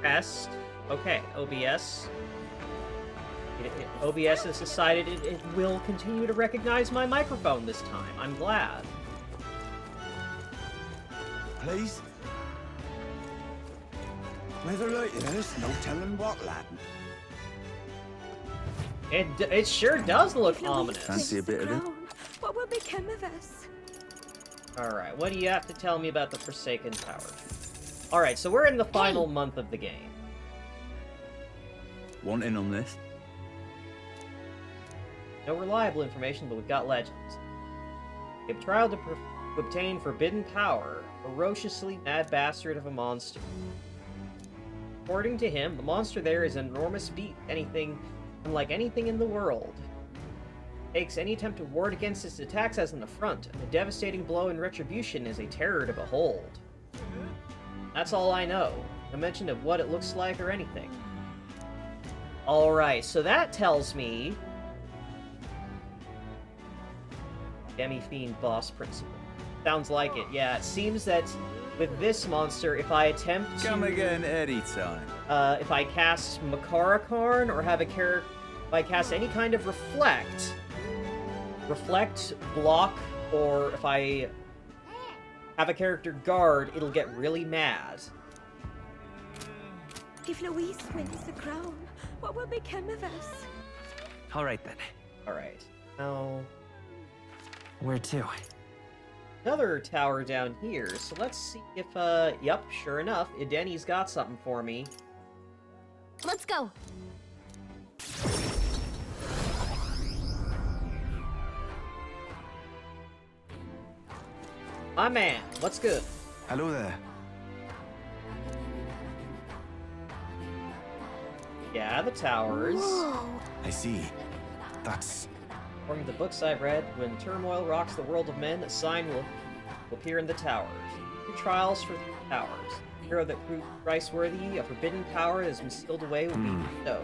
Test. Okay, OBS. OBS has decided it will continue to recognize my microphone this time. I'm glad. Please? Weather like this, no telling what, lad. It sure does look ominous. Fancy a bit of it? What will become of us? Alright, what do you have to tell me about the Forsaken Tower? Alright, so we're in the final month of the game. Want in on this? No reliable information, but we've got legends. If trial to obtain forbidden power, ferociously mad bastard of a monster. According to him, the monster there is an enormous beast, unlike anything in the world. Takes any attempt to ward against its attacks as an affront, and the devastating blow in retribution is a terror to behold. That's all I know. No mention of what it looks like or anything. Alright, so that tells me... Demi-Fiend boss principle. Sounds like it, yeah. It seems that with this monster, if I attempt to... Come again anytime. If I cast Makarakarn, or have a character... If I cast any kind of Reflect, block, or if I have a character guard, it'll get really mad. If Louise wins the crown, what will become of us? Alright then. Alright. Now... Where to? Another tower down here, so let's see if, yep, sure enough, Ideni's got something for me. Let's go. My man, what's good? Hello there. Yeah, the towers. Whoa. I see. That's... According to the books I've read, when turmoil rocks the world of men, a sign will appear in the towers. 3 trials for 3 towers. The hero that proved thrice-worthy, a forbidden power that has been sealed away will be bestowed.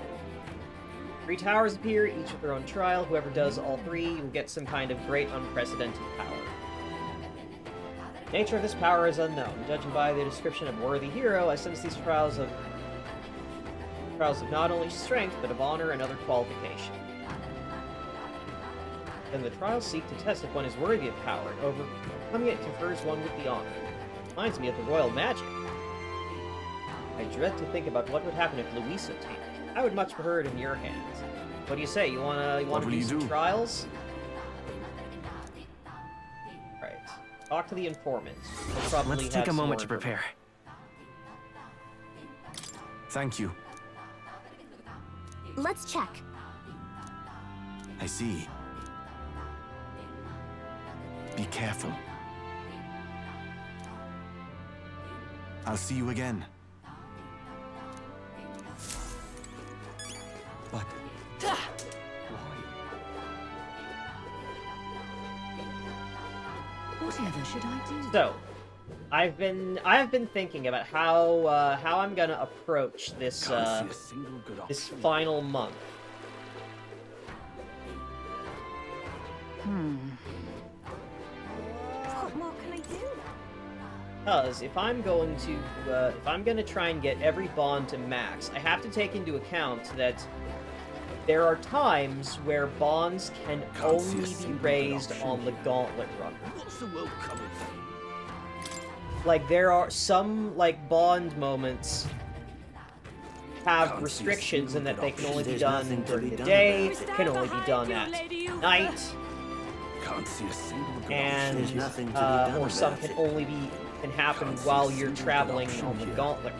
3 towers appear, each with their own trial. Whoever does all 3 will get some kind of great unprecedented power. The nature of this power is unknown. Judging by the description of worthy hero, I sense these trials of not only strength, but of honor and other qualifications. Then the trials seek to test if one is worthy of power, and overcoming it confers one with the honor. Reminds me of the royal magic. I dread to think about what would happen if Louise obtained it. I would much prefer it in your hands. What do you say? You wanna do some trials? Right. Talk to the informant. We'll probably Let's take a moment to prepare. Thank you. Let's check. I see. Be careful. I'll see you again. But... Whatever should I do? So, I've been thinking about how I'm gonna approach this this final month. What more can I do? Because if I'm gonna try and get every bond to max, I have to take into account that there are times where bonds can only be raised on the Gauntlet run. Like, there are some, like, bond moments have restrictions in that they can only be done during the day, can only be done at night, and, or some can happen while you're traveling on the Gauntlet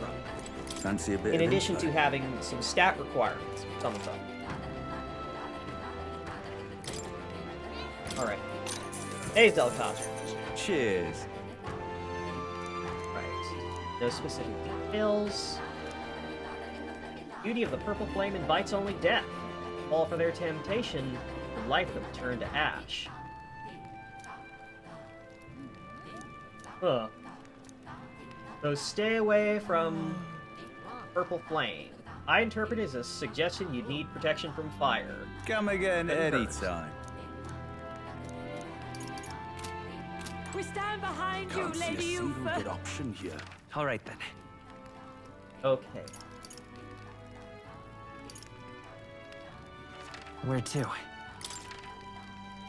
run. In addition to having some stat requirements, some of them. Alright. Hey, Delcopter. Cheers. Right. No specific details. Beauty of the purple flame invites only death. Fall for their temptation, and life will turn to ash. Huh. So stay away from purple flame. I interpret it as a suggestion you'd need protection from fire. Come again anytime. We stand behind you, Can't see Lady a single Ufa. good option here. Alright then. Okay. Where to?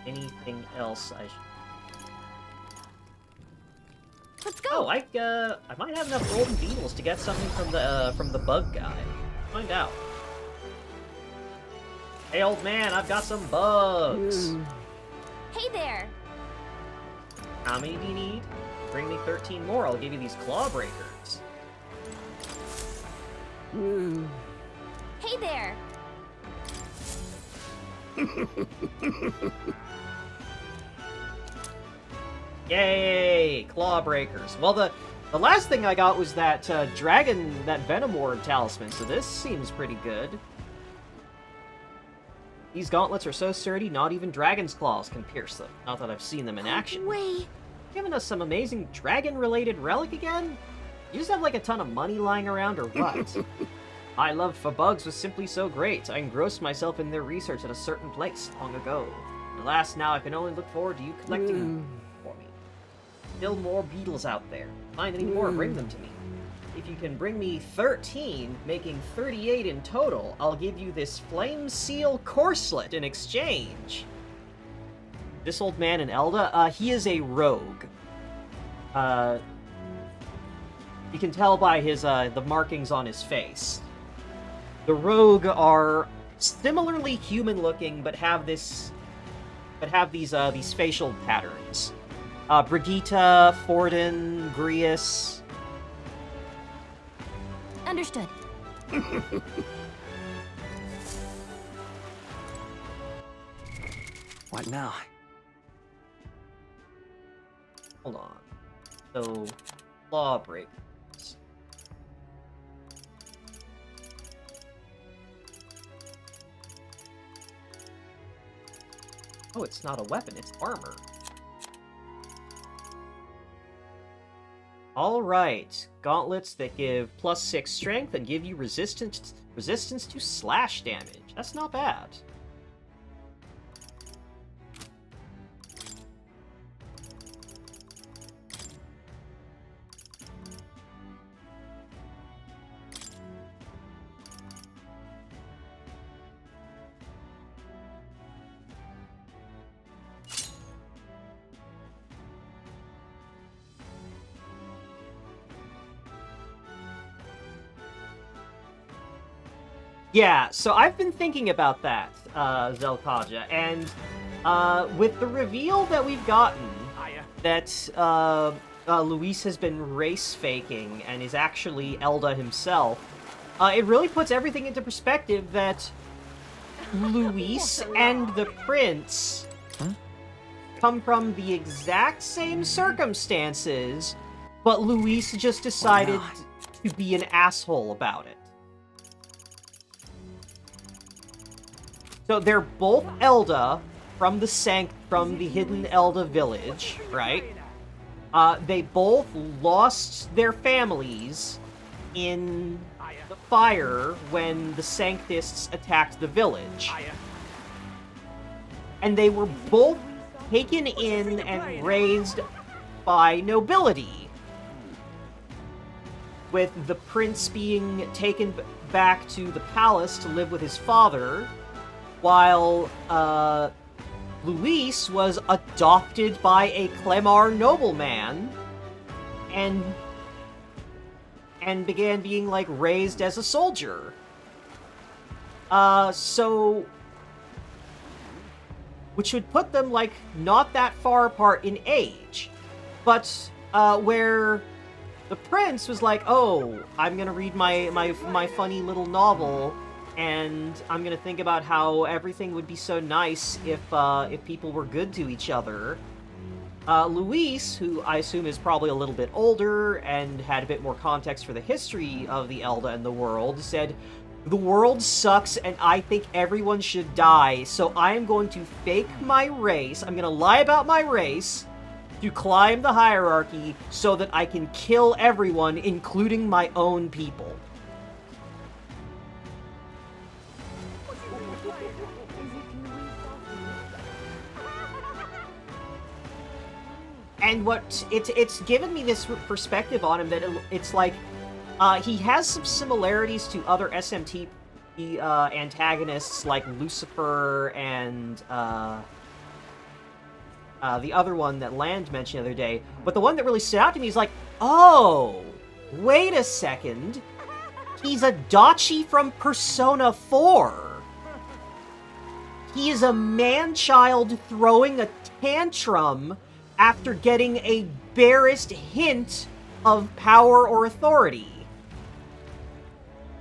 Anything else I should... Let's go. Oh, I might have enough golden beetles to get something from the bug guy. Find out. Hey, old man, I've got some bugs. Hey there. How many do you need? Bring me 13 more. I'll give you these claw breakers. Hey there. Yay! Claw breakers. Well, the last thing I got was that dragon, that Venomord talisman, so this seems pretty good. These gauntlets are so sturdy, not even dragon's claws can pierce them. Not that I've seen them in action. Way. Giving us some amazing dragon-related relic again? You just have like a ton of money lying around, or what? My love for bugs was simply so great. I engrossed myself in their research at a certain place long ago. Alas, now I can only look forward to you collecting them for me. Still more beetles out there. Find any more, bring them to me. If you can bring me 13, making 38 in total, I'll give you this Flame Seal Corselet in exchange. This old man in Elda, he is a rogue. You can tell by his, the markings on his face. The rogue are similarly human-looking, but have these facial patterns. Brigitte, Forden, Grius. Understood. What now? Hold on. So, lawbreakers. Oh, it's not a weapon, it's armor. Alright. Gauntlets that give +6 strength and give you resistance to slash damage. That's not bad. Yeah, so I've been thinking about that, Zelkaja, and with the reveal that we've gotten that Luis has been race faking and is actually Elda himself, it really puts everything into perspective that Luis and the prince come from the exact same circumstances, but Luis just decided to be an asshole about it. So they're both Elda from the hidden Elda village, right? They both lost their families in the fire when the Sanctists attacked the village. And they were both taken in and raised by nobility, with the prince being taken back to the palace to live with his father, while Luis was adopted by a Clemar nobleman and began being, like, raised as a soldier. So... which would put them, like, not that far apart in age. But, where the prince was like, oh, I'm gonna read my funny little novel, and I'm gonna think about how everything would be so nice if people were good to each other. Luis, who I assume is probably a little bit older and had a bit more context for the history of the Elda and the world, said, the world sucks and I think everyone should die, so I am going to fake my race, I'm gonna lie about my race, to climb the hierarchy so that I can kill everyone, including my own people. And what it's given me this perspective on him that it's like he has some similarities to other SMT the antagonists like Lucifer and the other one that Land mentioned the other day, but the one that really stood out to me is like, oh, wait a second, he's Adachi from Persona 4. He is a man-child throwing a tantrum after getting a barest hint of power or authority.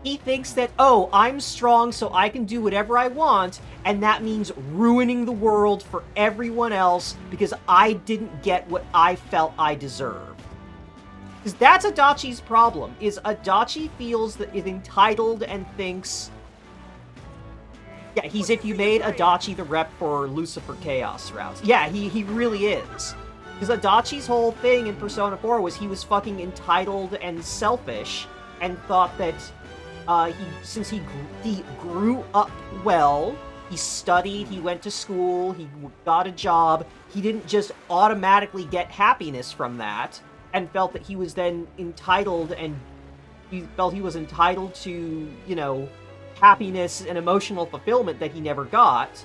He thinks that, oh, I'm strong so I can do whatever I want, and that means ruining the world for everyone else because I didn't get what I felt I deserved. Because that's Adachi's problem, is Adachi feels that is entitled and thinks... Yeah, he's if you made Adachi the rep for Lucifer Chaos routes. Yeah, he really is. Because Adachi's whole thing in Persona 4 was he was fucking entitled and selfish, and thought that since he grew up well, he studied, he went to school, he got a job, he didn't just automatically get happiness from that, and felt that he was then entitled, and he felt he was entitled to, you know, happiness and emotional fulfillment that he never got,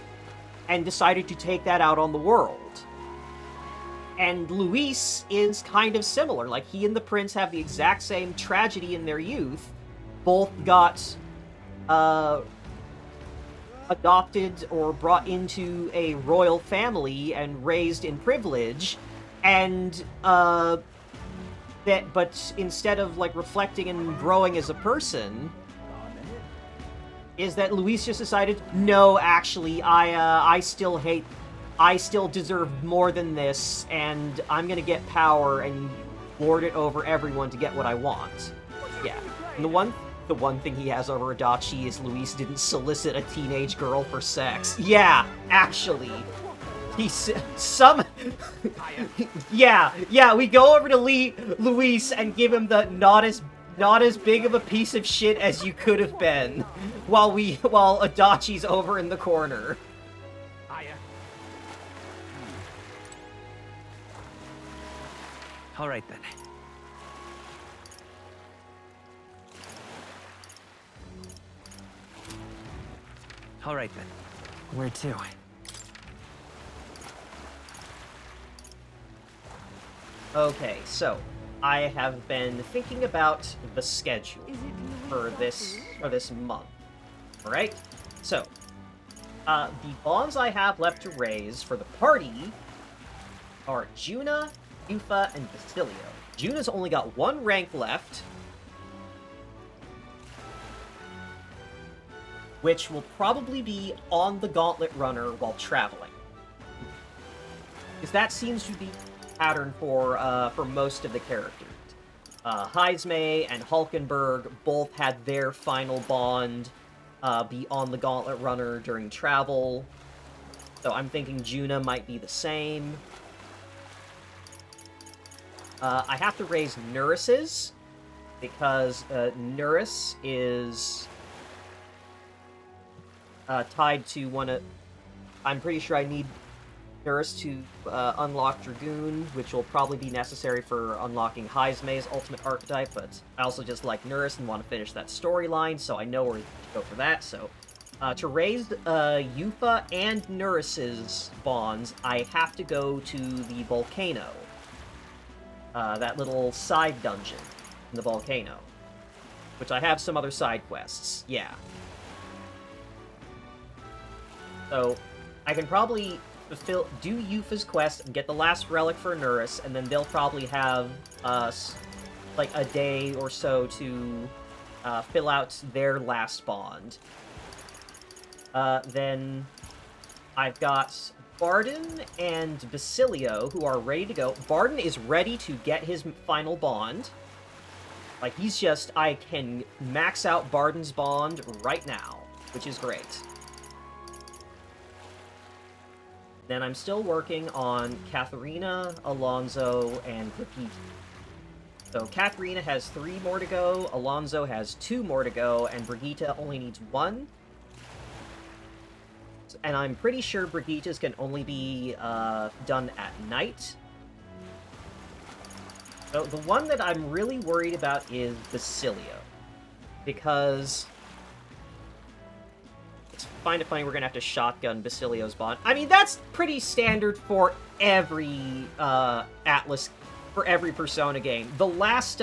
and decided to take that out on the world. And Luis is kind of similar. Like, he and the prince have the exact same tragedy in their youth. Both got adopted or brought into a royal family and raised in privilege, and but instead of like reflecting and growing as a person, is that Luis just decided, no, actually, I still deserve more than this, and I'm gonna get power and lord it over everyone to get what I want. Yeah. And the one thing he has over Adachi is Luis didn't solicit a teenage girl for sex. Yeah, actually. Yeah, we go over to Luis and give him the not as big of a piece of shit as you could have been, while Adachi's over in the corner. All right then. All right then. Where to? Okay, so I have been thinking about the schedule for this month. All right, so the bonds I have left to raise for the party are Juna, Yufa, and Basilio. Juna's only got one rank left, which will probably be on the Gauntlet Runner while traveling. Because that seems to be the pattern for most of the characters. Heisme and Hulkenberg both had their final bond be on the Gauntlet Runner during travel, so I'm thinking Juna might be the same. I have to raise Nuris's, because Nuris is tied to one of... I'm pretty sure I need Nuris to unlock Dragoon, which will probably be necessary for unlocking Heisme's ultimate archetype, but I also just like Nuris and want to finish that storyline, so I know where to go for that. So to raise Yufa and Nuris's bonds, I have to go to the volcano. That little side dungeon in the volcano. Which I have some other side quests, yeah. So, I can probably do Yufa's quest and get the last relic for Nuris, and then they'll probably have, like, a day or so to fill out their last bond. Then I've got Barden and Basilio, who are ready to go. Barden is ready to get his final bond. Like, he's just, I can max out Barden's bond right now, which is great. Then I'm still working on Katharina, Alonso, and Brigitte. So Katharina has 3 more to go, Alonso has 2 more to go, and Brigitte only needs 1. And I'm pretty sure Brigitte's can only be done at night. So the one that I'm really worried about is Basilio. Because find it funny we're gonna have to shotgun Basilio's bond. I mean, that's pretty standard for every Atlas, for every Persona game. The last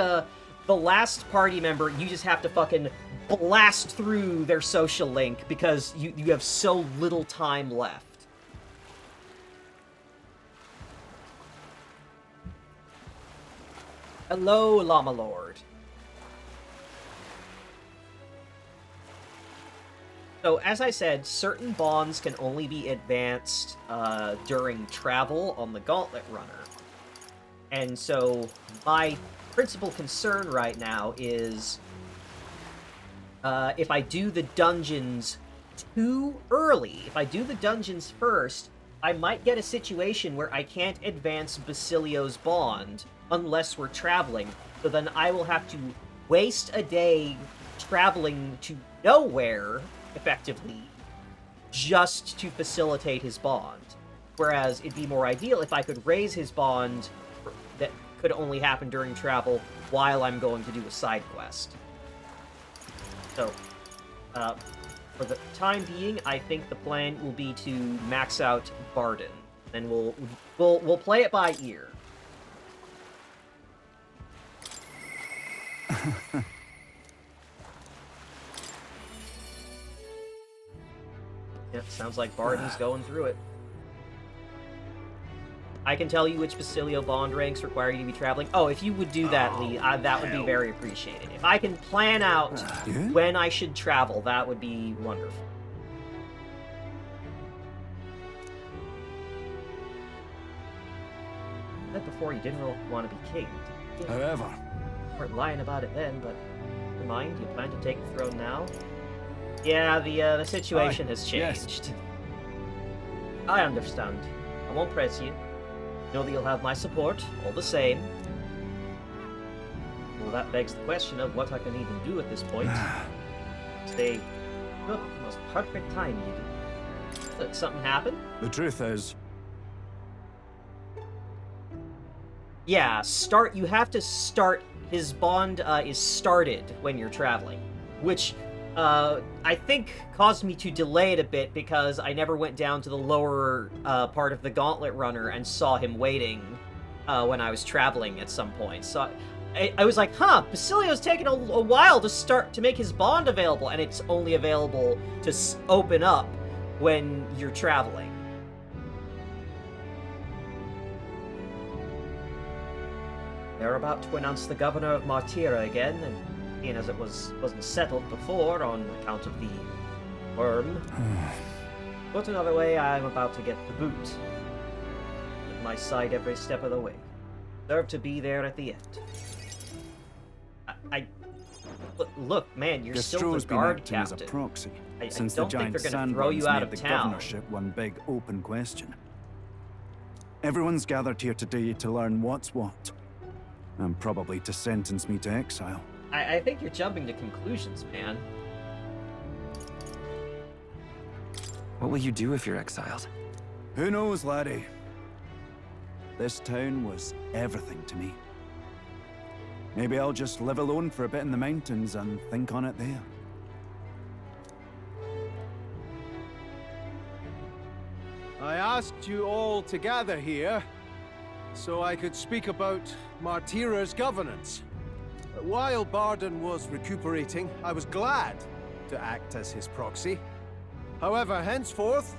party member, you just have to fucking blast through their social link because you have so little time left. Hello, Llama Lord. So, as I said, certain bonds can only be advanced during travel on the Gauntlet Runner. And so, my principal concern right now is if I do the dungeons too early, if I do the dungeons first, I might get a situation where I can't advance Basilio's bond unless we're traveling. So then I will have to waste a day traveling to nowhere, effectively, just to facilitate his bond. Whereas it'd be more ideal if I could raise his bond that could only happen during travel while I'm going to do a side quest. So, for the time being, I think the plan will be to max out Barden, and we'll play it by ear. Yep, sounds like Barden's going through it. I can tell you which Basilio bond ranks require you to be traveling. Oh, if you would do that, Lee, that would be very appreciated. If I can plan out when I should travel, that would be wonderful. I said before you didn't really want to be king. However, You weren't lying about it then, but never mind. You plan to take the throne now? Yeah, the situation has changed. Yes. I understand. I won't press you. Know that you'll have my support, all the same. Well, that begs the question of what I can even do at this point. Stay. Look, the most perfect time you do. Did something happen? the truth is, Yeah, you have to start, his bond is started when you're traveling. Which, I think caused me to delay it a bit because I never went down to the lower part of the Gauntlet Runner and saw him waiting when I was traveling at some point. So I was like, huh, Basilio's taken a while to make his bond available, and it's only available to open up when you're traveling. They're about to announce the governor of Martira again, and seeing as it wasn't settled before on account of the worm. Put another way, I'm about to get the boot. At my side every step of the way. Deserve to be there at the end. Look, man, you're still the guard captain. as a proxy, I since don't the think giant they're gonna throw you sandworms out made of the town. governorship one big open question. Everyone's gathered here today to learn what's what, and probably to sentence me to exile. I think you're jumping to conclusions, man. What will you do if you're exiled? Who knows, laddie? This town was everything to me. Maybe I'll just live alone for a bit in the mountains and think on it there. I asked you all to gather here so I could speak about Martira's governance. While Barden was recuperating, I was glad to act as his proxy. However, henceforth,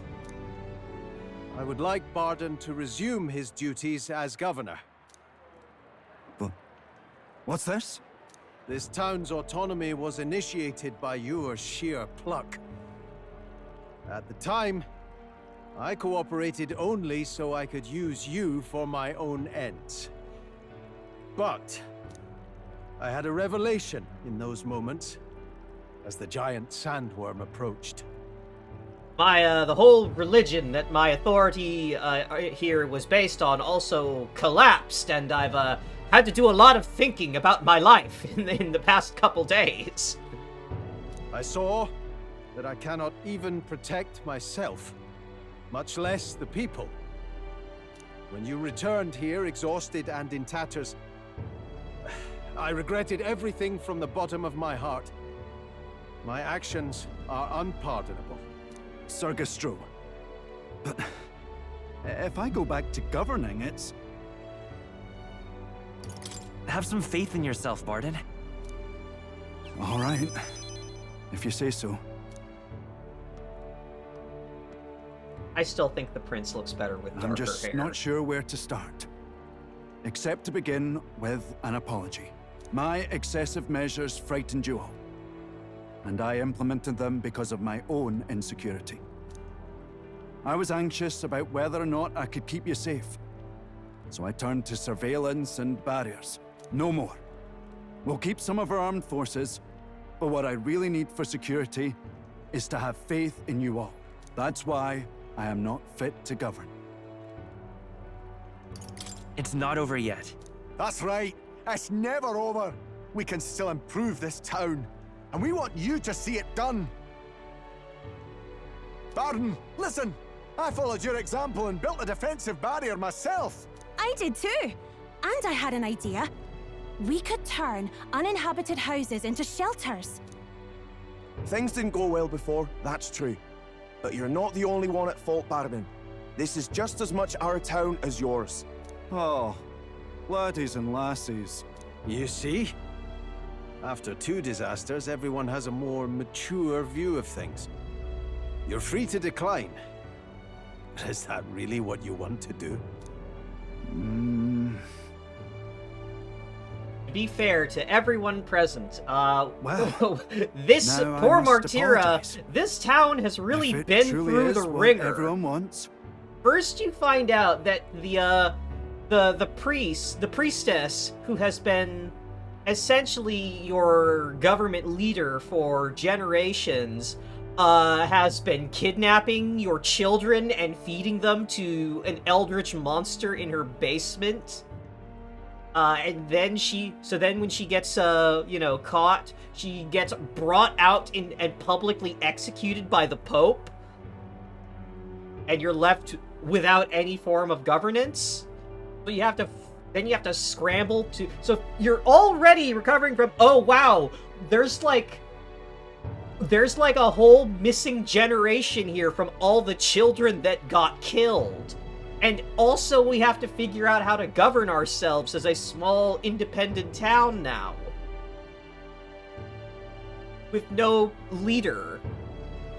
I would like Barden to resume his duties as governor. But what's this? This town's autonomy was initiated by your sheer pluck. At the time, I cooperated only so I could use you for my own ends. But I had a revelation in those moments as the giant sandworm approached. The whole religion that my authority here was based on also collapsed, and I've had to do a lot of thinking about my life in the past couple days. I saw that I cannot even protect myself, much less the people. When you returned here exhausted and in tatters, I regretted everything from the bottom of my heart. My actions are unpardonable. Sir Gastro. But if I go back to governing, it's... Have some faith in yourself, Barden. All right, if you say so. I still think the prince looks better with darker I'm just hair. not sure where to start. Except to begin with an apology. My excessive measures frightened you all. And I implemented them because of my own insecurity. I was anxious about whether or not I could keep you safe. So I turned to surveillance and barriers. No more. We'll keep some of our armed forces, but what I really need for security is to have faith in you all. That's why I am not fit to govern. It's not over yet. That's right. It's never over. We can still improve this town. And we want you to see it done. Barden, listen. I followed your example and built a defensive barrier myself. I did too. And I had an idea. We could turn uninhabited houses into shelters. Things didn't go well before, that's true. But you're not the only one at fault, Barden. This is just as much our town as yours. Oh, laddies and lassies. You see? After 2 disasters, everyone has a more mature view of things. You're free to decline. But is that really what you want to do? To be fair to everyone present, Well, this now I poor must Martira, apologize. this town has really If it been truly through is the what ringer. everyone wants. First, you find out that the priestess who has been essentially your government leader for generations, has been kidnapping your children and feeding them to an eldritch monster in her basement. And then when she gets, caught, she gets brought out and publicly executed by the Pope. And you're left without any form of governance. But you have to scramble to... So you're already recovering from, oh wow, there's like a whole missing generation here from all the children that got killed. And also we have to figure out how to govern ourselves as a small independent town now. With no leader.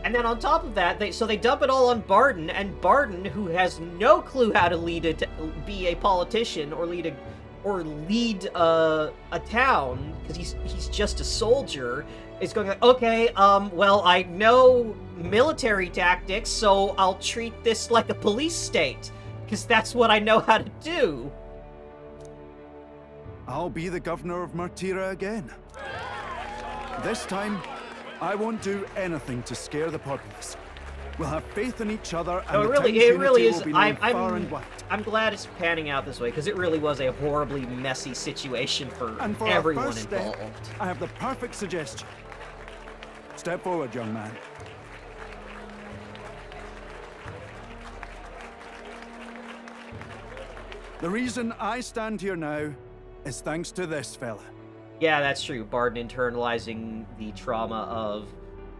And then on top of that, they dump it all on Barden, and Barden, who has no clue how to be a politician or lead a town, because he's just a soldier, is going like, okay, well, I know military tactics, so I'll treat this like a police state, because that's what I know how to do. I'll be the governor of Martira again. This time, I won't do anything to scare the populace. We'll have faith in each other, and No, the it really town's is. unity will be known far and wide. I'm glad it's panning out this way, because it really was a horribly messy situation for And for everyone our first involved. step, I have the perfect suggestion. Step forward, young man. The reason I stand here now is thanks to this fella. Yeah, that's true. Barden internalizing the trauma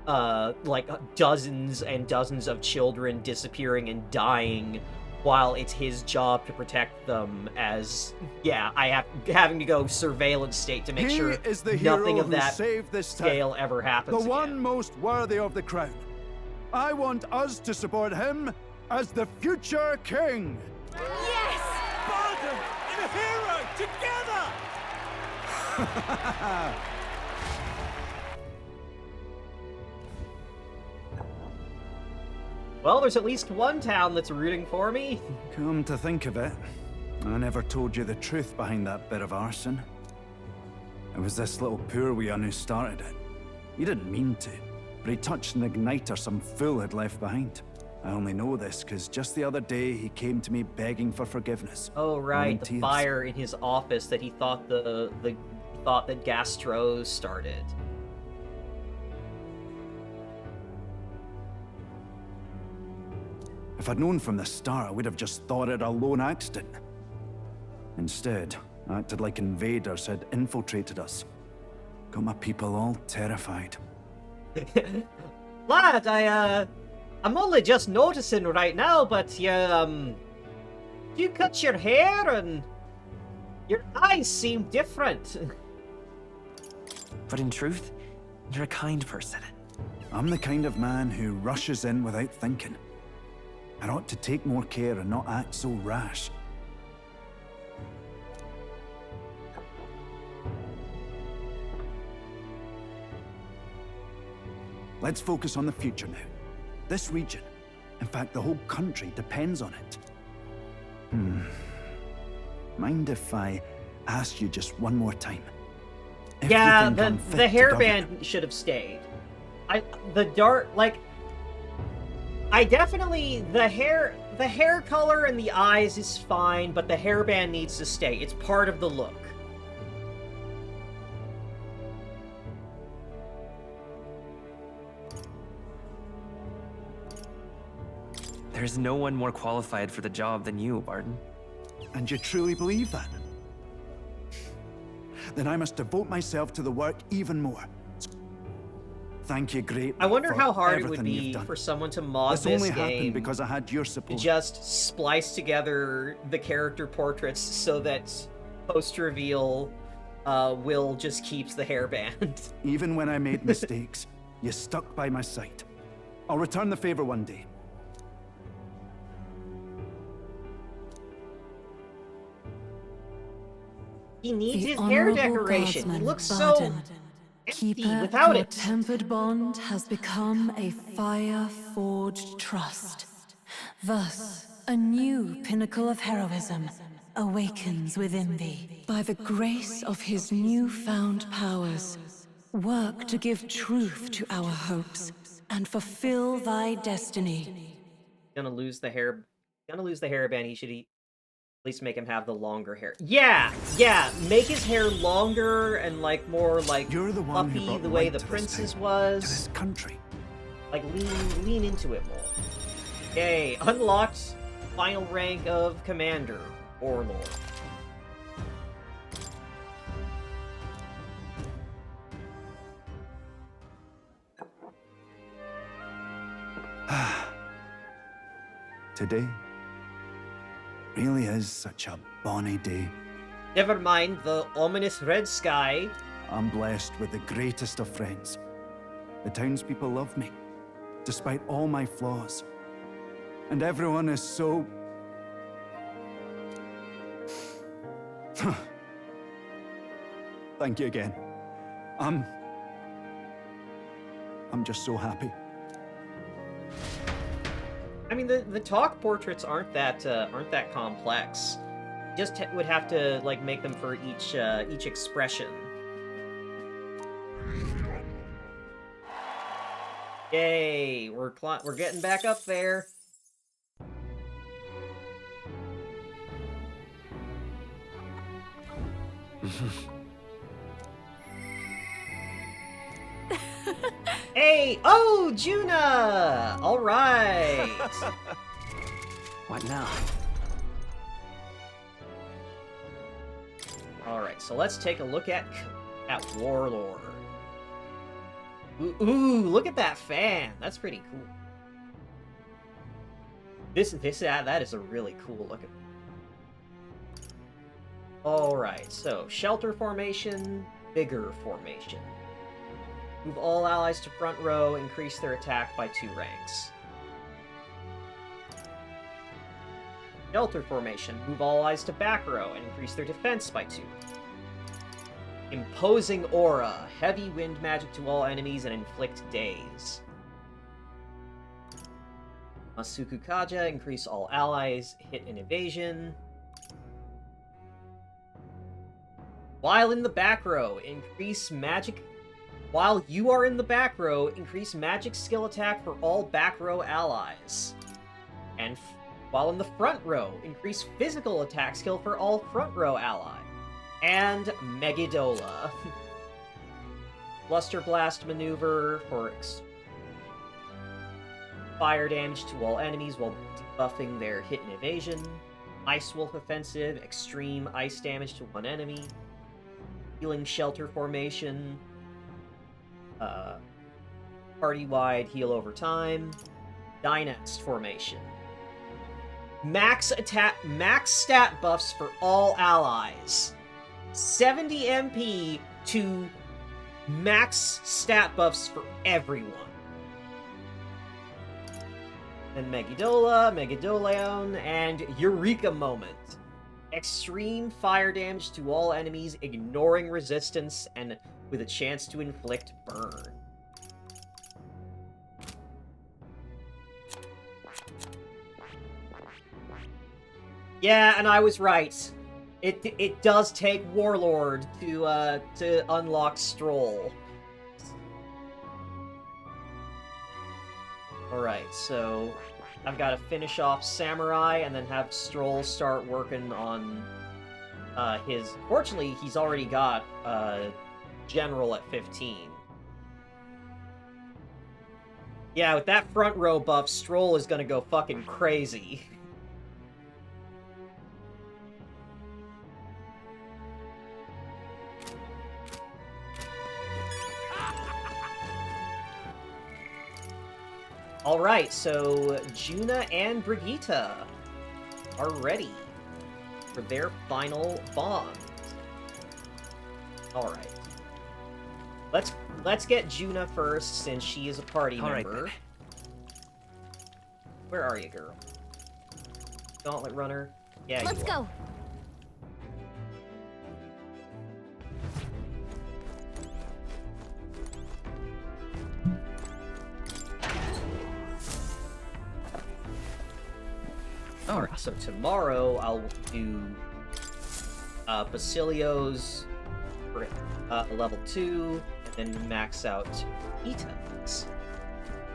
of, dozens and dozens of children disappearing and dying while it's his job to protect them as, having to go surveillance state to make He sure is the nothing hero of who that saved this scale town. ever happens The one again. most worthy of the crown. I want us to support him as the future king. Yes! Barden and a hero together! Well, there's at least one town that's rooting for me. Come to think of it, I never told you the truth behind that bit of arson. It was this little poor wee un who started it. He didn't mean to, but he touched an igniter some fool had left behind. I only know this because just the other day he came to me begging for forgiveness. Oh right, the Volunteers. fire in his office that he thought thought that Gastro started. If I'd known from the start, I would have just thought it a lone accident. Instead, I acted like invaders had infiltrated us. Got my people all terrified. Lad, I'm only just noticing right now, but you cut your hair and your eyes seem different. But in truth, you're a kind person. I'm the kind of man who rushes in without thinking. I ought to take more care and not act so rash. Let's focus on the future now. This region, in fact the whole country, depends on it. Mind if I ask you just one more time? If you Yeah, think I'm fit the to govern? hairband should have stayed. The hair color and the eyes is fine, but the hairband needs to stay. It's part of the look. There's no one more qualified for the job than you, Barton. And you truly believe that? Then I must devote myself to the work even more. Thank you, great. I wonder for how hard it would everything you've be done. for someone to mod This this only game happened because I had your to support. just splice together the character portraits so that post-reveal Will just keeps the hairband. Even when I made mistakes, you stuck by my side. I'll return the favor one day. He needs The his hair Honorable decoration. He Guardsman looks Barton, so empty Keeper, without your it. tempered bond has become a fire-forged trust. Thus, a new pinnacle of heroism awakens within thee. By the grace of his newfound powers, work to give truth to our hopes and fulfill thy destiny. Gonna lose the hairband. He should at least make him have the longer hair. Yeah, make his hair longer and like more like You're the one who fluffy, brought the way light the to this prince's town, was. to this country. Like lean into it more. Yay, unlocked final rank of Commander, Warlord. Today really is such a bonny day. Never mind the ominous red sky. I'm blessed with the greatest of friends. The townspeople love me, despite all my flaws. And everyone is so... Thank you again. I'm just so happy. I mean, the talk portraits aren't that complex. You just would have to like make them for each expression. Yay! We're getting back up there. Hey! Oh, Juna! All right. What now? All right. So let's take a look at Warlord. Ooh! Look at that fan. That's pretty cool. That is a really cool looking. All right. So shelter formation, vigor formation. Move all allies to front row, increase their attack by 2 ranks. Shelter formation, move all allies to back row and increase their defense by 2. Imposing aura, heavy wind magic to all enemies and inflict daze. Masuku Kaja, increase all allies, hit and evasion. While in the back row, increase magic... While you are in the back row, increase magic skill attack for all back row allies. And while in the front row, increase physical attack skill for all front row allies. And Megidola. Bluster Blast maneuver for fire damage to all enemies while debuffing their hit and evasion. Ice Wolf offensive, extreme ice damage to one enemy. Healing shelter formation. Party-wide heal over time. Dynast formation. Max stat buffs for all allies. 70 MP to max stat buffs for everyone. Then Megidola, Megidoleon, and Eureka Moment. Extreme fire damage to all enemies, ignoring resistance, and with a chance to inflict burn. Yeah, and I was right. It does take Warlord to unlock Stroll. Alright, so I've got to finish off Samurai and then have Stroll start working on his... Fortunately, he's already got General at 15. Yeah, with that front row buff, Stroll is gonna go fucking crazy. Alright, so Juna and Brigitte are ready for their final bond. Alright. Let's get Juna first, since she is a party member. Then. Where are you, girl? Gauntlet runner? Yeah, Let's go. Alright, so tomorrow I'll do Basilio's for level 2, and then max out Ita's.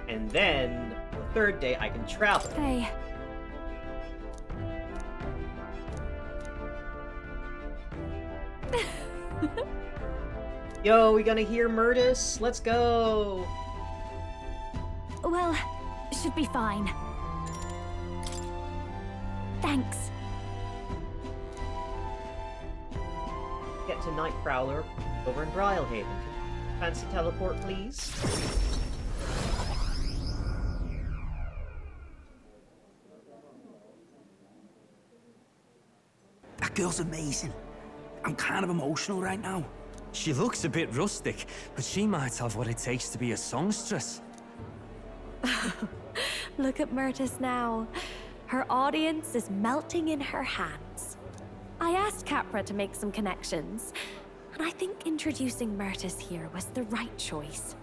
And then, the third day, I can travel. Hey. Yo, we gonna hear Murtis? Let's go! Well, should be fine. Thanks. Get to Night Prowler over in Brylehaven. Fancy teleport, please? That girl's amazing. I'm kind of emotional right now. She looks a bit rustic, but she might have what it takes to be a songstress. Look at Myrtis now. Her audience is melting in her hands. I asked Capra to make some connections, and I think introducing Myrtis here was the right choice.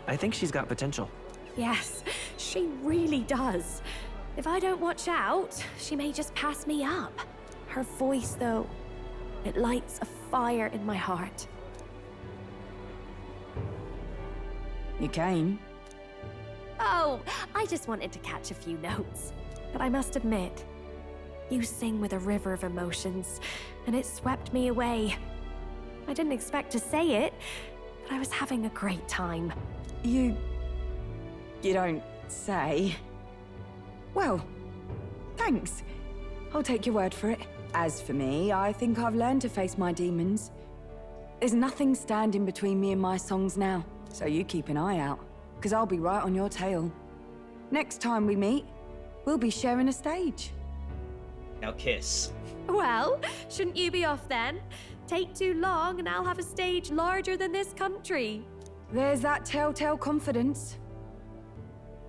I think she's got potential. Yes, she really does. If I don't watch out, she may just pass me up. Her voice, though, it lights a fire in my heart. You came? Oh, I just wanted to catch a few notes. But I must admit, you sing with a river of emotions, and it swept me away. I didn't expect to say it, but I was having a great time. You don't say. Well, thanks. I'll take your word for it. As for me, I think I've learned to face my demons. There's nothing standing between me and my songs now, so you keep an eye out, because I'll be right on your tail. Next time we meet, we'll be sharing a stage. Now kiss. Well, shouldn't you be off then? Take too long and I'll have a stage larger than this country. There's that telltale confidence.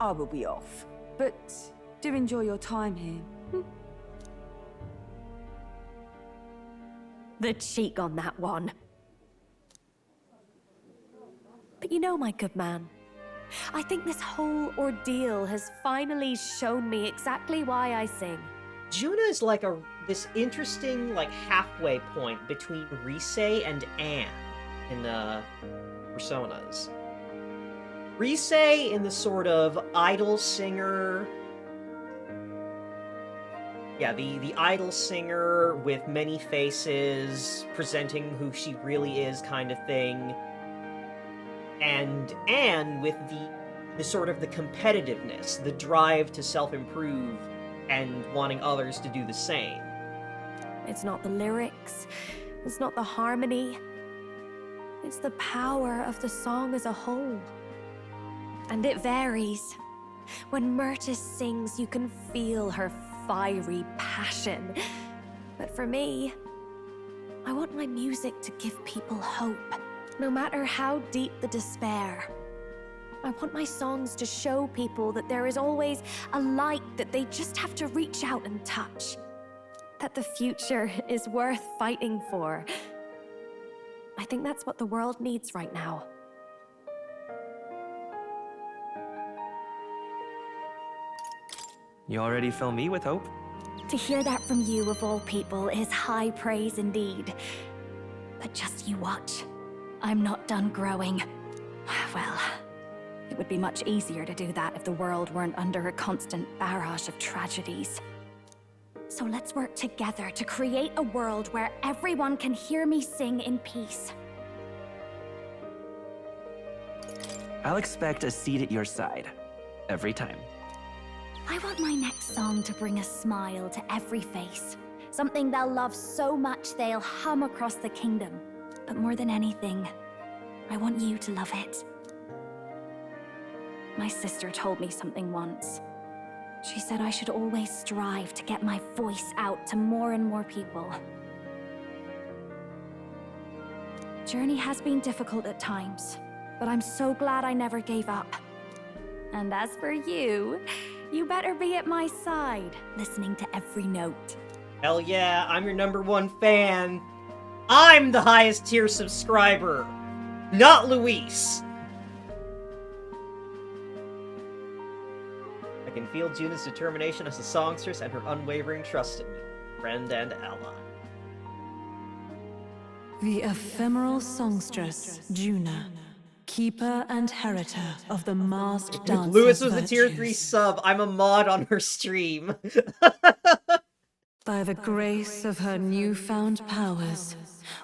I will be off, but do enjoy your time here. The cheek on that one. But you know, my good man, I think this whole ordeal has finally shown me exactly why I sing. Juna is like this interesting halfway point between Rise and Anne in Personas. Rise in the sort of idol singer. Yeah, the idol singer with many faces, presenting who she really is kind of thing. And Anne with the sort of the competitiveness, the drive to self-improve, and wanting others to do the same. It's not the lyrics, it's not the harmony, it's the power of the song as a whole. And it varies. When Myrtis sings, you can feel her fiery passion. But for me, I want my music to give people hope, no matter how deep the despair. I want my songs to show people that there is always a light that they just have to reach out and touch. That the future is worth fighting for. I think that's what the world needs right now. You already fill me with hope? To hear that from you, of all people, is high praise indeed. But just you watch. I'm not done growing. Well, it would be much easier to do that if the world weren't under a constant barrage of tragedies. So let's work together to create a world where everyone can hear me sing in peace. I'll expect a seat at your side. Every time. I want my next song to bring a smile to every face. Something they'll love so much they'll hum across the kingdom. But more than anything, I want you to love it. My sister told me something once. She said I should always strive to get my voice out to more and more people. Journey has been difficult at times, but I'm so glad I never gave up. And as for you, you better be at my side, listening to every note. Hell yeah, I'm your #1 fan. I'm the highest tier subscriber, not Luis. I can feel Juna's determination as a songstress and her unwavering trust in me, friend and ally. The ephemeral songstress, Juna, keeper and heritor of the masked dance. Lewis was a tier 3 sub. I'm a mod on her stream. By the grace of her newfound powers,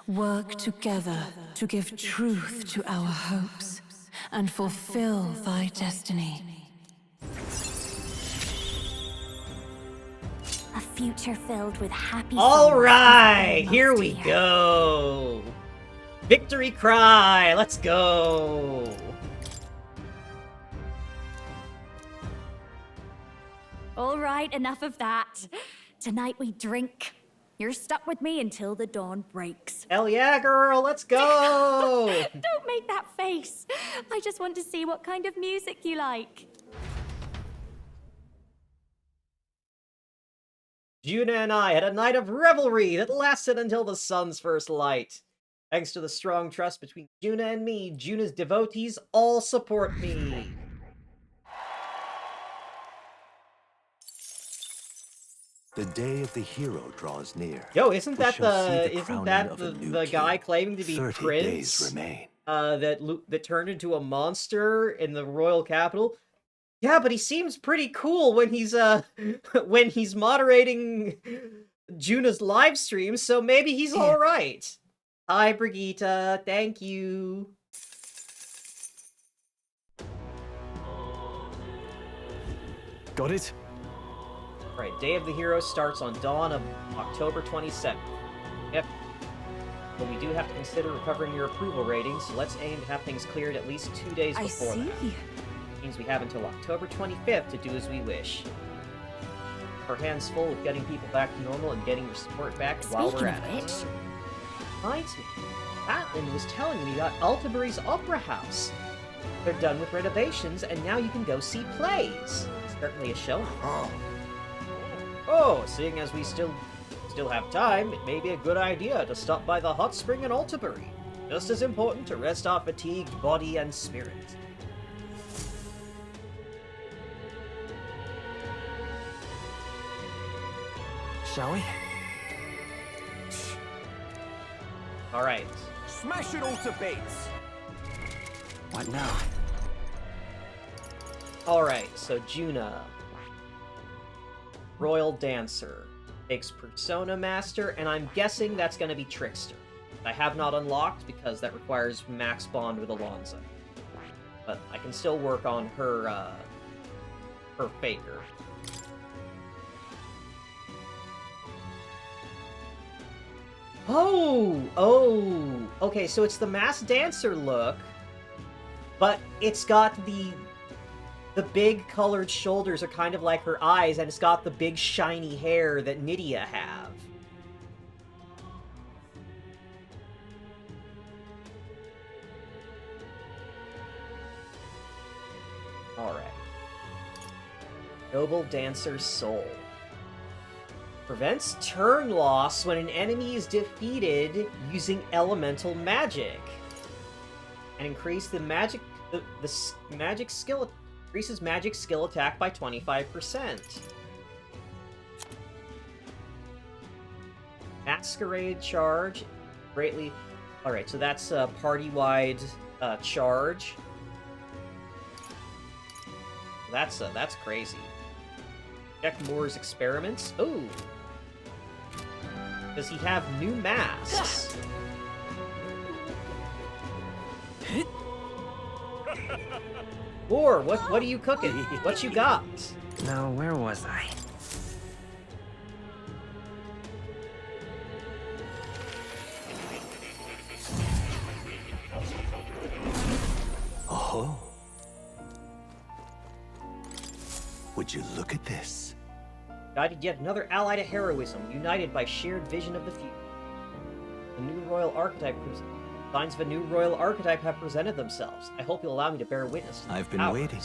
work together to give truth to our hopes and fulfill thy destiny. A future filled with happy All songs right, is all here most we dear. go. Victory cry, let's go. All right, enough of that. Tonight we drink. You're stuck with me until the dawn breaks. Hell yeah, girl, let's go. Don't make that face. I just want to see what kind of music you like. Juna and I had a night of revelry that lasted until the sun's first light. Thanks to the strong trust between Juna and me, Juna's devotees all support me. The day of the hero draws near. Yo, isn't We that shall see the crowning of a new the guy king. claiming to be 30 Prince? days remain. That turned into a monster in the royal capital. Yeah, but he seems pretty cool when he's when he's moderating Juna's live stream, so maybe he's all right. Hi, Brigitte. Thank you. Got it? Right, Day of the Hero starts on dawn of October 27th. Yep. But we do have to consider recovering your approval rating, so let's aim to have things cleared at least 2 days before that. Means we have until October 25th to do as we wish. Our hands full with getting people back to normal and getting your support back while we're at it. Reminds me, Atlin was telling me about Altabury's Opera House. They're done with renovations, and now you can go see plays. Certainly a show. Oh, seeing as we still have time, it may be a good idea to stop by the hot spring in Altabury. Just as important to rest our fatigued body and spirit. Shall we? Alright. Smash it all to bits! What now? Alright, so Juna. Royal Dancer. Takes Persona Master, and I'm guessing that's gonna be Trickster. I have not unlocked because that requires max bond with Alonzo. But I can still work on her Faker. Oh, okay, so it's the Masked Dancer look, but it's got the the big colored shoulders are kind of like her eyes, and it's got the big shiny hair that Nydia have. Alright. Noble Dancer's Soul. Prevents turn loss when an enemy is defeated using elemental magic. And increase the magic magic skill increases magic skill attack by 25%. Masquerade charge greatly. Alright, so that's a party-wide charge. That's crazy. Check Moore's experiments. Oh. Does he have new masks? Moore, what are you cooking? What you got? Now, where was I? Oh. Would you look at this? Guided yet another ally to heroism, united by shared vision of the future. The new royal archetype signs of a new royal archetype have presented themselves. I hope you'll allow me to bear witness to I've been powers. waiting.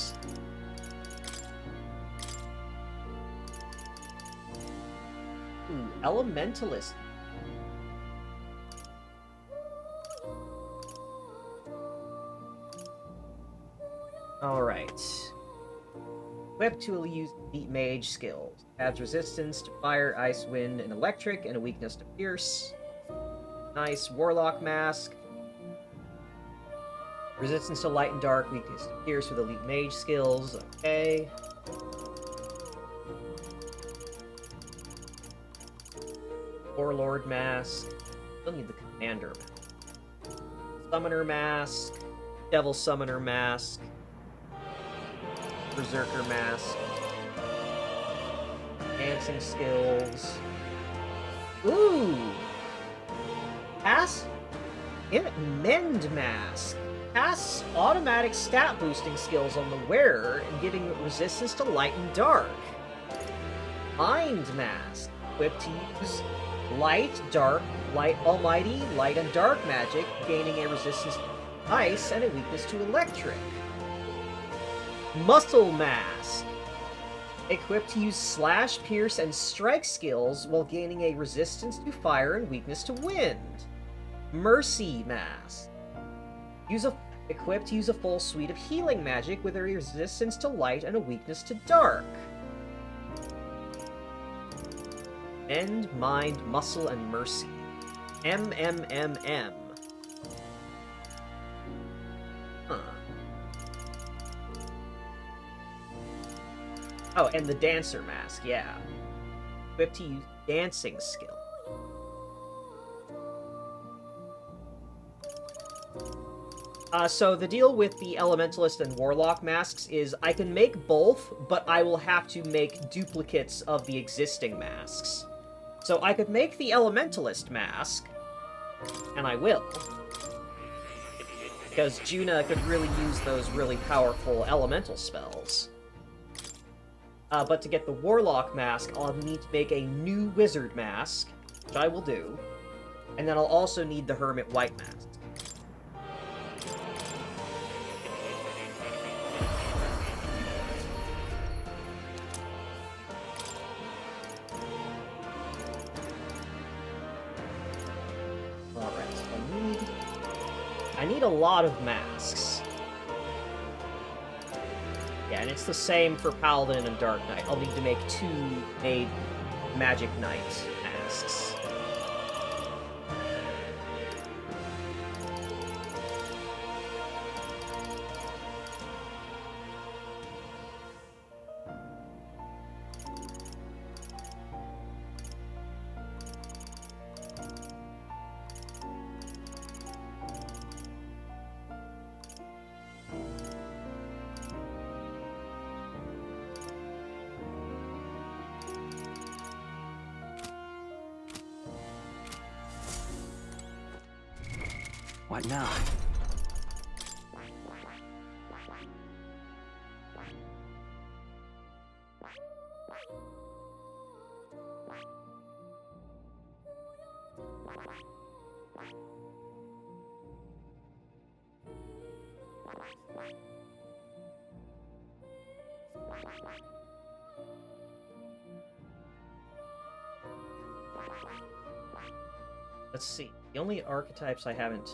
Ooh, Elementalist. Alright. Equipped to use Elite Mage skills. Adds resistance to fire, ice, wind, and electric, and a weakness to pierce. Nice. Warlock Mask. Resistance to light and dark, weakness to pierce with Elite Mage skills. Okay. Warlord Mask. Still need the Commander Mask. Summoner Mask. Devil Summoner Mask. Berserker Mask. Dancing skills. Ooh! Pass... Mend Mask. Casts automatic stat boosting skills on the wearer and giving resistance to light and dark. Mind Mask. Equipped to use light, dark, light, almighty, light and dark magic, gaining a resistance to ice and a weakness to electric. Muscle Mask. Equipped to use slash, pierce, and strike skills while gaining a resistance to fire and weakness to wind. Mercy Mask. Equipped to use a full suite of healing magic with a resistance to light and a weakness to dark. End, Mind, Muscle, and Mercy. MMMM. Huh. Oh, and the Dancer Mask, yeah. Equipped to use dancing skill. So the deal with the Elementalist and Warlock masks is I can make both, but I will have to make duplicates of the existing masks. So I could make the Elementalist mask, and I will. Because Juna could really use those really powerful elemental spells. But to get the Warlock mask, I'll need to make a new Wizard mask, which I will do. And then I'll also need the Hermit White mask. Alright, so I need a lot of masks. Yeah, and it's the same for Paladin and Dark Knight. I'll need to make 2 Magic Knight masks. What now? Let's see. The only archetypes I haven't...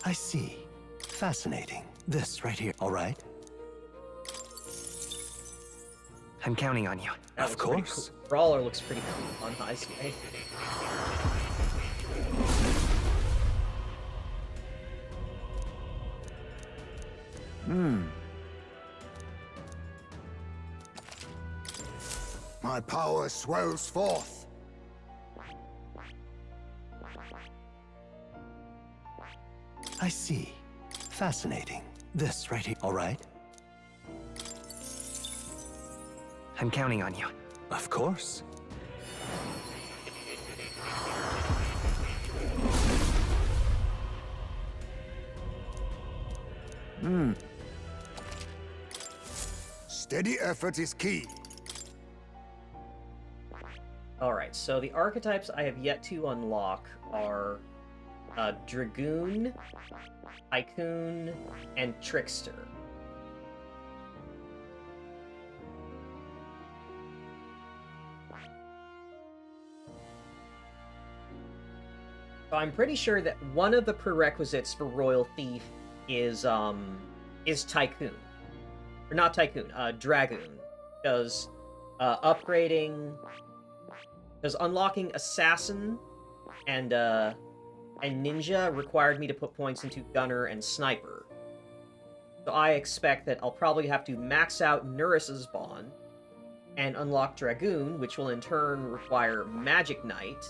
I see. Fascinating. This right here, all right? I'm counting on you. That Of looks pretty course. cool. Brawler looks pretty cool on high scale. My power swells forth. I see. Fascinating. This right here, all right? I'm counting on you. Of course. Steady effort is key. Alright, so the archetypes I have yet to unlock are Dragoon, Tycoon, and Trickster. So I'm pretty sure that one of the prerequisites for Royal Thief is Tycoon. Or not Tycoon, Dragoon. Because upgrading... Because unlocking Assassin and Ninja required me to put points into Gunner and Sniper. So I expect that I'll probably have to max out Nuris's Bond and unlock Dragoon, which will in turn require Magic Knight,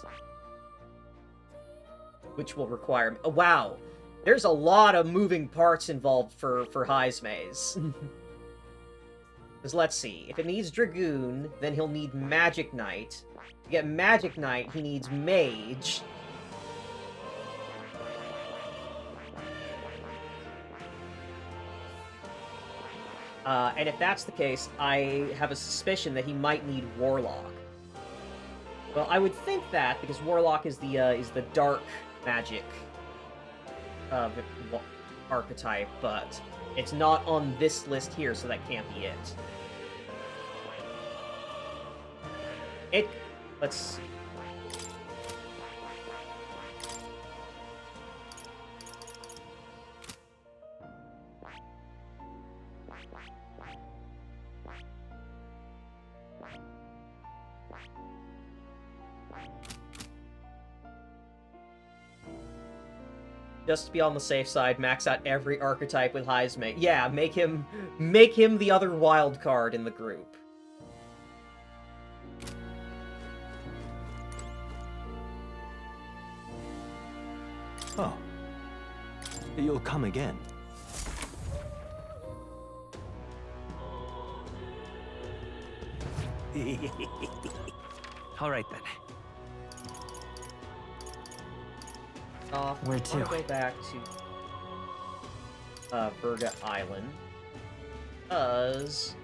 which will require... Oh, wow! There's a lot of moving parts involved for High's Maze. Because let's see, if it needs Dragoon, then he'll need Magic Knight. To get Magic Knight, he needs Mage. And if that's the case, I have a suspicion that he might need Warlock. Well, I would think that, because Warlock is the dark magic archetype, but it's not on this list here, so that can't be it. Let's... Just to be on the safe side, max out every archetype with High's Maze. Yeah, make him the other wild card in the group. Oh. You'll come again. All right then. Where to? Go back to Virga Island, because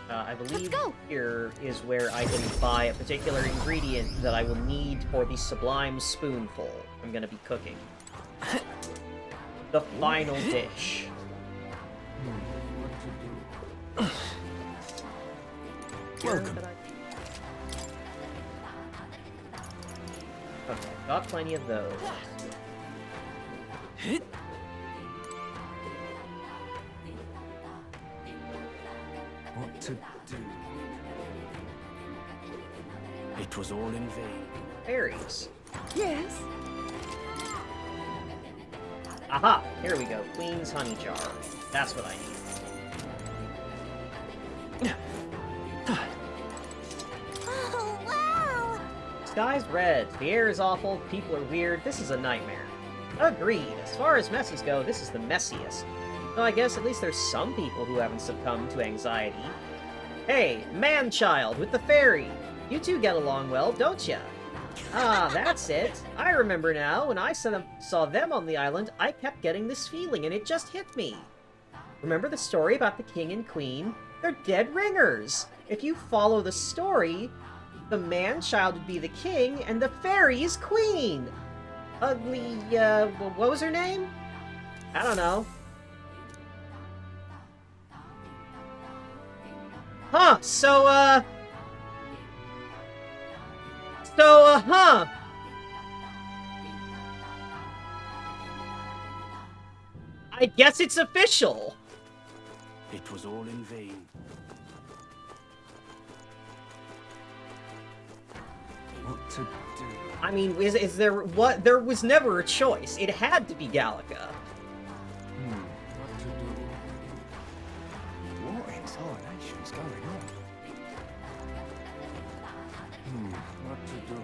I believe here is where I can buy a particular ingredient that I will need for the Sublime Spoonful I'm going to be cooking. The final dish. Welcome. Okay, got plenty of those. What to do? It was all in vain. Berries. Yes. Aha! Here we go. Queen's Honey Jar. That's what I need. Oh, wow! Sky's red. The air is awful. People are weird. This is a nightmare. Agreed. As far as messes go, this is the messiest. Though I guess at least there's some people who haven't succumbed to anxiety. Hey, man-child with the fairy! You two get along well, don't ya? Ah, that's it. I remember now. When I saw them on the island, I kept getting this feeling, and it just hit me. Remember the story about the king and queen? They're dead ringers. If you follow the story, The man-child would be the king, and the fairies queen. Ugly, what was her name? I don't know. Huh, huh. I guess it's official. It was all in vain. What to do? I mean, is there what? There was never a choice. It had to be Gallica. What to do? What in tarnation's going on? What to do?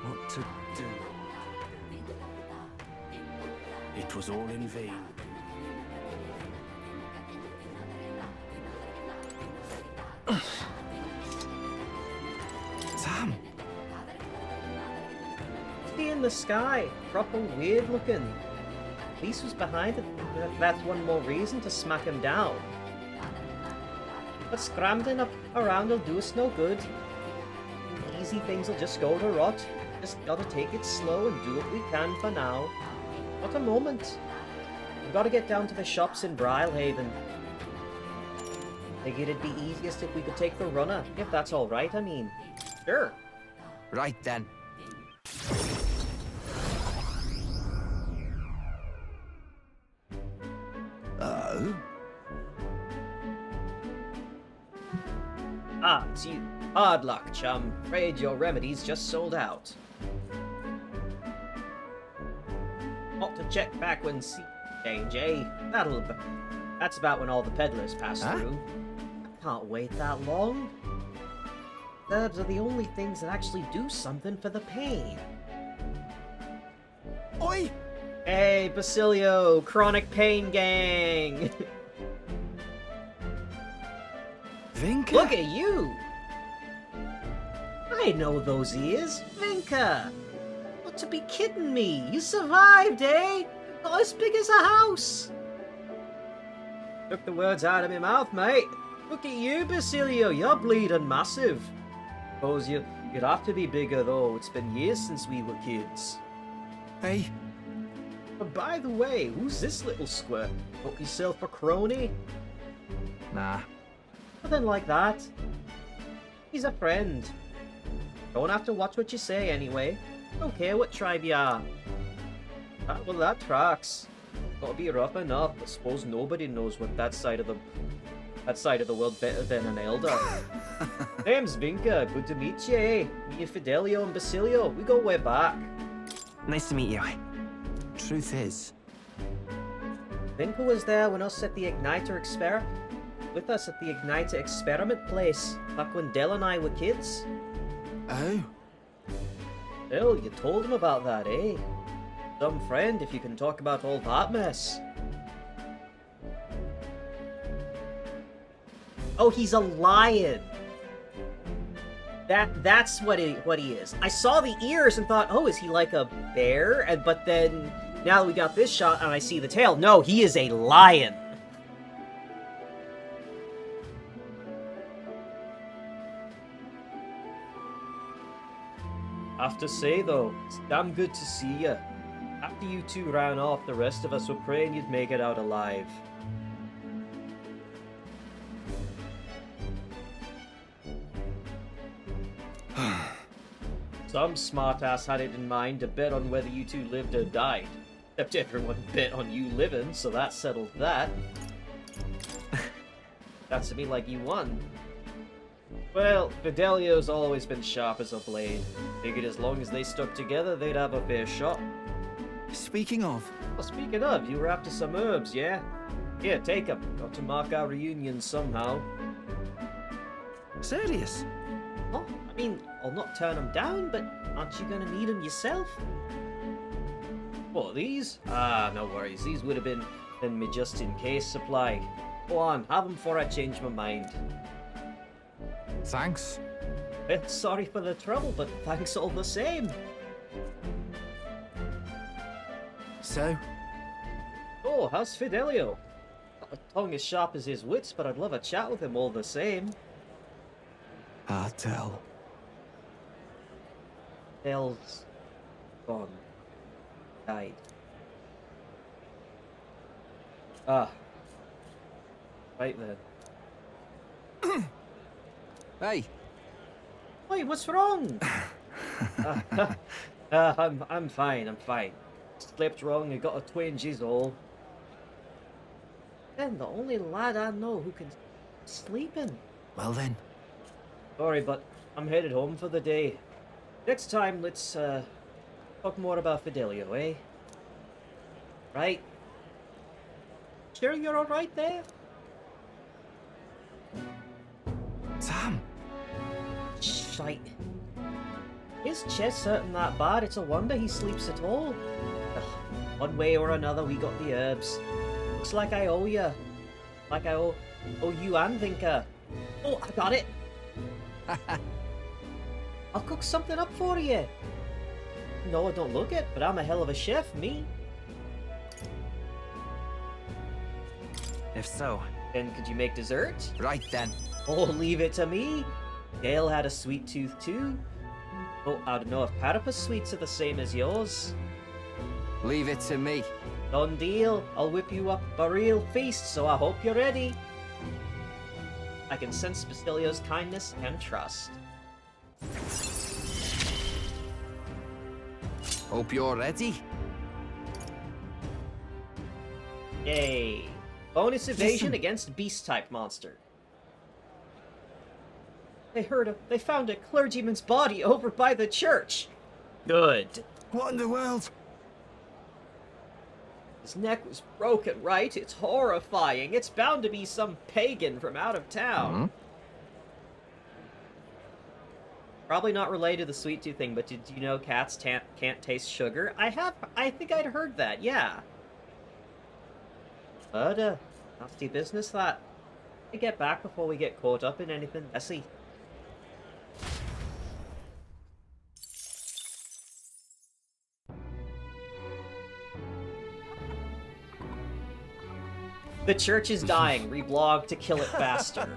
What to do? It was all in vain. Sam! See in the sky, proper weird looking. Beast was behind it. That's one more reason to smack him down. But scrambling up around will do us no good. Easy things will just go to rot. Just gotta take it slow and do what we can for now. What a moment. We've gotta get down to the shops in Brylehaven. Figured it'd be easiest if we could take the runner, if that's alright, I mean. Sure. Right then. Oh? Ah, it's you. Hard luck, chum. Afraid your remedy's just sold out. Ought to check back when change, eh? That's about when all the peddlers pass through. I can't wait that long. Herbs are the only things that actually do something for the pain. Oi! Hey, Basilio, chronic pain gang. Vinka? Look at you! I know those ears. Vinka! Got to be kidding me. You survived, eh? Got as big as a house. Took the words out of my mouth, mate. Look at you, Basilio. You're bleeding massive. Suppose you'd have to be bigger, though. It's been years since we were kids. Hey. But by the way, who's this little squirt? Book yourself a crony? Nah. Nothing like that. He's a friend. Don't have to watch what you say anyway. Don't care what tribe you are. Ah, well, that tracks. Gotta be rough enough, but suppose nobody knows what that side of the world better than an elder. Name's Vinka. Good to meet you, eh? Me and Fidelio and Basilio, we go way back. Nice to meet you. Truth is, Vinka was there when us at the Igniter with us at the Igniter experiment place, back when Del and I were kids. oh, Well, you told him about that, eh? Dumb friend, if you can talk about all that mess. Oh, he's a lion. That's what he is. I saw the ears and thought, oh, is he like a bear? But then now that we got this shot and I see the tail, no, he is a lion. Have to say though, it's damn good to see you. After you two ran off, the rest of us were praying you'd make it out alive. Some smartass had it in mind to bet on whether you two lived or died. Except everyone bet on you living, so that settled that. That's to be like you won. Well, Fidelio's always been sharp as a blade. Figured as long as they stuck together, they'd have a fair shot. speaking of, Well, speaking of, you were after some herbs, yeah? Here, take them. Got to mark our reunion somehow. serious? Oh, I mean, I'll not turn them down, but aren't you gonna need them yourself? What, these? Ah, no worries. These would have been in my just-in-case supply. Go on, have them before I change my mind. Thanks. Sorry for the trouble, but thanks all the same. So, Oh, how's Fidelio? a tongue as sharp as his wits, but I'd love a chat with him all the same. Tell. Dale's gone. Died. Right then. Hey. Wait, what's wrong? I'm fine, I'm fine. Slept wrong and got a twinge is all. And the only lad I know who can sleeping. Well then. Sorry, but I'm headed home for the day. Next time, let's talk more about Fidelio, eh? Right? Sure you're alright there? Sam. Shite. His chest hurting that bad, it's a wonder he sleeps at all. Ugh, one way or another, we got the herbs. Looks like I owe you. Like I owe you and Vinka. Oh, I got it! I'll cook something up for you. No, I don't look it, but I'm a hell of a chef, me. If so, Then could you make dessert? Right then. Oh, leave it to me. Dale had a sweet tooth too. Oh, I don't know if Parapus sweets are the same as yours. Leave it to me. Done deal. I'll whip you up a real feast, so I hope you're ready. I can sense Bastilio's kindness and trust. Hope you're ready. Yay. Bonus evasion against beast-type monster. They found a clergyman's body over by the church. Good. What in the world? His neck was broken, right? It's horrifying. It's bound to be some pagan from out of town. Probably not related to the sweet tooth thing, but did you know cats can't taste sugar? I think I'd heard that, yeah. But, nasty business that. I get back before we get caught up in anything messy. The church is dying. Reblog to kill it faster.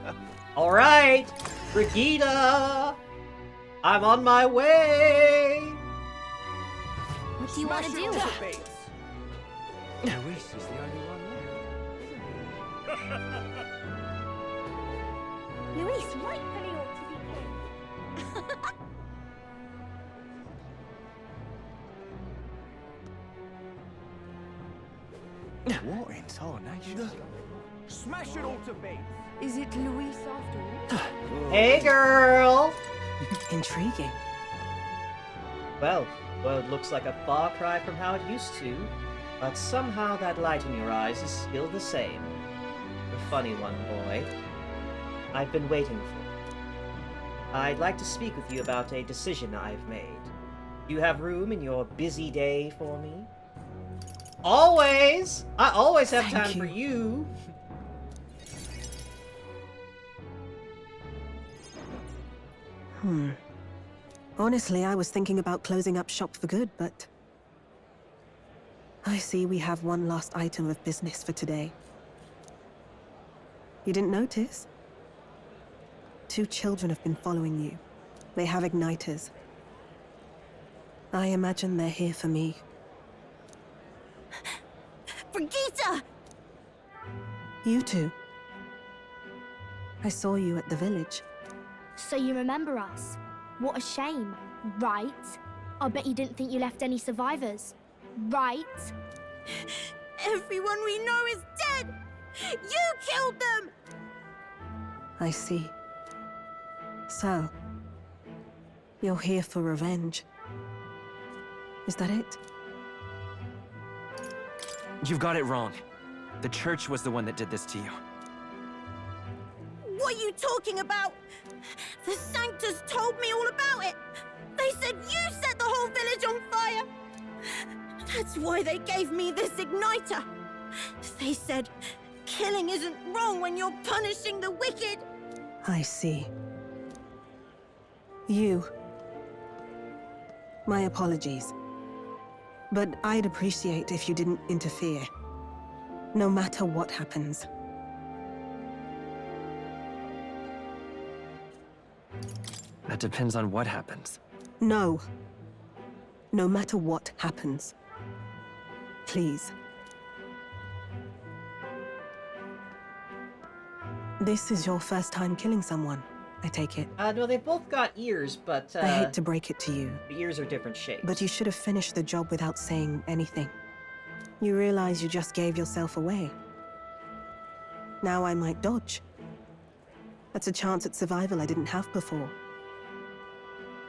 Alright! Brigida! I'm on my way! What do you want to do? Luis is the only one Luis, rightfully ought to be king. What in tarnation? Smash it all to bits! Is it Luis after all? Hey, girl! Intriguing. Well, world looks like a far cry from how it used to, but somehow that light in your eyes is still the same. The funny one, boy. I've been waiting for. I'd like to speak with you about a decision I've made. Do you have room in your busy day for me? Always! I always have Thank time for you! Honestly, I was thinking about closing up shop for good, but I see we have one last item of business for today. You didn't notice? 2 children have been following you. They have igniters. I imagine they're here for me. Brigitte! You two. I saw you at the village. So you remember us? What a shame, right? I bet you didn't think you left any survivors, right? Everyone we know is dead! You killed them! I see. So, you're here for revenge. Is that it? you've got it wrong. The church was the one that did this to you. What are you talking about? The Sanctors told me all about it. They said you set the whole village on fire. That's why they gave me this igniter. They said killing isn't wrong when you're punishing the wicked. I see. You. My apologies. But I'd appreciate if you didn't interfere. No matter what happens, That depends on what happens. No. No matter what happens. Please. This is your first time killing someone, I take it. No, they've both got ears, but, I hate to break it to you. The ears are different shapes. But you should have finished the job without saying anything. You realize you just gave yourself away. Now I might dodge. That's a chance at survival I didn't have before.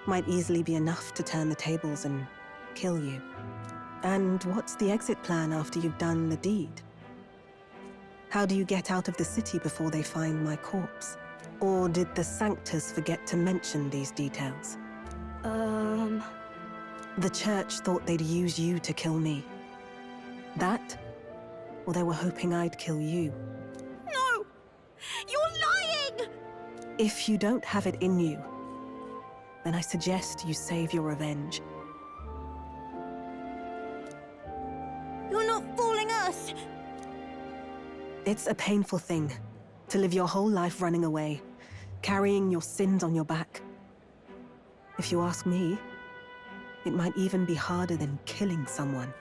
Might easily be enough to turn the tables and kill you. And what's the exit plan after you've done the deed? How do you get out of the city before they find my corpse? Or did the Sanctus forget to mention these details? The Church thought they'd use you to kill me. That? Or they were hoping I'd kill you? No! You're lying! If you don't have it in you, then I suggest you save your revenge. You're not fooling us! It's a painful thing to live your whole life running away, carrying your sins on your back. If you ask me, it might even be harder than killing someone.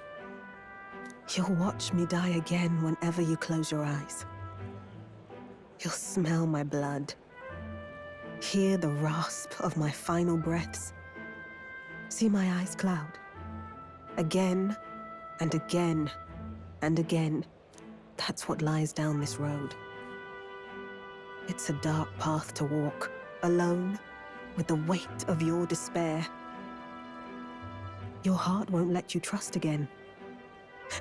You'll watch me die again whenever you close your eyes. You'll smell my blood, hear the rasp of my final breaths, see my eyes cloud. Again and again and again. That's what lies down this road. It's a dark path to walk, alone, with the weight of your despair. Your heart won't let you trust again,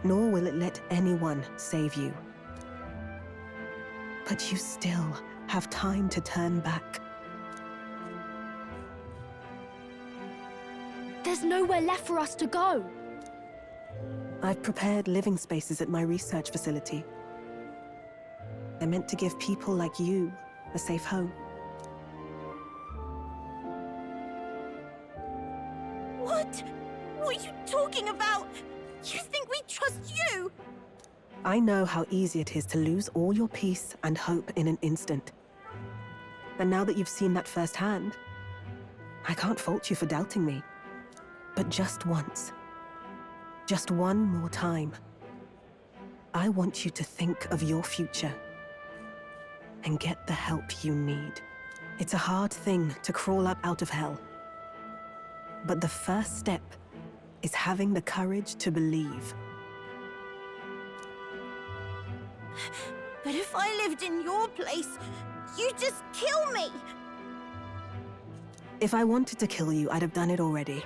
nor will it let anyone save you. But you still have time to turn back. There's nowhere left for us to go. I've prepared living spaces at my research facility. They're meant to give people like you a safe home. What? What are you talking about? You think we trust you? I know how easy it is to lose all your peace and hope in an instant. And now that you've seen that firsthand, I can't fault you for doubting me. But just once, just one more time, I want you to think of your future and get the help you need. It's a hard thing to crawl up out of hell. But the first step is having the courage to believe. But if I lived in your place, you'd just kill me! If I wanted to kill you, I'd have done it already.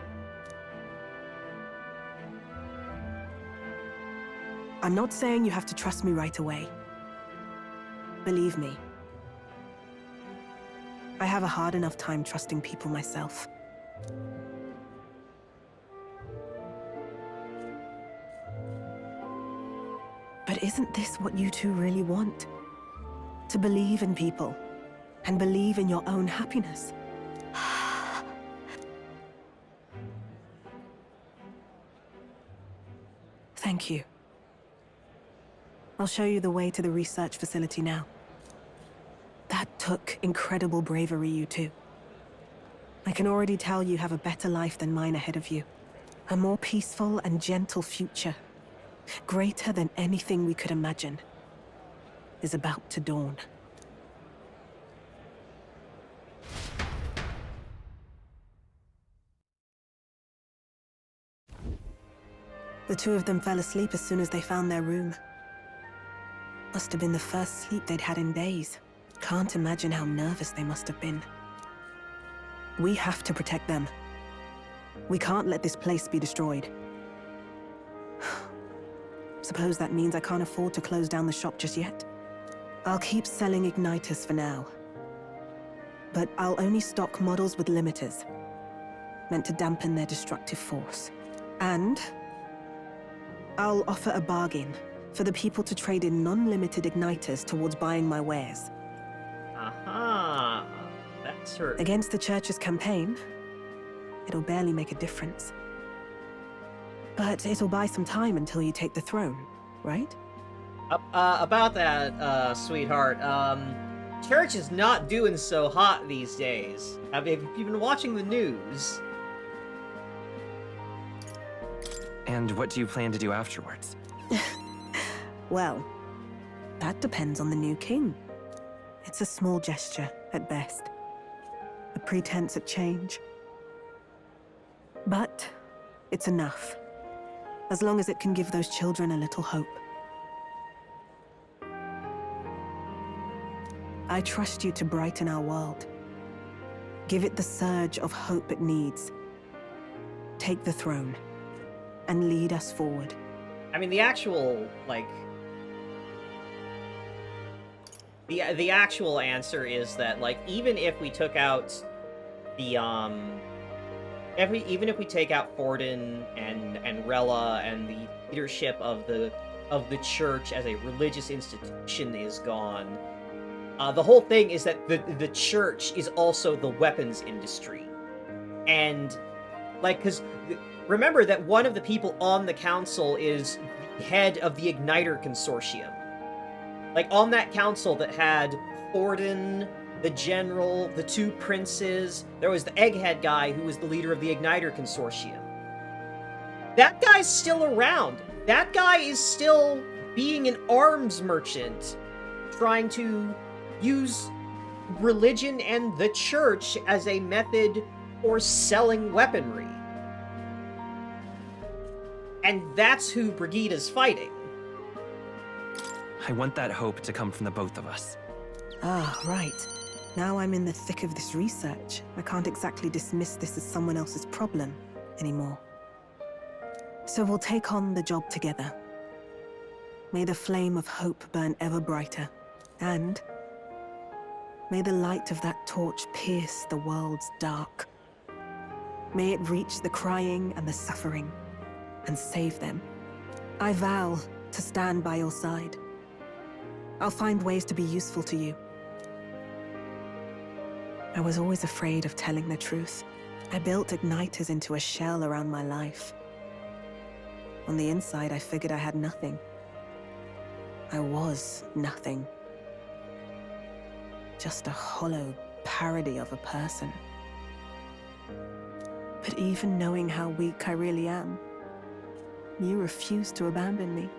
I'm not saying you have to trust me right away. Believe me. I have a hard enough time trusting people myself. But isn't this what you two really want? To believe in people, and believe in your own happiness? Thank you. I'll show you the way to the research facility now. That took incredible bravery, you two. I can already tell you have a better life than mine ahead of you. A more peaceful and gentle future, greater than anything we could imagine, is about to dawn. The two of them fell asleep as soon as they found their room. Must have been the first sleep they'd had in days. Can't imagine how nervous they must have been. We have to protect them. We can't let this place be destroyed. Suppose that means I can't afford to close down the shop just yet. I'll keep selling igniters for now. But I'll only stock models with limiters, meant to dampen their destructive force. And I'll offer a bargain for the people to trade in non-limited igniters towards buying my wares. Aha! That's her. Against the Church's campaign, it'll barely make a difference. But it'll buy some time until you take the throne, right? About that, sweetheart, Church is not doing so hot these days. If you've been watching the news. And what do you plan to do afterwards? Well, that depends on the new king. It's a small gesture, at best. A pretense at change. But it's enough. As long as it can give those children a little hope. I trust you to brighten our world. Give it the surge of hope it needs. Take the throne, and lead us forward. I mean, the actual, like... The actual answer is that, like, even if we took out the, even if we take out Forden and Rella and the leadership of the church as a religious institution is gone, the whole thing is that the church is also the weapons industry. And, like, because remember that one of the people on the council is the head of the Igniter Consortium. Like, on that council that had Forden, the general, the two princes, there was the Egghead guy who was the leader of the Igniter Consortium. That guy's still around. That guy is still being an arms merchant, trying to use religion and the church as a method for selling weaponry. And that's who Brigida's fighting. I want that hope to come from the both of us. Ah, right. Now I'm in the thick of this research. I can't exactly dismiss this as someone else's problem anymore. So we'll take on the job together. May the flame of hope burn ever brighter. And may the light of that torch pierce the world's dark. May it reach the crying and the suffering, and save them. I vow to stand by your side. I'll find ways to be useful to you. I was always afraid of telling the truth. I built igniters into a shell around my life. On the inside, I figured I had nothing. I was nothing. Just a hollow parody of a person. But even knowing how weak I really am, you refused to abandon me.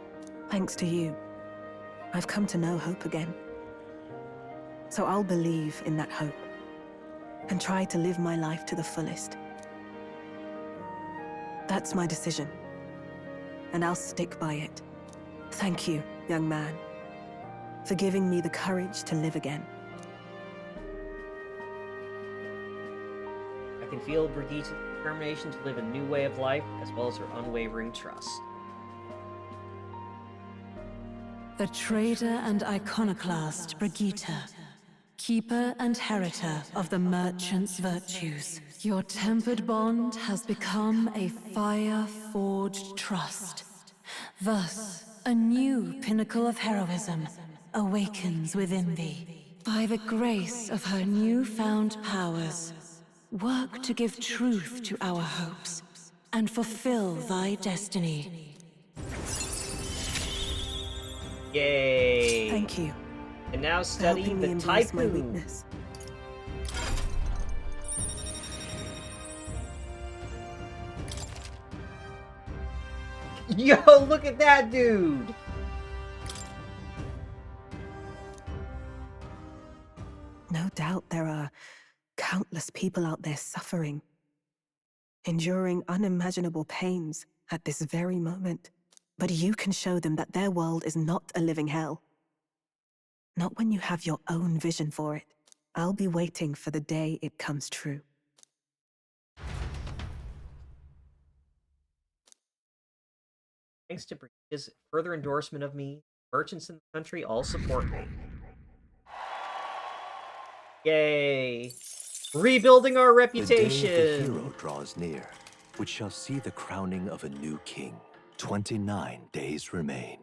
Thanks to you, I've come to know hope again. So I'll believe in that hope, and try to live my life to the fullest. That's my decision, and I'll stick by it. Thank you, young man, for giving me the courage to live again. I can feel Brigitte's determination to live a new way of life, as well as her unwavering trust. A trader and iconoclast, Brigitte. Keeper and heriter of the merchant's virtues. Your tempered bond has become a fire-forged trust. Thus, a new pinnacle of heroism awakens within thee. By the grace of her newfound powers, work to give truth to our hopes, and fulfill thy destiny. Yay! Thank you. And now study the Typhoon. Yo, look at that dude! No doubt there are countless people out there suffering, enduring unimaginable pains at this very moment. But you can show them that their world is not a living hell. Not when you have your own vision for it. I'll be waiting for the day it comes true. Thanks to Brigitte's further endorsement of me, merchants in the country all support me. Yay! Rebuilding our reputation! The day of the hero draws near, which shall see the crowning of a new king. 29 days remain.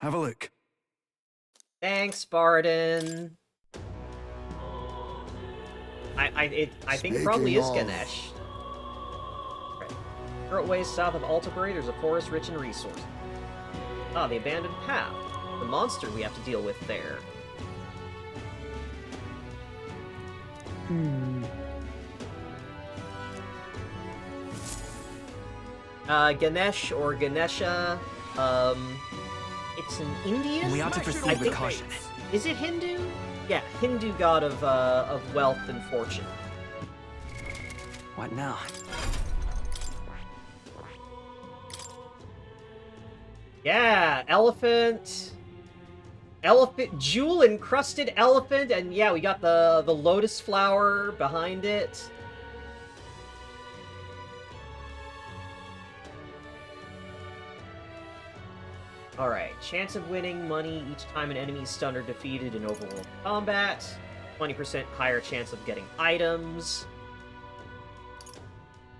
Have a look. Thanks, Barden. I think it probably is Ganesh. Right. Short ways south of Altabury, there's a forest rich in resources. Ah, the abandoned path. the monster we have to deal with there. Ganesh or Ganesha, it's an Indian? We ought to proceed with caution. Is it Hindu? Yeah, Hindu god of wealth and fortune. What now? Yeah, elephant, jewel-encrusted elephant, and yeah, we got the lotus flower behind it. Alright, chance of winning money each time an enemy is stunned or defeated in overworld combat. 20% higher chance of getting items.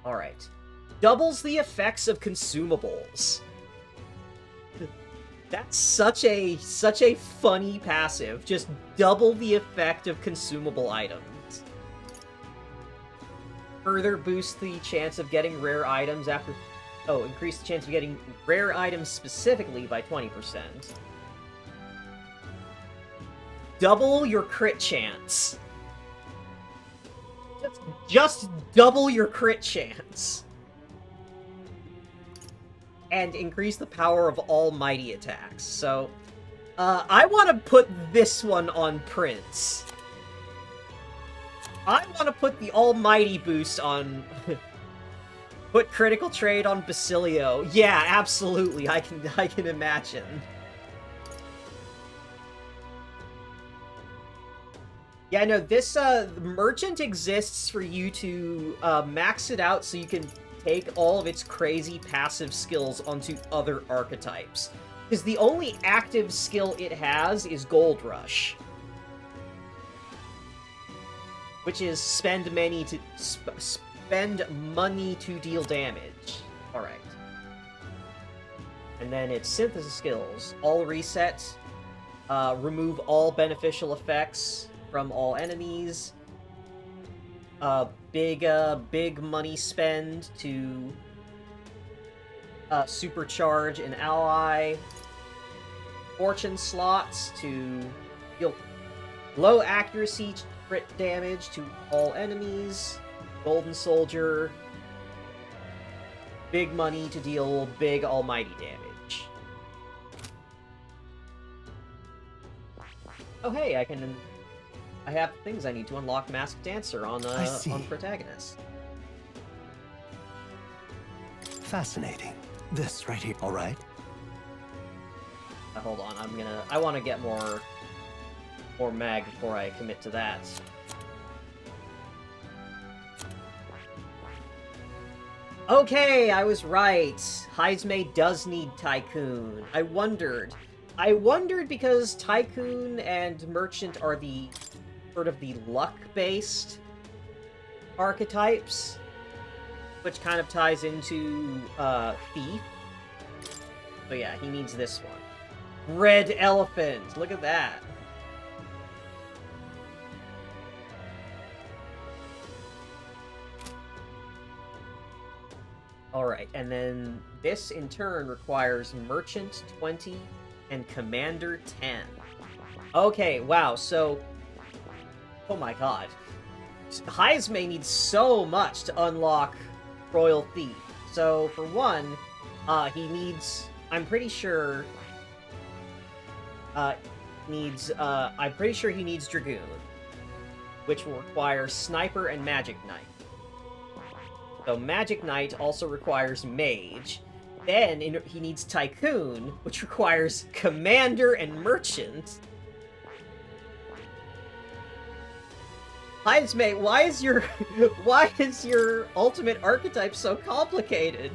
Alright. Doubles the effects of consumables. That's such a funny passive. Just double the effect of consumable items. Further boost the chance of getting rare items after... Oh, increase the chance of getting rare items specifically by 20%. Double your crit chance. Just double your crit chance. And increase the power of almighty attacks. So, I want to put this one on Prince. I want to put the almighty boost on... Put critical trade on Basilio. Yeah, absolutely. I can imagine. Yeah, no, this merchant exists for you to max it out so you can take all of its crazy passive skills onto other archetypes. Because the only active skill it has is Gold Rush. Which is spend money to deal damage. Alright. And then it's synthesis skills. All reset. Remove all beneficial effects from all enemies. Big money spend to supercharge an ally. Fortune slots to deal low accuracy crit damage to all enemies. Golden Soldier, big money to deal big almighty damage. Oh hey, I have things I need to unlock Masked Dancer on protagonist. Fascinating. This right here, all right? Hold on, I want to get more mag before I commit to that. Okay, I was right. Heismay does need Tycoon. I wondered because Tycoon and Merchant are the sort of the luck-based archetypes, which kind of ties into Thief. So yeah, he needs this one. Red Elephant. Look at that. Alright, and then this in turn requires Merchant 20 and Commander 10. Okay, wow, so... Oh my god. Heismay needs so much to unlock Royal Thief. So, for one, he needs... I'm pretty sure he needs Dragoon, which will require Sniper and Magic Knight. So Magic Knight also requires Mage. Then he needs Tycoon, which requires Commander and Merchant. Heismay, why is your ultimate archetype so complicated?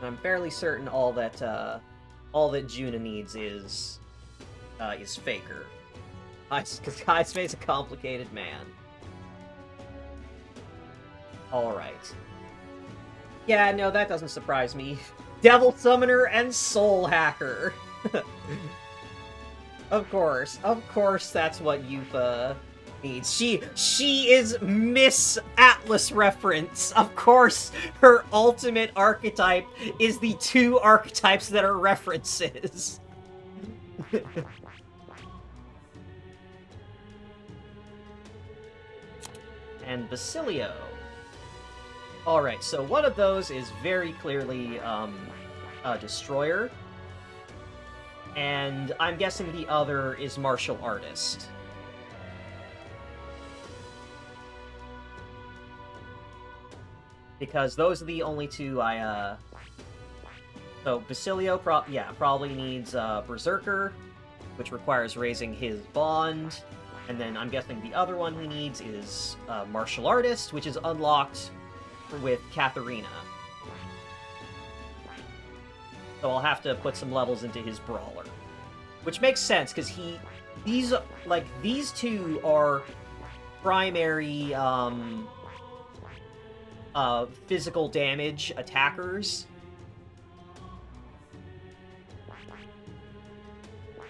I'm fairly certain all that Juna needs is Faker. Because Heismay's a complicated man. Alright. Yeah, no, that doesn't surprise me. Devil Summoner and Soul Hacker. Of course that's what Yufa needs. She is Miss Atlas reference. Of course, her ultimate archetype is the two archetypes that are references. And Basilio. Alright, so one of those is very clearly a destroyer. And I'm guessing the other is martial artist. Because those are the only two I, So, Basilio probably needs Berserker, which requires raising his bond. And then I'm guessing the other one he needs is Martial Artist, which is unlocked with Katharina. So I'll have to put some levels into his Brawler. Which makes sense, because these two are primary, physical damage attackers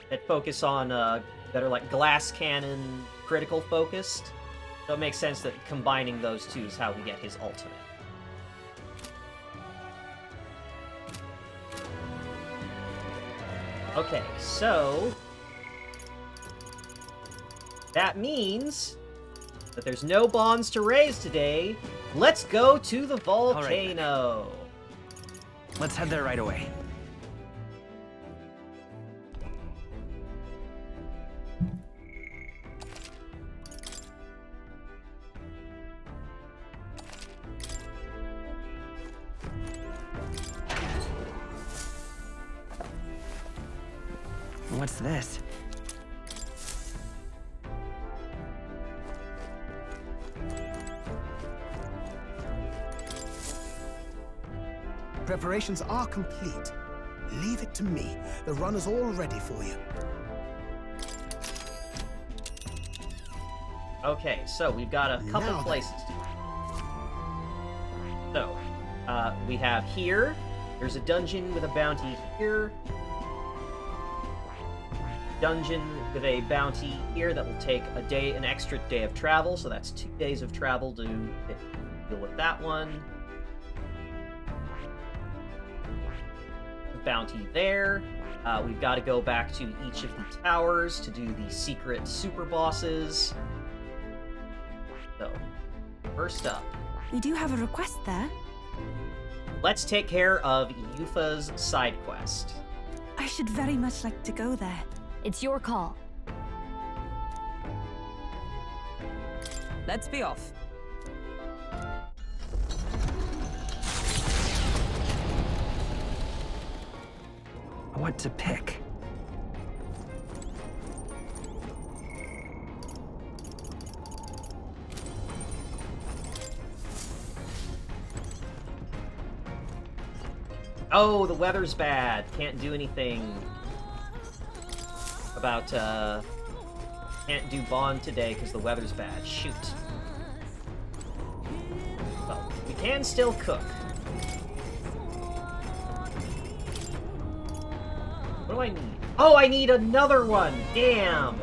that focus on, that are like glass cannon critical focused. So it makes sense that combining those two is how we get his ultimate. Okay, so that means that there's no bonds to raise today. Let's go to the volcano. Right. Let's head there right away. What's this? Preparations are complete. Leave it to me. The run is all ready for you. Okay, so we've got a couple Now places to go. So, we have here. There's a dungeon with a bounty here. Dungeon with a bounty here that will take an extra day of travel, so that's 2 days of travel to deal with that one. Bounty there. We've got to go back to each of the towers to do the secret super bosses. So, first up, We do have a request there. let's take care of Yufa's side quest. I should very much like to go there. It's your call. Let's be off. What to pick? Oh, the weather's bad. Can't do anything about, can't do Bond today because the weather's bad. Shoot. Well, we can still cook. What do I need? Oh, I need another one! Damn!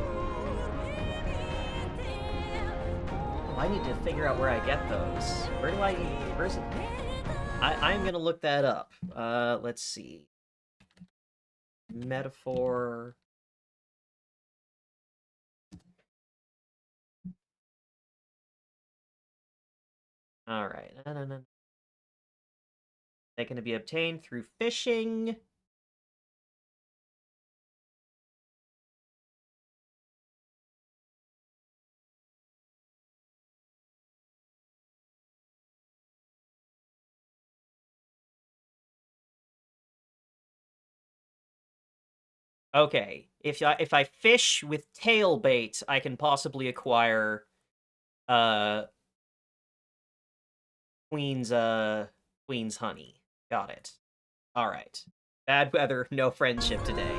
I need to figure out where I get those. Where's it? I'm gonna look that up. Let's see. Metaphor. Alright. They can be obtained through fishing. Okay, if I fish with tail bait, I can possibly acquire Queen's honey. Got it. All right. Bad weather, no friendship today.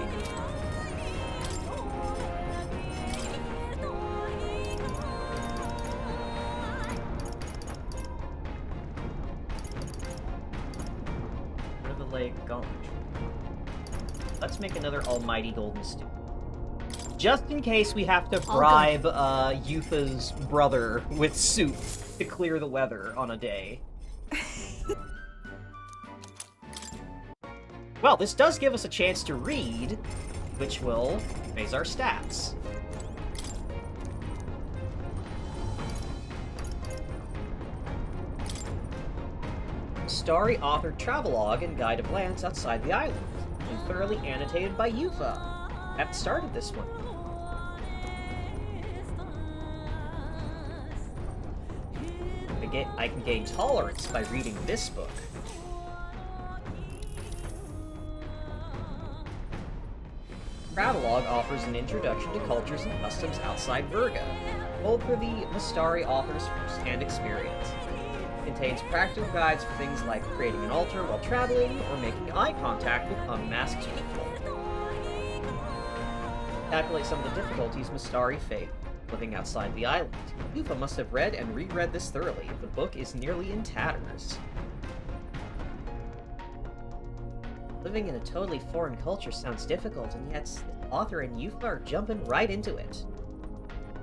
Where the lake gone? Let's make another almighty golden stew. Just in case we have to bribe Yufa's brother with soup. to clear the weather on a day. Well, this does give us a chance to read, which will raise our stats. Starry authored travelogue and guide of lands outside the island, and thoroughly annotated by Yufa. That started this one. I can gain tolerance by reading this book. Travelogue offers an introduction to cultures and customs outside Virga, told through the Mistari author's first-hand experience. It contains practical guides for things like creating an altar while traveling or making eye contact with unmasked people. Calculate some of the difficulties Mistari face living outside the island. Yufa must have read and reread this thoroughly. The book is nearly in tatters. Living in a totally foreign culture sounds difficult, and yet the author and Yufa are jumping right into it.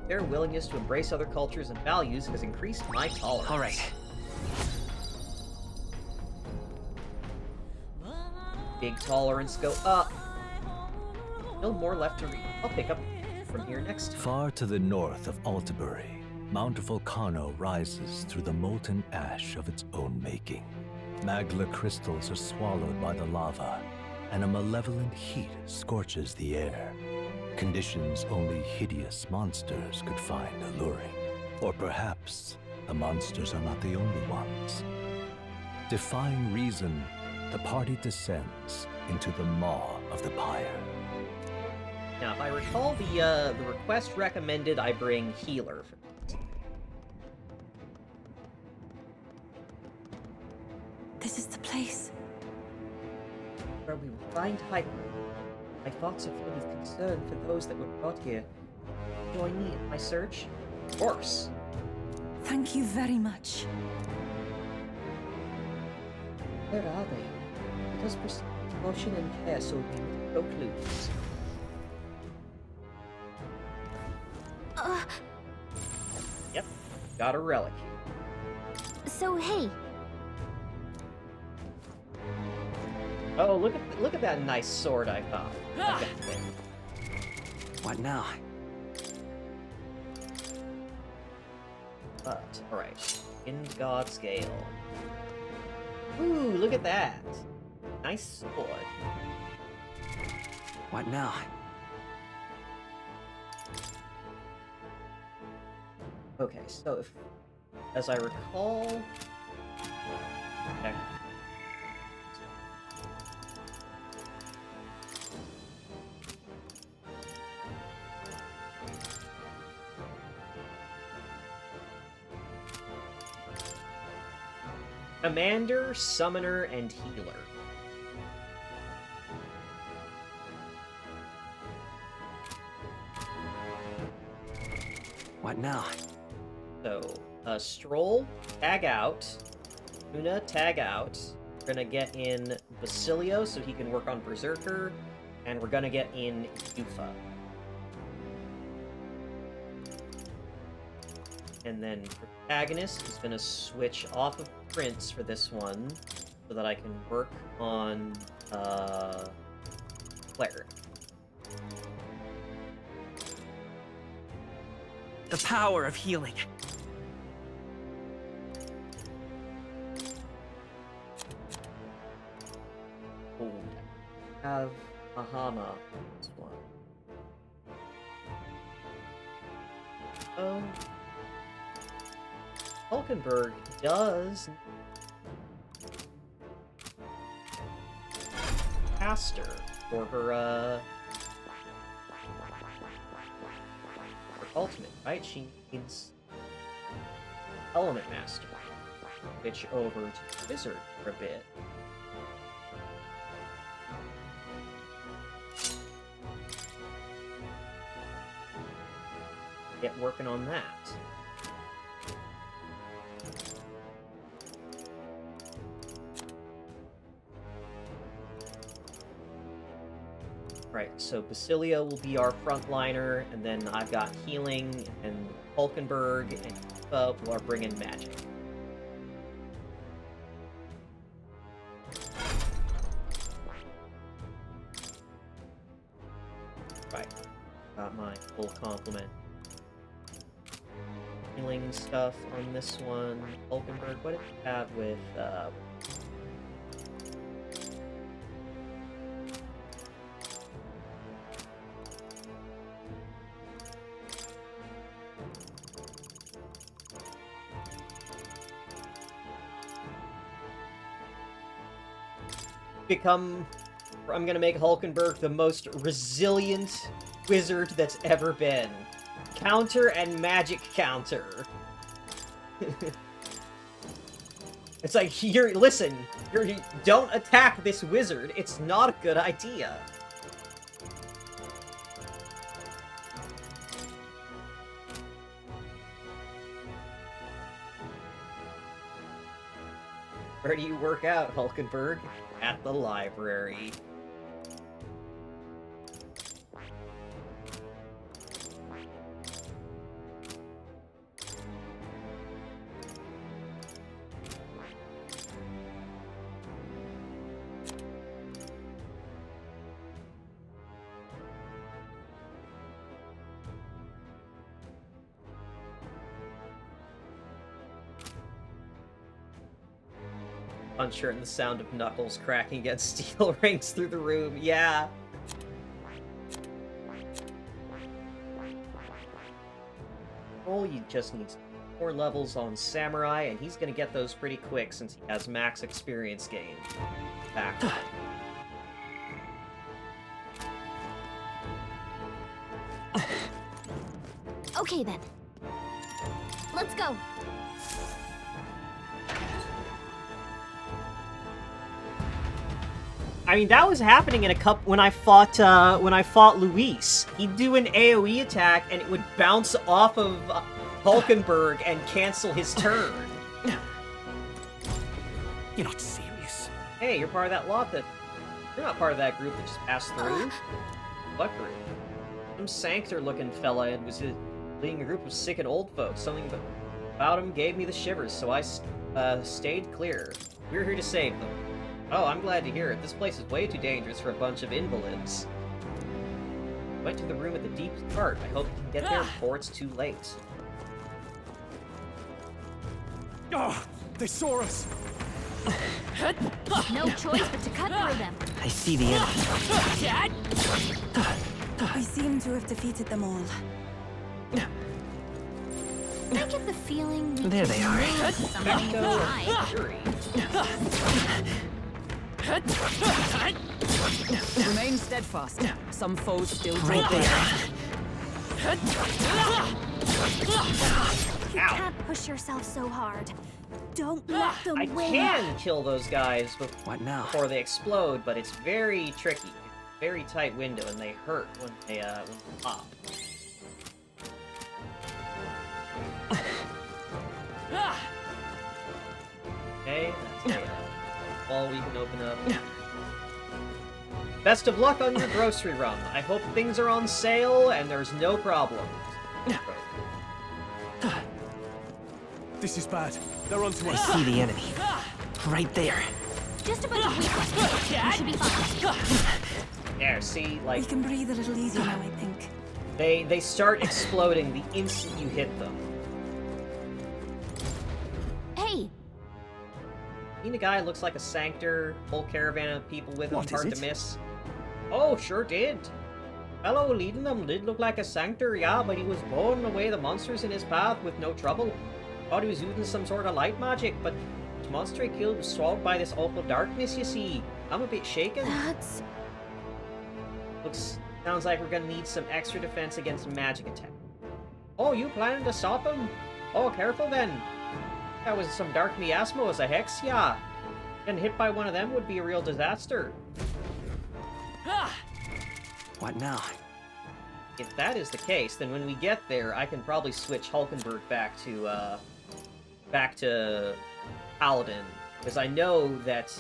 Their willingness to embrace other cultures and values has increased my tolerance. All right. Big tolerance go up. Still more left to read. I'll pick up from here next time. Far to the north of Altabury, Mount Volcano rises through the molten ash of its own making. Magla crystals are swallowed by the lava, and a malevolent heat scorches the air. Conditions only hideous monsters could find alluring. Or perhaps the monsters are not the only ones. Defying reason, the party descends into the maw of the pyre. Now, if I recall, the request recommended I bring healer for this. This is the place. Where we will find Hyper. My thoughts are filled with concern for those that were brought here. Join me in my search? Of course. Thank you very much. Where are they? Let us proceed with caution and care so we make no clues. Yep, got a relic. So, hey, Oh, look at that nice sword I found. What now? But, alright. In God's Gale. Ooh, look at that. Nice sword. What now? Okay, so if, as I recall... Okay. Commander, Summoner, and Healer. What now? So, Stroll, tag out. Una, tag out. We're gonna get in Basilio so he can work on Berserker. And we're gonna get in Yufa. And then Protagonist is gonna switch off of Prince for this one, so that I can work on, Cleric. The power of healing. Oh, have Ahama. This one. Oh. Hulkenberg does caster for her ultimate, right? She needs Element Master. Switch over to Wizard for a bit. Get working on that. Right, so Basilia will be our frontliner, and then I've got healing, and Hulkenberg and Tifa will bring in magic. Right, got my full complement. Healing stuff on this one. Hulkenberg, what did you have with, I'm gonna make Hulkenberg the most resilient wizard that's ever been. Counter and magic counter. It's like, listen, don't attack this wizard. It's not a good idea. Where do you work out, Hulkenberg? At the library. Puncher and the sound of knuckles cracking against steel rings through the room. Yeah. Oh, you just need 4 levels on Samurai, and he's gonna get those pretty quick since he has max experience gain. Back. Okay then. Let's go. I mean, that was happening in a cup when I fought Luis. He'd do an AoE attack and it would bounce off of Hulkenberg and cancel his turn. You're not serious. Hey, you're part of that lot that... You're not part of that group that just passed through. What group? Some sanctor-looking fella and was leading a group of sick and old folks. Something about him gave me the shivers, so I stayed clear. We're here to save them. Oh, I'm glad to hear it. This place is way too dangerous for a bunch of invalids. Went to the room at the deepest part. I hope you can get there before it's too late. Oh, they saw us! No choice but to cut through them. I see the enemy. We seem to have defeated them all. I get the feeling we There they are. something Remain steadfast. Some foes still Right there. You can't push yourself so hard. Don't let them I win. can kill those guys What now? before they explode, but it's very tricky. Very tight window, and they hurt when they pop. Okay, that's all we can open up. Best of luck on your grocery run. I hope things are on sale and there's no problems. This is bad. They're onto I us. see the enemy. Right there. Just a bunch of weak ones. You should be fine. There, see, like, We can breathe a little easier now, I think. they start exploding the instant you hit them. Hey, Seen a guy looks like a sanctor, whole caravan of people with him, What is hard it? to miss. Oh, sure did. Fellow leading them did look like a sanctor, yeah, but he was blowing away the monsters in his path with no trouble. Thought he was using some sort of light magic, but the monster he killed was swallowed by this awful darkness, you see. I'm a bit shaken. that's... Sounds like we're gonna need some extra defense against magic attack. Oh, you planning to stop him? Oh, careful then. That was some dark miasmo as a hex, yeah. Getting hit by one of them would be a real disaster. What now? If that is the case, then when we get there, I can probably switch Hulkenberg back to Paladin, because I know that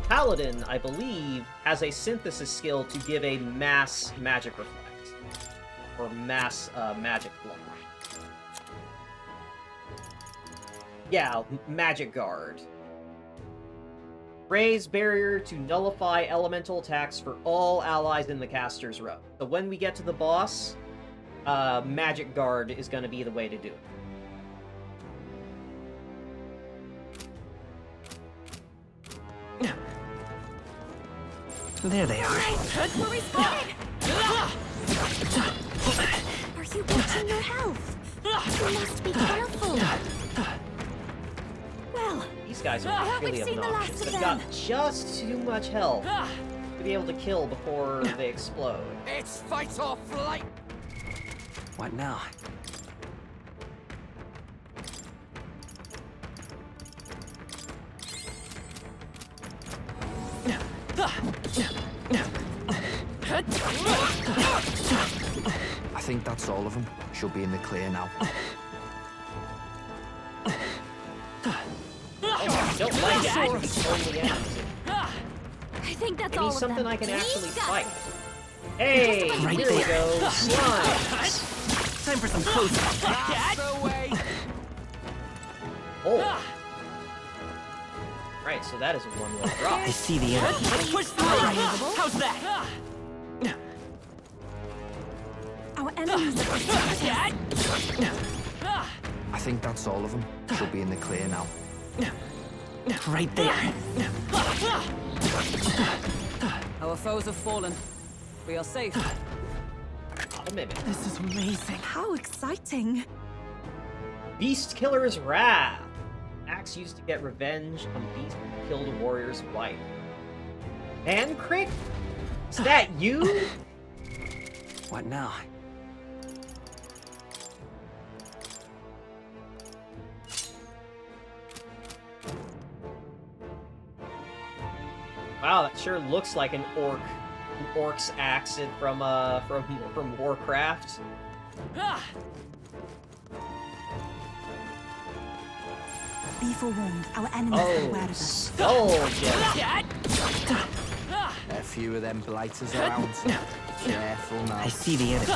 Paladin, I believe, has a synthesis skill to give a mass magic reflect. Or mass magic block. Yeah, magic guard. Raise barrier to nullify elemental attacks for all allies in the caster's row. So when we get to the boss, magic guard is going to be the way to do it. There they are. We're respawning! Are you watching your health? You must be careful. Well, These guys are really we've seen the last obnoxious. of They've them. got just too much health to be able to kill before they explode. It's fight or flight! What now? I think that's all of them. Should be in the clear now. Don't like it. Totally ends. I think that's I all need of something them. I can actually We've got fight. it. Hey, Right here we there. go. Slimes. Time for some close. That's the way! Oh. Right, so that is a one-way drop. I see the enemy. Push through. How's that? Our enemies I think that's all of them. Should be in the clear now. Right there. Our foes have fallen. We are safe. A mimic. This is amazing. How exciting! Beast Killer's Wrath. Axe used to get revenge on Beast who killed a warrior's wife. And Crick? Is that you? What now? Wow, that sure looks like an orc's axe from Warcraft. Be forewarned, our enemies are aware of us. Skull Jet. A few of them blighters around. Careful now. I see the enemy.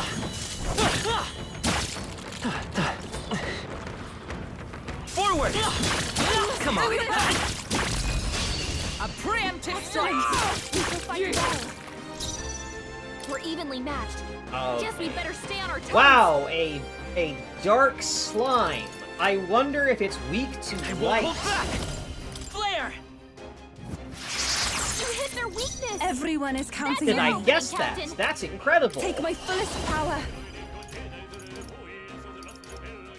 Forward! Come on. A preemptive strike! We will fight well. We're evenly matched. Guess we better stay on our toes. Wow, a dark slime. I wonder if it's weak to light. Flare! You hit their weakness. Everyone is counting Did on I me. guess that? Captain. That's incredible. Take my fullest power.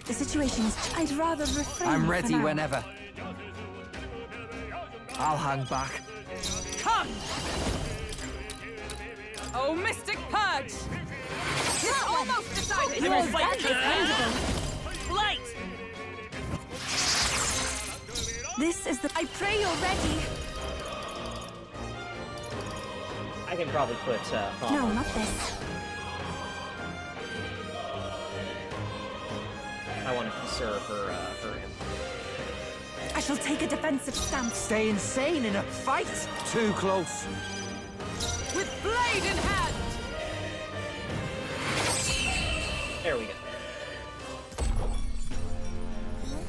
The situation is... I'd rather refrain I'm for ready now. whenever. I'll hang back. Come! Oh, Mystic Purge! It's almost decided! I will fight. Light! This is the... I pray you're ready. I can probably put Palm No, on. not this. I want to conserve her imp. I shall take a defensive stance. Stay insane in a fight. Too close. With blade in hand! There we go.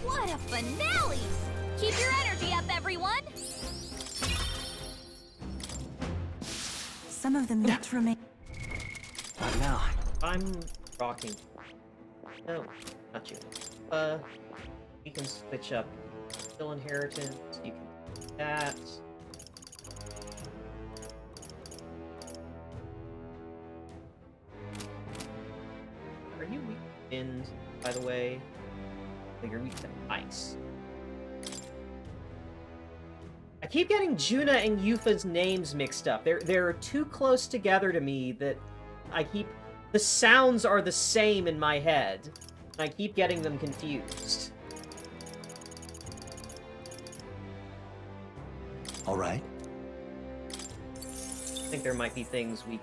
What a finale! Keep your energy up, everyone. Some of them yet remain. What now? I'm rocking. No, not you. You can switch up skill inheritance. You can do that. Are you weak to wind, by the way? No, you're weak to ice. I keep getting Juna and Yufa's names mixed up. They're too close together to me that I keep... The sounds are the same in my head. And I keep getting them confused. All right. I think there might be things we...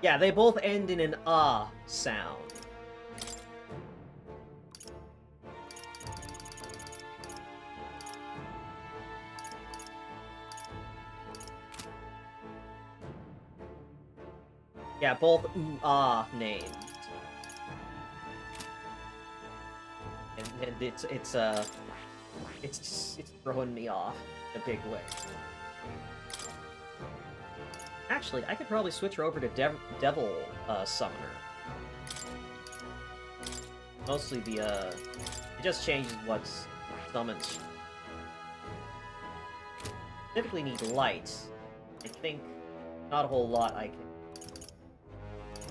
Yeah, they both end in an ah sound. Yeah, both ooh-ah names. And it's throwing me off in a big way. Actually, I could probably switch her over to Devil Summoner. Mostly the, it just changes what's summoned. Typically need light. I think not a whole lot I can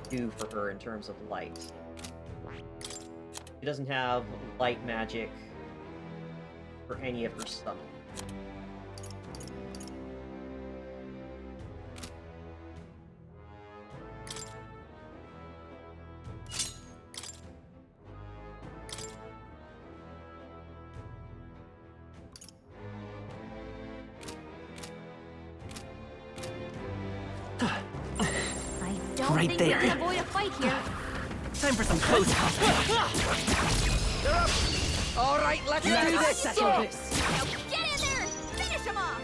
do for her in terms of light. She doesn't have light magic for any of her summons. Right think there. we can avoid a fight here. Time for some close They're up. All right, let's do this. Settle this. Now get in there! Finish him off!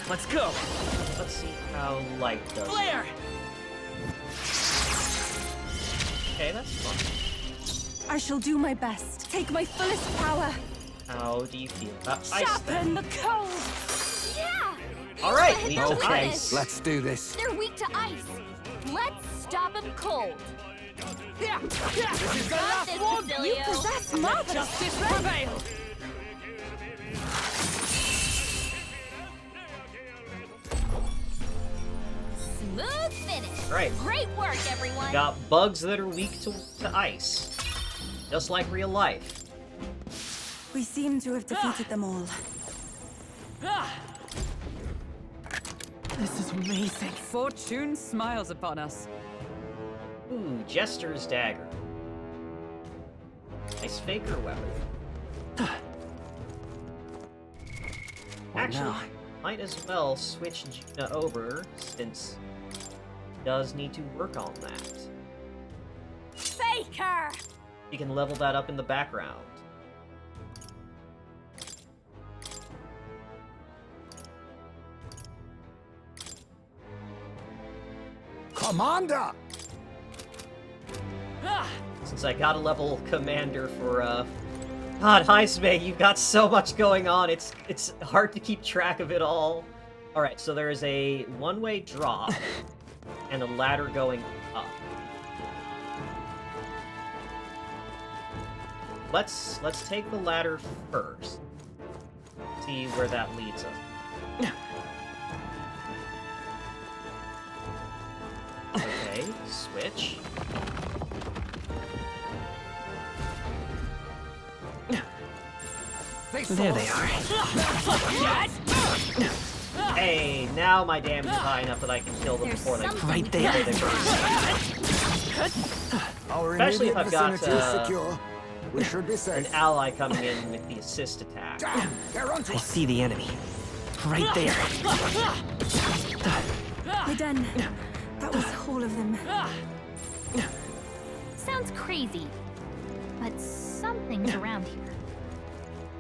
Let's go. Let's see how light does. Flare. Okay, that's fun. I shall do my best. Take my fullest power. How do you feel about ice Sharpen then? the cold. Yeah! All right, Go we ahead, need go to ahead. ice. Let's do this. They're weak to ice. Let's stop them cold. Yeah. This is the Got last this, one. Basilio. You possess marvelous Justice strength. prevail. Smooth finish. Right. Great work, everyone. Got bugs that are weak to ice. Just like real life. We seem to have defeated them all. This is amazing. Fortune smiles upon us. Ooh, Jester's Dagger. Nice faker weapon. Actually, might as well switch Gina over, since he does need to work on that. Faker! You can level that up in the background. Commander! Since I got a level commander for, God, Heisme, you've got so much going on, it's hard to keep track of it all. Alright, so there is a one-way drop, and a ladder going up. Let's take the ladder first. See where that leads us. Okay, switch. There they are. Hey, now my damage is high enough that I can kill them before they Right there. Our Especially if immediate I've got vicinity is secure. We should be an safe. ally coming in with the assist attack. Damn, they're onto I us. see the enemy. Right there. We're done. That was all of them. Sounds crazy, but something's around here.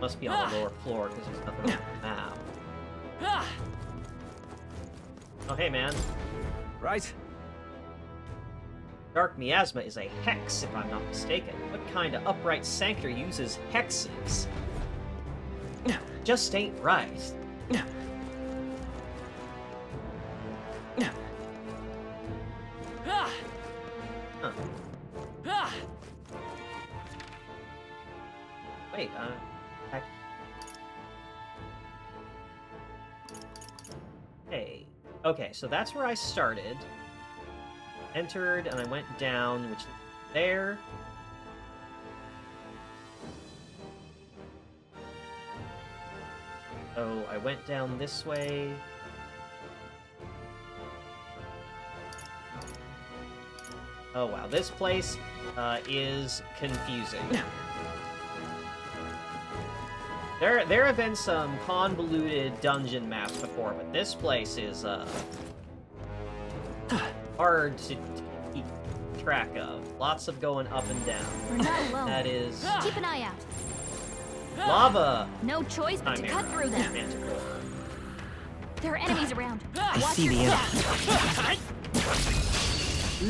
Must be on the lower floor because there's nothing on the map. Oh, hey, man. Right. Dark Miasma is a hex, if I'm not mistaken. What kind of upright sanctor uses hexes? Just ain't right. Huh. Wait, Hey. Okay, so that's where I started. Entered, and I went down, which there. So I went down this way. Oh wow, this place is confusing. There have been some convoluted dungeon maps before, but this place is hard to keep track of. Lots of going up and down. We're not alone. That is Keep an eye out. lava. No choice but to Chimera. cut through them. Manticore. There are enemies around. I see the enemy.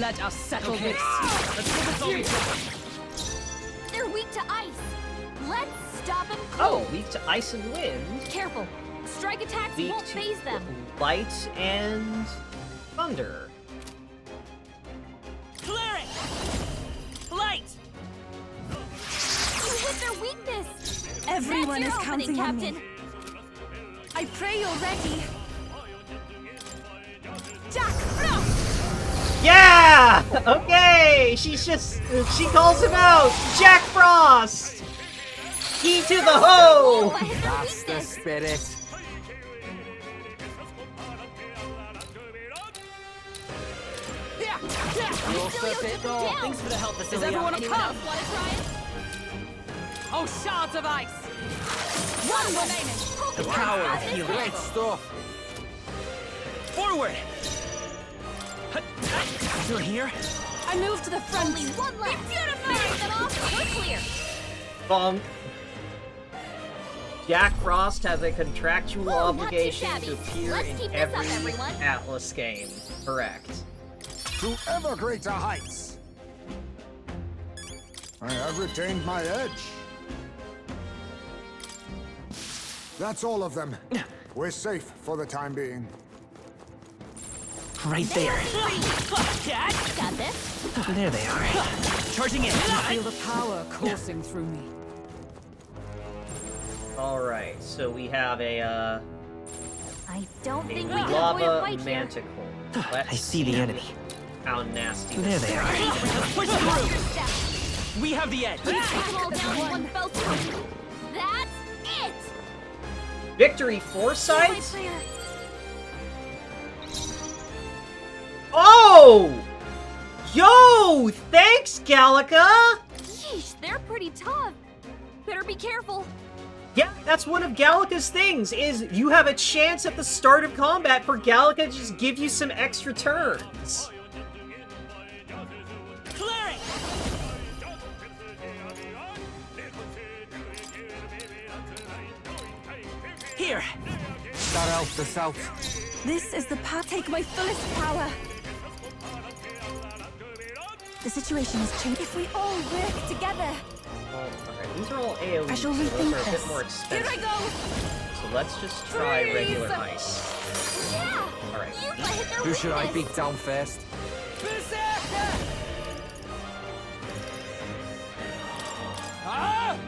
Let us settle this. They're weak to ice. Let's stop them Oh, cold. weak to ice and wind. Careful. Strike attacks Weak won't to phase them. light and thunder. Clear it! Light! You hit their weakness. Everyone That's is your opening, counting on Captain. me. I pray you're ready. Jack Frost! Yeah! Okay! She calls him out! Jack Frost! Key to the hoe! That's the spirit. Thanks for the help, Is everyone Anyone else want to try it? Oh, shards of ice! One remaining! The power of healing. Great stuff. Forward! You're here? I move to the front. Only one left. Finish them off. We're clear. Bonk. Jack Frost has a contractual Whoa, not too obligation shabby. to appear Let's in keep this up, every everyone. Atlas game. Correct. To ever greater heights. I have retained my edge. That's all of them. We're safe for the time being. Right there. Got this. There they are. Charging in. I feel the power coursing through me. Alright, so we have a I don't think we can avoid a lava fight here. manticore. I see the enemy. How nasty There this they is. are. Let's push through! We have the edge. Take them all down in one fell swoop. That's it. Victory My Foresight? prayer. Oh! Yo! Thanks, Gallica! Yeesh, they're pretty tough. Better be careful. Yeah, that's one of Gallica's things, is you have a chance at the start of combat for Gallica to just give you some extra turns. Clear it! Here. That helps us out. This is the path. Take my fullest power. The situation has changed. If we all work together. Well, okay, these are all AoE, I shall so those rethink are a bit this. more Here expensive. I go. So let's just try Freeze! regular ice. Yeah. Alright. You might hit their Who should I weakness. beat down first? Berserker! Ah!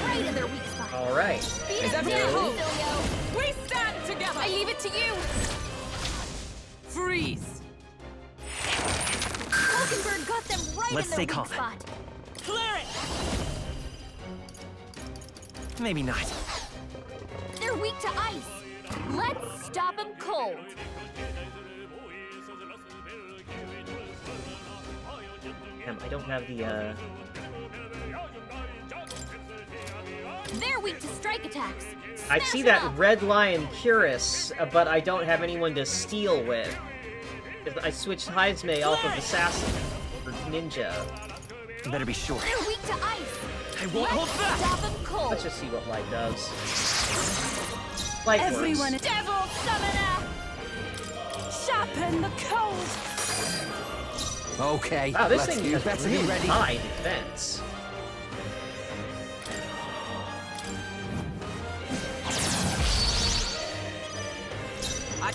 Right in their weak spot. Alright. Beat Is them everyone down, home? Basilio. We stand together! I leave it to you. Freeze! Falkenberg got them right Let's in stay their weak calm. spot. Clear it! Maybe not. They're weak to ice. Let's stop them cold. Damn, I don't have the, They're weak to strike attacks. I Smash see 'em that up. Red Lion Curus, but I don't have anyone to steal with. 'Cause I switched Heisme off of Assassin for Ninja. Better be sure. They're weak to ice. I won't hold Let's back. stop them cold. Let's just see what Light does. Light Everyone works. is Devil Summoner. sharpen the cold. Okay, Wow, this let's thing you has better really be ready. high defense.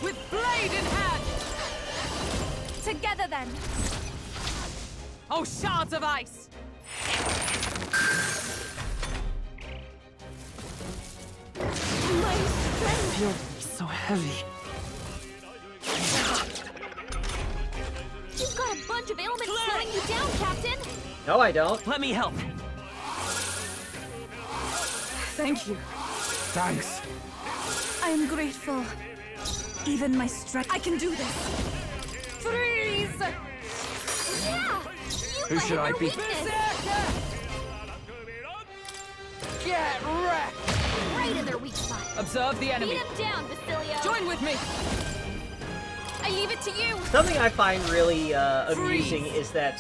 With blade in hand! Together then. Oh, shards of ice! My strength. Feel so heavy. You've got a bunch of ailments slowing you down, Captain. No, I don't. Let me help. Thank you. Thanks. I am grateful. Even my strength. I can do this. Freeze! Yeah! Who should I beat? Berserker! Get wrecked! Right in their weak spot. Observe the Beat enemy. him down, Basilio. Join with me! I leave it to you. Something I find really amusing is that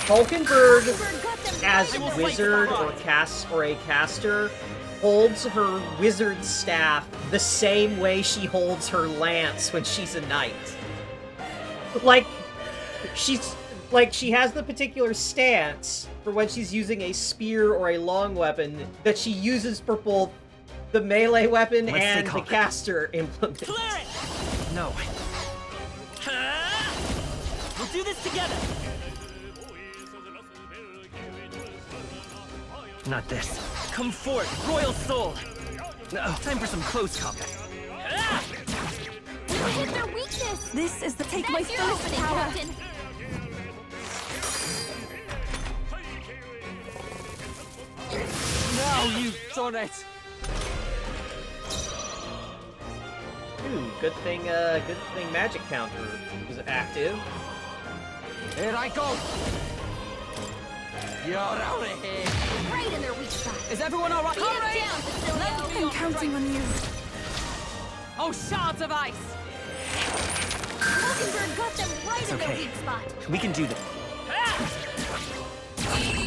Falkenberg, Falkenberg got them as right in their wizard weak or spot. a caster, holds her wizard staff the same way she holds her lance when she's a knight. Like, she has the particular stance for when she's using a spear or a long weapon that she uses for both the melee weapon and the caster implement. Clear it! No. We'll do this together! Not this. Come forth, Royal Soul! No, time for some close combat. We hit their weakness! This is the take That's my your first opening, power. Captain! Now you've done it! Ooh, good thing magic counter was active. Here I go! You're out of here! Right in their weak spot. Is everyone alright? Beat it down, Facilio! I'm counting on you. Oh, shards of ice! Mockingbird got them right It's in their okay. weak spot. We can do this.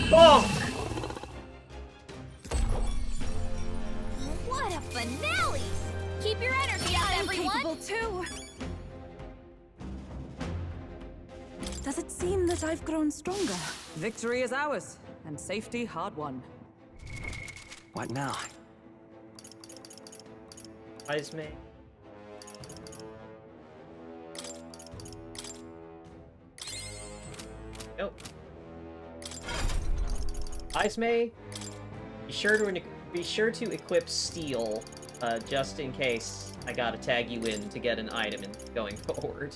Bonk! What a finale! Keep your energy up, I'm everyone! capable too. Does it seem that I've grown stronger? Victory is ours, and safety hard won. What now? Esme. Nope. Esme, be sure to equip Steel, just in case I gotta tag you in to get an item going forward.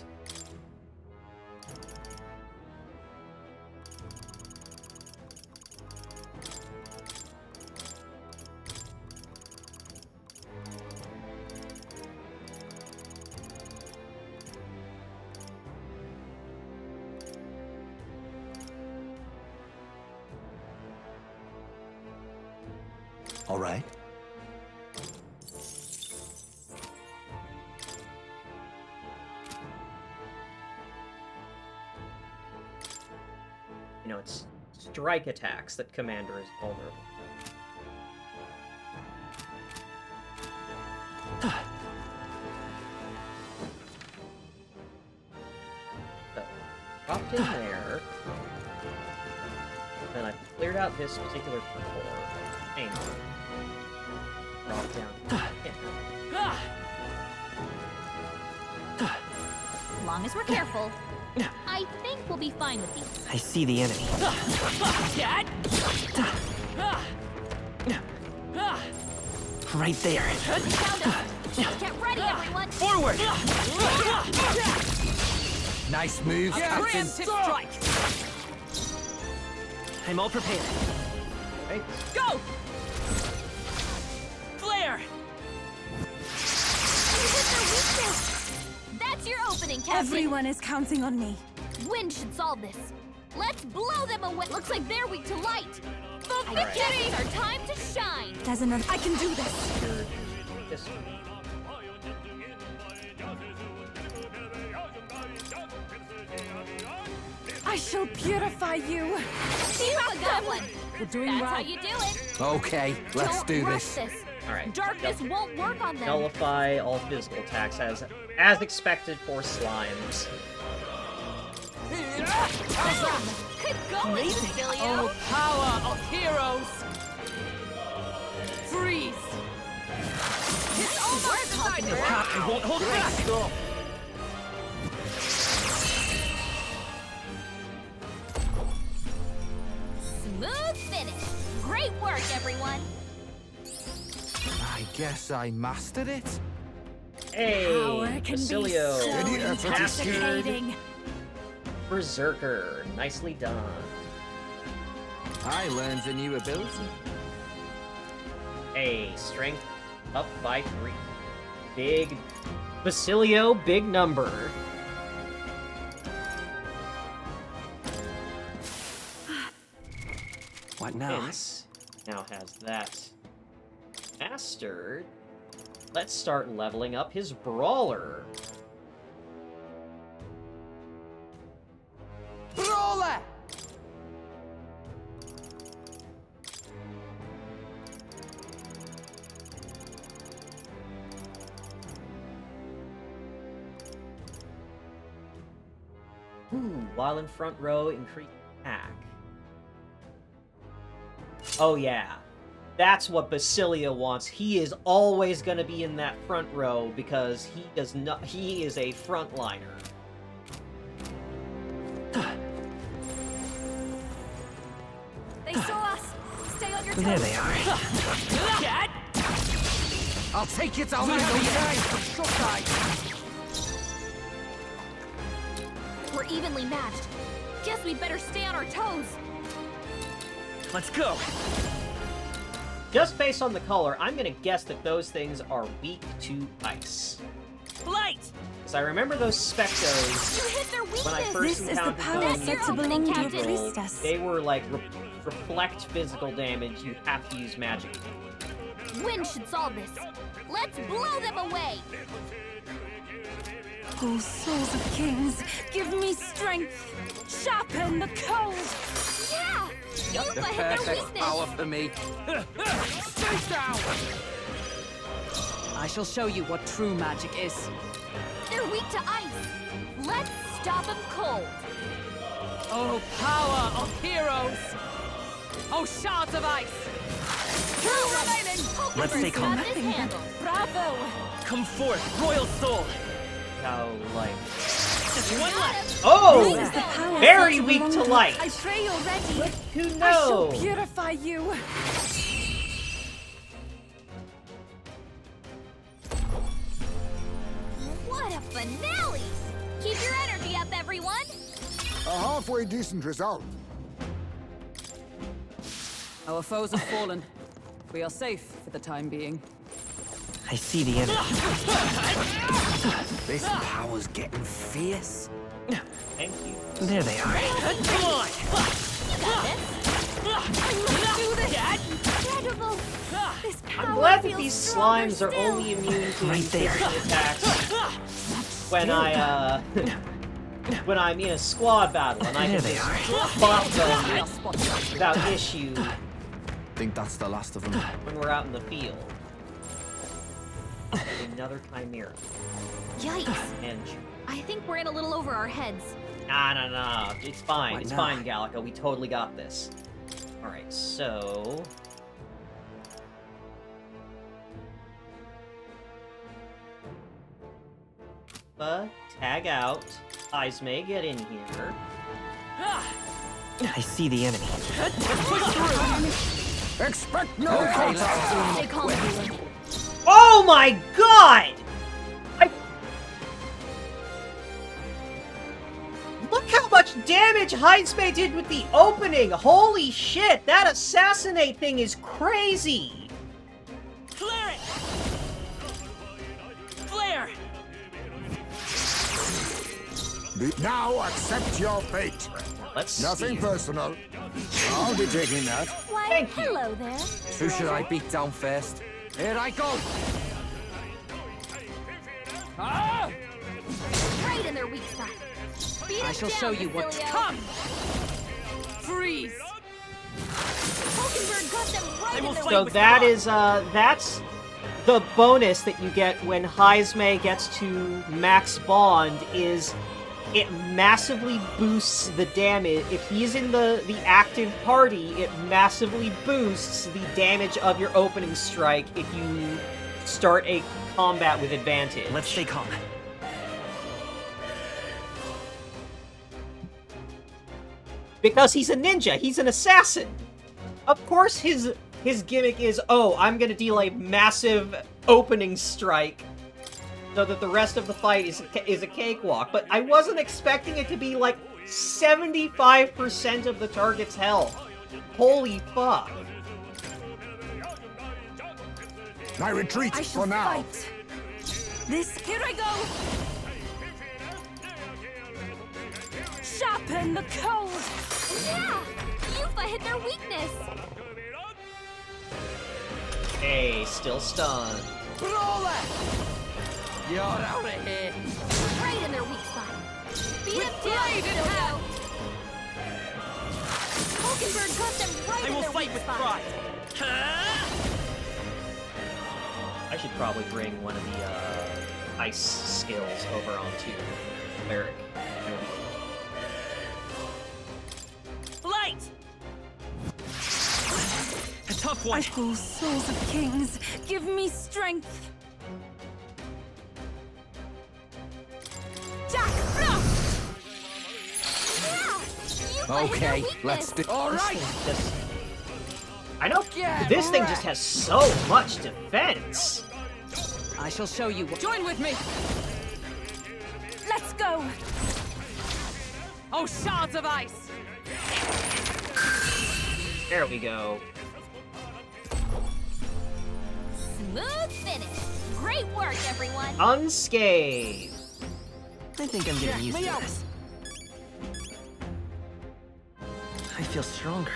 All right. You know, it's strike attacks that Commander is vulnerable. So, dropped in there. Then I cleared out this particular floor. Aim. Drop down. Yeah. As long as we're careful, I think we'll be fine with these. I see the enemy. Right there. Get ready, everyone! Forward! Nice move, Captain. Preemptive strike! I'm all prepared. Okay. Go! Flare! You hit their weakness! That's your opening, Captain! Everyone is counting on me. Wind should solve this. Let's blow them away! Looks like they're weak to light! For Right. victory! It's our time to shine! There's another. I can do this. This I shall purify you. You got one! We're doing That's well. how you do it! Okay, let's Don't do rush this. Alright. Darkness won't work on them! Nullify all physical attacks as expected for slimes. Good going, Facilio! Oh, power of heroes! Freeze! It's almost time! I won't hold back! Smooth finish! Great work, everyone! I guess I mastered it. Hey, Power can Basilio, be so Any effort is intoxicating. Berserker, nicely done. I learned a new ability. Hey, strength up by 3. Big Basilio, big number. What now? Vince now has that mastered. Let's start leveling up his brawler. Brawler! Ooh, while in front row, increase attack. Oh yeah. That's what Basilia wants. He is always going to be in that front row because he is a frontliner. They saw us. Stay on your toes. There they are. I'll take you down with no time. We're evenly matched. Guess we'd better stay on our toes. Let's go. Just based on the color, I'm gonna guess that those things are weak to ice. Light! Because I remember those Spectros, You hit their weakness. when I first This is the encountered power them set to in belong to a Cathedral, priestess. they were like, reflect physical damage, you have to use magic. Wind should solve this. Let's blow them away. Oh, souls of kings, give me strength. Sharpen the cold. Yeah! Yupa The hit their perfect weakness. power for me. Stay down! I shall show you what true magic is. They're weak to ice. Let's stop them cold. Oh, power of heroes! Oh, shards of ice! Two remaining! Let's stay calm. Got this handled. Bravo! Come forth, royal soul. How, like... Just one left. Oh! This is the power Very set to weak belong to to- light. I pray you're ready. Who I shall knows? purify you. What a finale! Keep your energy up, everyone! A halfway decent result. Our foes have fallen. We are safe for the time being. I see the enemy. This power's getting fierce. Thank you. There they are. Come on! Do this! Incredible! This power I'm glad that feels these stronger slimes are still. only immune to Right there. physical attacks when when I'm in a squad battle and I There can they just bop them without issue Think that's the last of them. when we're out in the field. Another chimera. Yikes! And I think we're in a little over our heads. nah. It's fine. Why It's not? fine, Gallica. We totally got this. Alright, so... Tag out. Eyes may get in here. I see the enemy. Expect no Okay, contact. Stay calm, everyone. Oh my god! Look how much damage Hydesmay did with the opening! Holy shit! That assassinate thing is crazy! Flare it! Flare! Now accept your fate. Let's Nothing see. personal. I'll be taking that. Why, Thank you. hello there. Who should I beat down first? Here I go! Ah! Right in their weak spot. Beat I them shall down, show you what. Basilio. Come! Freeze! Hulkenberg got them right in their So weak that spot. is, that's the bonus that you get when Hydesmay gets to max bond is it massively boosts the damage. If he's in the active party, it massively boosts the damage of your opening strike if you start a combat with advantage. Let's stay calm. Because he's a ninja, he's an assassin. Of course his gimmick is, oh, I'm gonna deal a massive opening strike so that the rest of the fight is a cakewalk. But I wasn't expecting it to be like 75% of the target's health. Holy fuck. I retreat I shall for now. fight. This here I go. Sharpen the cold. Yeah! Yufa hit their weakness! Hey, still stunned. Brawler! You're out of here! Right in their weak spot. Beat them down, Basilio! Hulkenberg got them right I in will their fight weak with spot. pride. I should probably bring one of the ice skills over onto Merrick. tough one. Oh, souls of kings, give me strength. Jack Frost! Okay, let's do. All right. I know this thing just has so much defense. I shall show you. Join with me. Let's go. Oh, shards of ice. There we go. Smooth finish. Great work, everyone. Unscathed. I think I'm getting used to this. I feel stronger.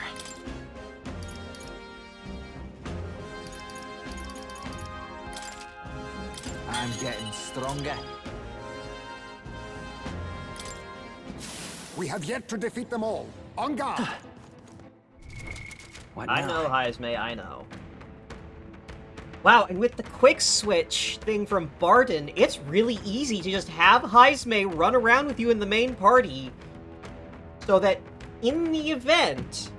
I'm getting stronger. We have yet to defeat them all. On guard! What I now? know, Heismay, I know. Wow, and with the quick switch thing from Barden, it's really easy to just have Heismay run around with you in the main party so that in the event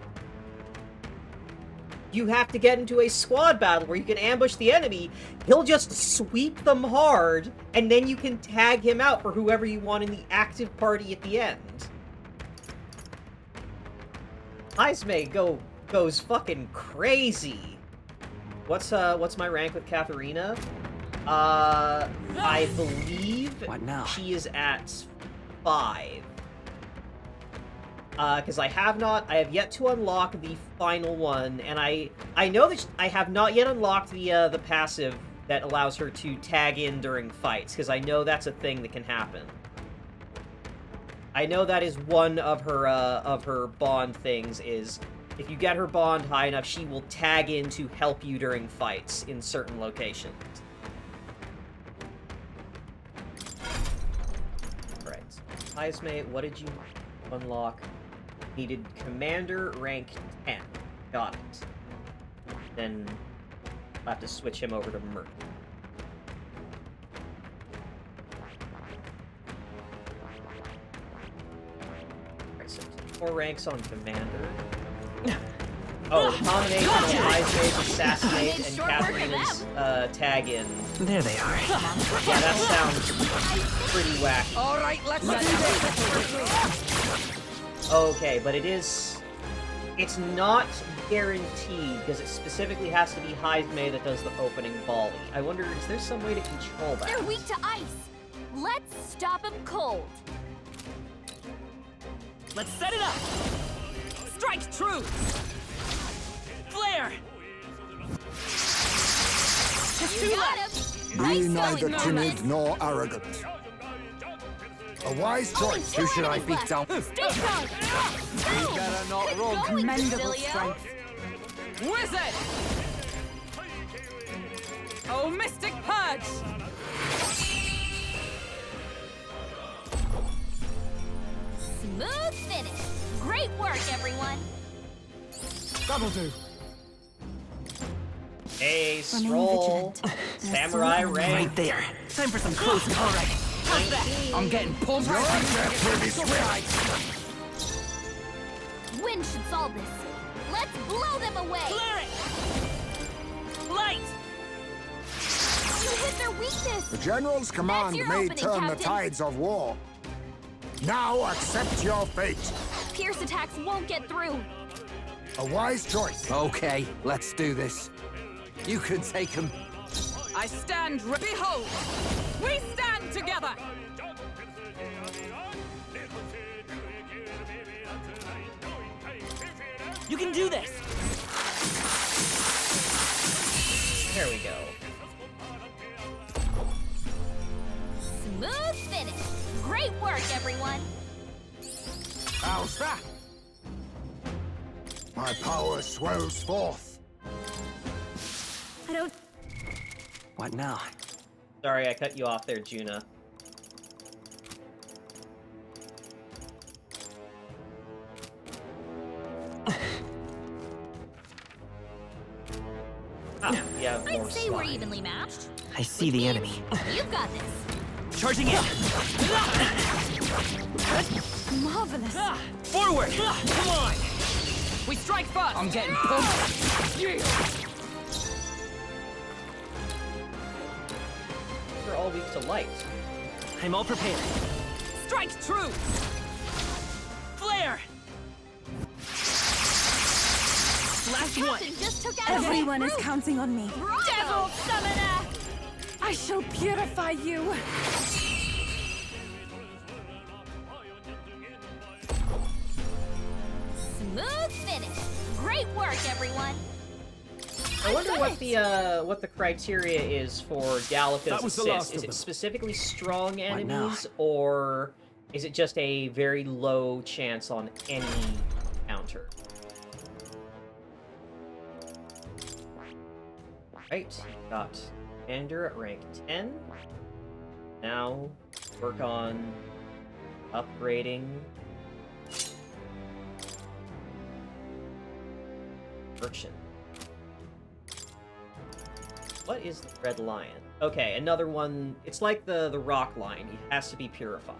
you have to get into a squad battle where you can ambush the enemy, he'll just sweep them hard, and then you can tag him out for whoever you want in the active party at the end. Heismay goes fucking crazy. What's my rank with Katharina? I believe What now? she is at 5. Because I have yet to unlock the final one, and I know that I have not yet unlocked the passive that allows her to tag in during fights, because I know that's a thing that can happen. I know that is one of her bond things, is if you get her bond high enough, she will tag in to help you during fights in certain locations. Alright. Heismay, what did you unlock? Needed Commander rank 10. Got it. Then I'll have to switch him over to Merc. Alright, so 4 ranks on Commander. Oh, the combination of Heismay's Assassinate and Katharina's tag in. There they are. Yeah, that sounds pretty wacky. All right, let's do this. Okay, but it's not guaranteed, because it specifically has to be Heismay that does the opening volley. I wonder, is there some way to control that? They're weak to ice. Let's stop them cold. Let's set it up. Strike true. Flare. You got him. Be Nice neither going, timid nor arrogant. A wise choice. Who should I beat down? Stay strong. You better not Good run. going, Commendable Basilio. strength. Wizard. Oh, Mystic Purge. Smooth finish. Great work, everyone. That'll do. Hey, Remain Stroll. vigilant. Samurai rank. Right there. Time for some close combat. How's that? I'm getting pumped. You're pretty swift. Wind should solve this. Let's blow them away. Flare it. Light. You hit their weakness. The General's command your may opening, turn the Captain. tides of war. Now accept your fate. Pierce attacks won't get through. A wise choice. Okay, let's do this. You can take him. I stand. Behold. We stand together. You can do this. There we go. Smooth finish. Great work, everyone. How's that? My power swells forth. I don't... What now? Sorry, I cut you off there, Juna. Yeah, more I'd say we're slime. evenly matched. I see the enemy. You've got this. Charging in. Marvelous. Forward. Come on. We strike first! I'm getting pumped! They're all weak to light. I'm all prepared. Strike true! Flare! Last one! Just took out Everyone is counting on me. Devil Summoner! I shall purify you. Smooth finish. Great work, everyone. I wonder what the criteria is for Gallica's assist. Is it specifically strong enemies, or is it just a very low chance on any counter? Right, got Commander at rank 10. Now, work on upgrading Merchant. What is the Red Lion? Okay, another one. It's like the Rock Lion. He has to be purified.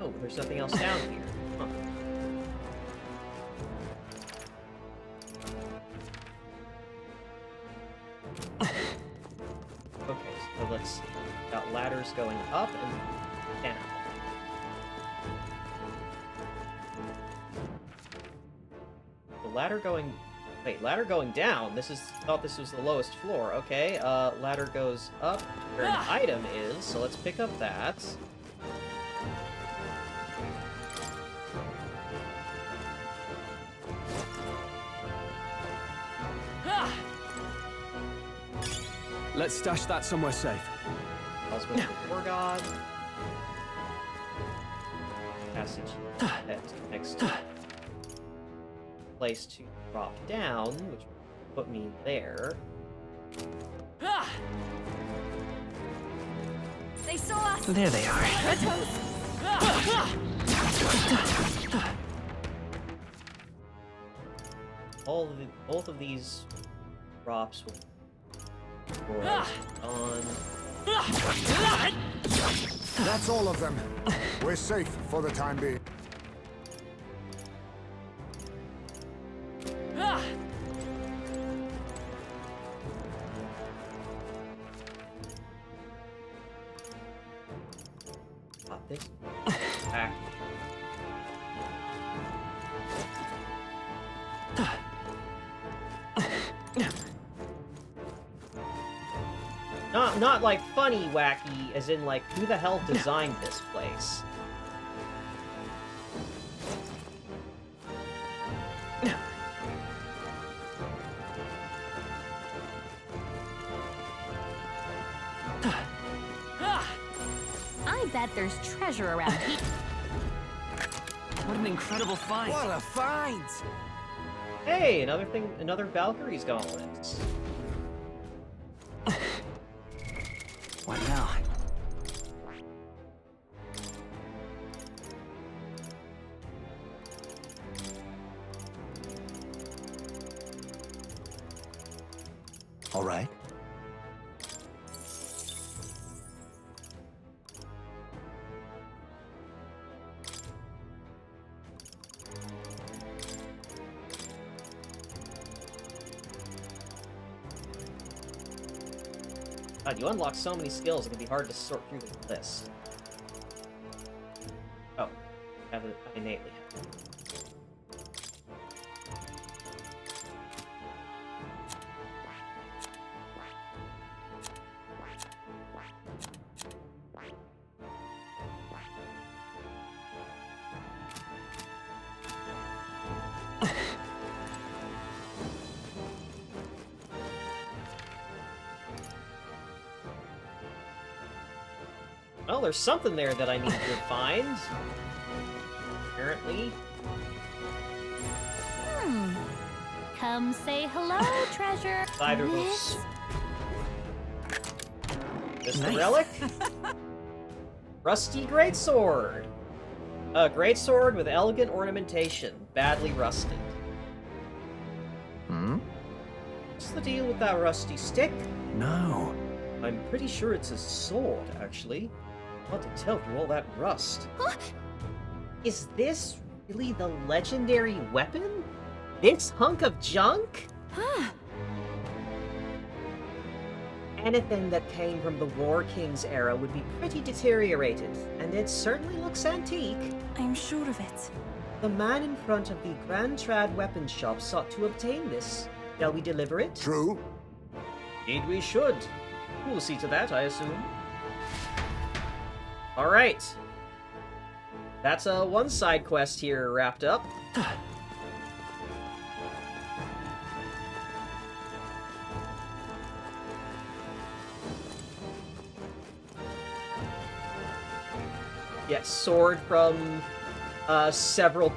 Oh, there's nothing else down here. Huh. Okay, so let's see. Got ladders going up and down. The ladder going... Wait, ladder going down? Thought this was the lowest floor. Okay, ladder goes up to where an item is, so let's pick up that. Let's stash that somewhere safe. Also with the War God. Passage next place to drop down, which will put me there. They saw us. There they are. Both of these drops will on. That's all of them. We're safe for the time being. Got this. Back. Not like funny wacky, as in like, who the hell designed this place? I bet there's treasure around here. What an incredible find! What a find! Hey, another Valkyrie's Gauntlet. What now? All right. God, you unlock so many skills, it can be hard to sort through the list. Oh, I innately have it. Well, there's something there that I need to find. Apparently. Come say hello, treasure. It's either those... This the relic? Rusty greatsword. A greatsword with elegant ornamentation, badly rusted. Hmm? What's the deal with that rusty stick? No. I'm pretty sure it's a sword, actually. What to tell through all that rust? Huh? Is this really the legendary weapon? This hunk of junk? Huh. Anything that came from the War King's era would be pretty deteriorated, and it certainly looks antique. I'm sure of it. The man in front of the Grand Trad weapons shop sought to obtain this. Shall we deliver it? True. Indeed we should. We'll see to that, I assume. Alright. That's one side quest here wrapped up. Yes, sword from several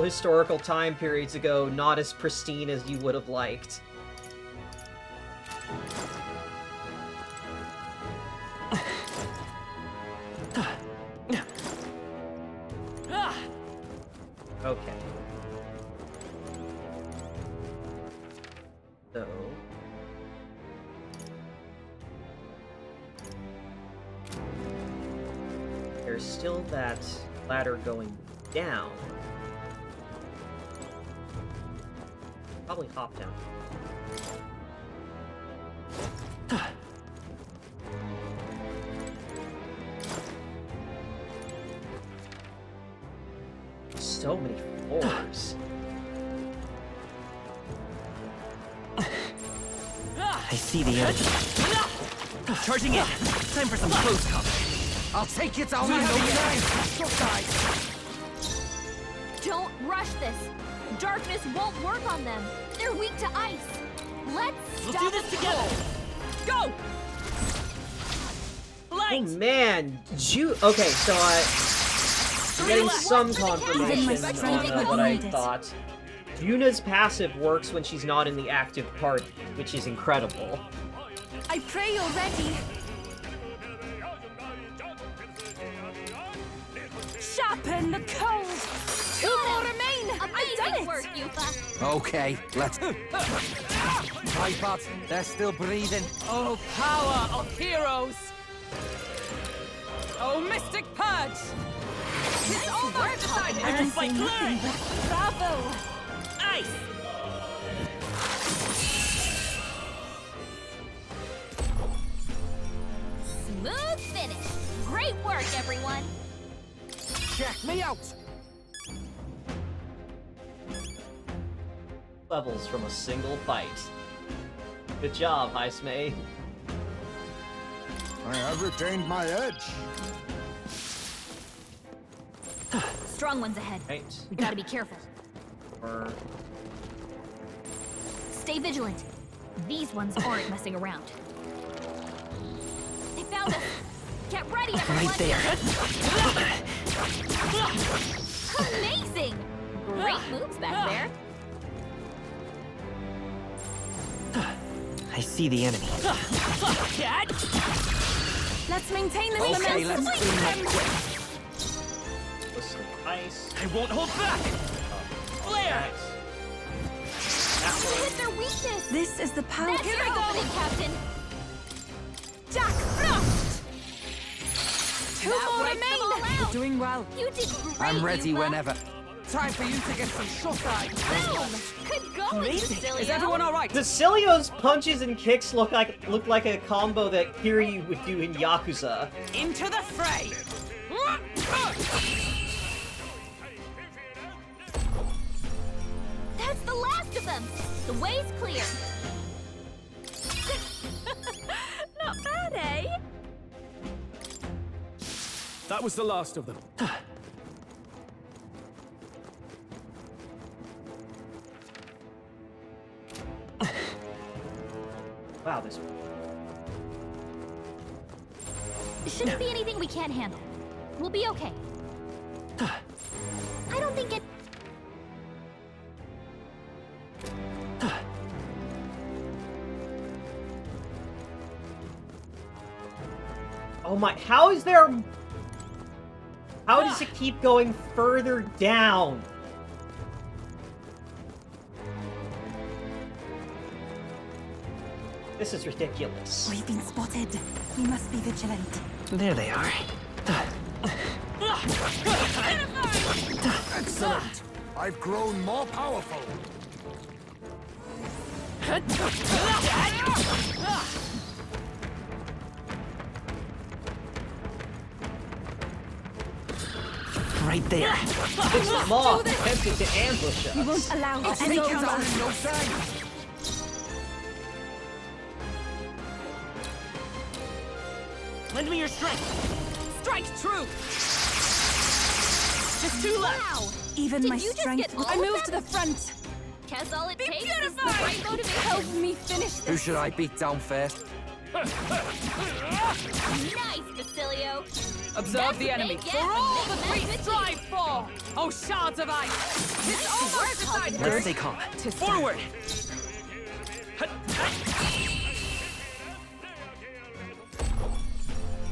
historical time periods ago, not as pristine as you would have liked. Okay. So... there's still that ladder going down. Probably hop down. So many floors. I see the enemy. Charging in. Time for some close combat. I'll take you down. Don't rush this. Darkness won't work on them. They're weak to ice. Let's We'll stop do this it. together. Go! Oh man, okay, so I'm getting some confirmation on what I thought. Yuna's passive works when she's not in the active party, which is incredible. I pray you're ready. Sharpen the coals. Two more remain. I've done it. Work, Yufa. Okay, let's... My bad, they're still breathing. Oh, power of heroes! Oh, mystic purge! It's almost decided. I can say nothing but bravo. Ice! Smooth finish. Great work, everyone. Check me out! Levels from a single fight. Good job, Heismay. I have retained my edge. Strong ones ahead. Right. We gotta be careful. Or... Stay vigilant. These ones aren't messing around. They found us. Get ready, everyone. Right there. Amazing! Great moves back there. I see the enemy. Let's maintain this Okay, momentum. let's clean that quick. Listen, ice. I won't hold back. Flare! You hit their weakness. This is the power. That's your opening, Captain. Jack Frost. Two That more wipes them all remain. out. Doing well. You did great, I'm ready Yufa. whenever. Time for you to get some shut-eye. Boom! Good going, Cecilio. Is everyone alright? Cecilio's punches and kicks look like a combo that Kiryu would do in Yakuza. Into the fray! That's the last of them. The way's clear. Not bad, eh? That was the last of them. Wow, this... Shouldn't be anything we can't handle. We'll be okay. I don't think it... Oh my... How is there... How does it keep going further down? This is ridiculous. We've been spotted. We must be vigilant. There they are. Excellent! I've grown more powerful. Right there. This mob attempted to ambush us. We won't allow any counter. No thanks. Lend me your strength. Strike true. Just two left. Wow! Even Did my you just strength. get all I of moved them? to the front. Guess all it Be takes is the beautified! right motivation. Help me finish Who this. should I beat down first? Nice, Basilio. Observe That's the what enemy. they get For when all they the mess priests with strive for. Oh, shards of ice. It's almost decided. Let's stay calm. Forward.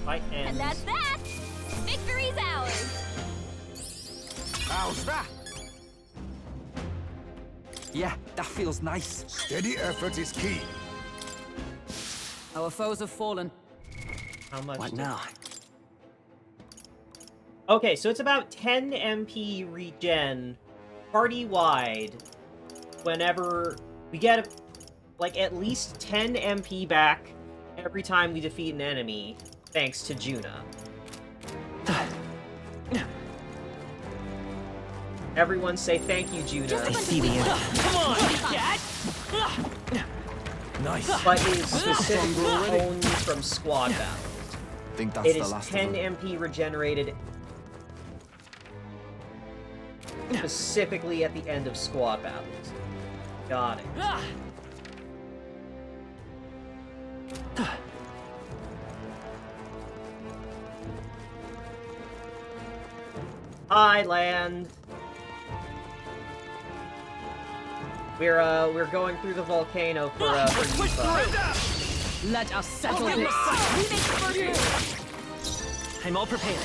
Fight ends. And that's that. Victory's ours. How's that? Yeah, that feels nice. Steady effort is key. Our foes have fallen. How much? What now? Okay, so it's about 10 MP regen party-wide whenever we get, like, at least 10 MP back every time we defeat an enemy, thanks to Juna. Everyone say thank you, Juna. I see the enemy. Come on, cat. Nice. But is specifically only from squad battles. I think that's It the is last 10 of them. MP regenerated specifically at the end of squad battles. Got it. Hi, land. We're going through the volcano for Push Yufa. through. Let us settle this. We make the first move. I'm all prepared.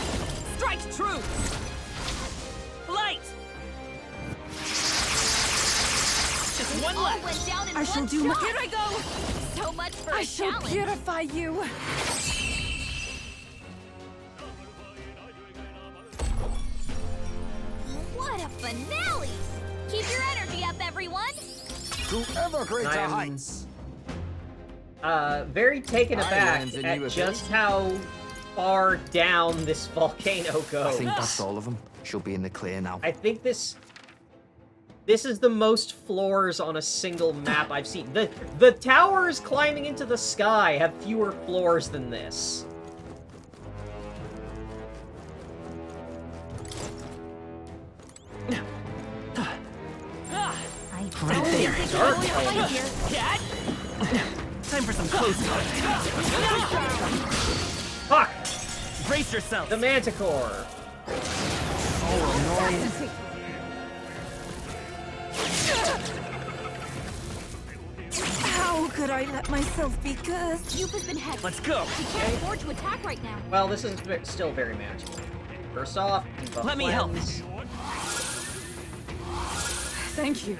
Strike true. Light. Just one All left. went down in I shall one do my- shot. Here I go. So much for I a shall challenge. purify you. What a finale! Keep your energy up, everyone. To ever greater I'm- heights. Very taken aback Islands in at you a just bit. how far down this volcano goes. I think that's all of them. She'll be in the clear now. I think this is the most floors on a single map I've seen. The towers climbing into the sky have fewer floors than this. Right there. Dark Cat. Time for some close Fuck! Brace yourself. The Manticore. How could I let myself be cursed? Yufa's been hexed. Let's go. She can't afford to attack right now. Well, this is still very magical. First off, buff Let me help. cleanse. Thank you.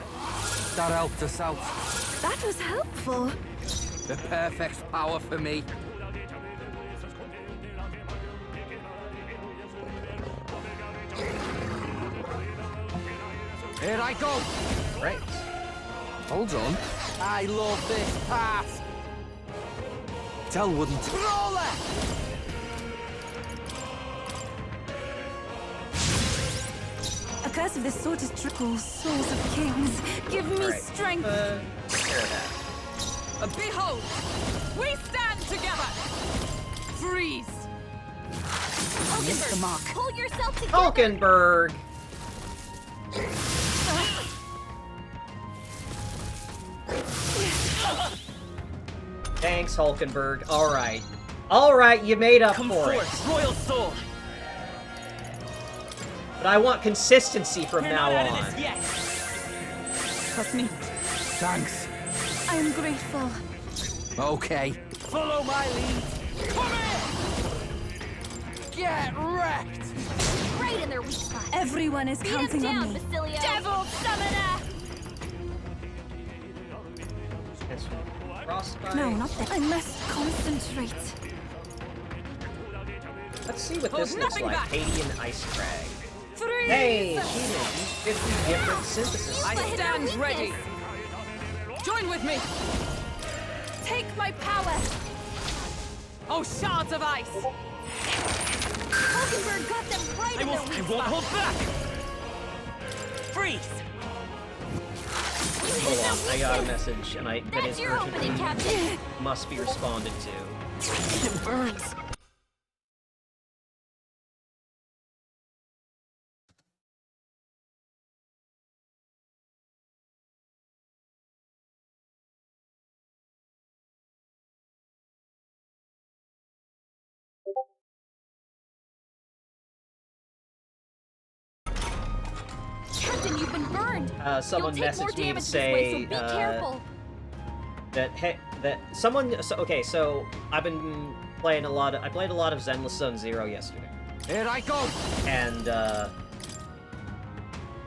That helped us out. That was helpful. The perfect power for me. Here I go. Right. Hold on. I love this part. Tell wouldn't. Roller. A curse of this sort is trickle, souls of kings. Give me Right. strength. Share that. Behold, we stand together. Freeze. Miss the mark. Pull yourself together. Hulkenberg! Thanks, Hulkenberg. Alright. Alright, you made up Come for forth, it. Royal Soul. But I want consistency from We're now not out of on. this yet. Trust me. Thanks. I am grateful. Okay. Follow my lead. Come here. Get wrecked. Right in their weak spot. Everyone is Beat him counting down, on me. Basilio. Devil summoner. Cross frostbite. No, not that. I must concentrate. Let's see what Hold this looks nothing like. back. Hadian Ice Crag. Freeze! Hey, achievement. Use 50 different synthesis I skills. stand ready. Join with me. Take my power! Oh, shards of ice! Hulkenberg got them right in their weak I won't spot. hold back! Freeze! Hold on, I got a message, and that That's is your opening, urgently Captain. must be responded to. It burns. Captain, you've been burned. Someone You'll take more messaged me to damage this way, so say be careful. so I've been playing a lot of Zenless Zone Zero yesterday. Here I go! And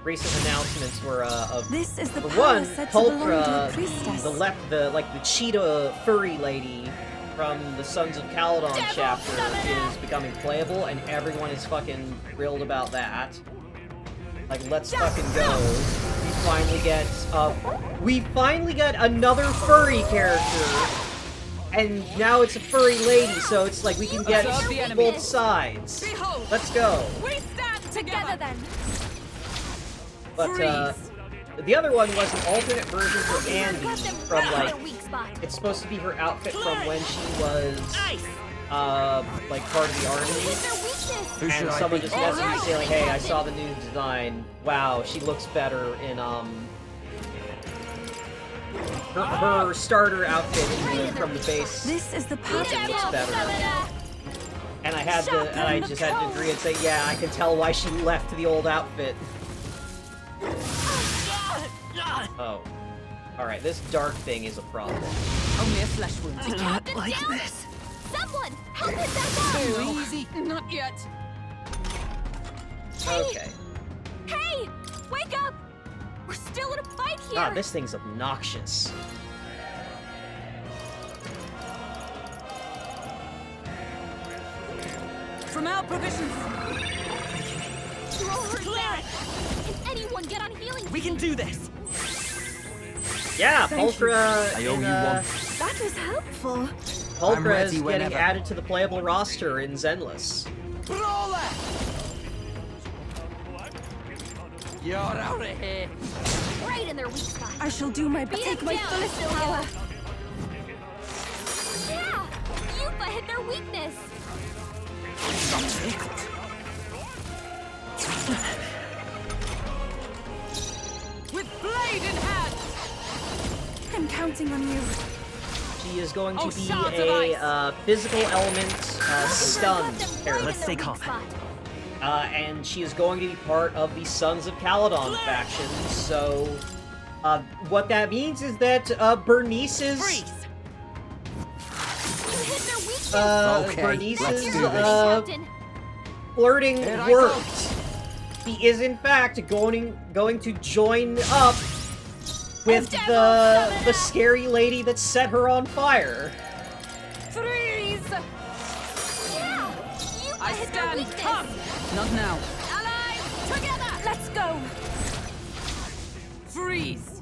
recent announcements were of This is the for power one, said to belong to a Pulchra, priestess. the cheetah furry lady from the Sons of Caledon chapter is becoming playable, and everyone is fucking thrilled about that. Like, let's fucking go. We finally get another furry character, and now it's a furry lady, so it's like we can get both sides. Let's go. We stand together then. But the other one was an alternate version for Andy from like it's supposed to be her outfit from when she was like part of the army. And someone just messaged me saying like, hey, I saw the new design. Wow, she looks better in her starter outfit from the base. This is the power. Looks better. And I just had to agree and say, yeah, I can tell why she left the old outfit. Oh. Alright, this dark thing is a problem. Only a flesh wound. Captain, like down! this. Someone, help us back up! Too easy. Not yet. Okay. Hey! Wake up! We're still in a fight here! God, this thing's obnoxious. From our provisions. Throw her down! Can anyone get on healing? We can do this! Yeah, Pulchra I owe you one. That was helpful. Pulchra is getting whenever. added to the playable roster in Zenless. Brawler! You're out of here! Right in their weak spot. I shall do my best. Beat Take it my down, fullest Celia. power. Yeah! Yupa hit their weakness! With blade in hand! I'm counting on you. She is going to Oh, be shards of a physical element stun character. Let's stay calm. And she is going to be part of the Sons of Caledon faction, so what that means is that Bernice's Captain. flirting Here I worked. He is in fact going to join up with the scary lady that set her on fire. Freeze! Yeah! Yupa I hit their stand weakness! firm! Not now. Allies, together! Let's go. Freeze!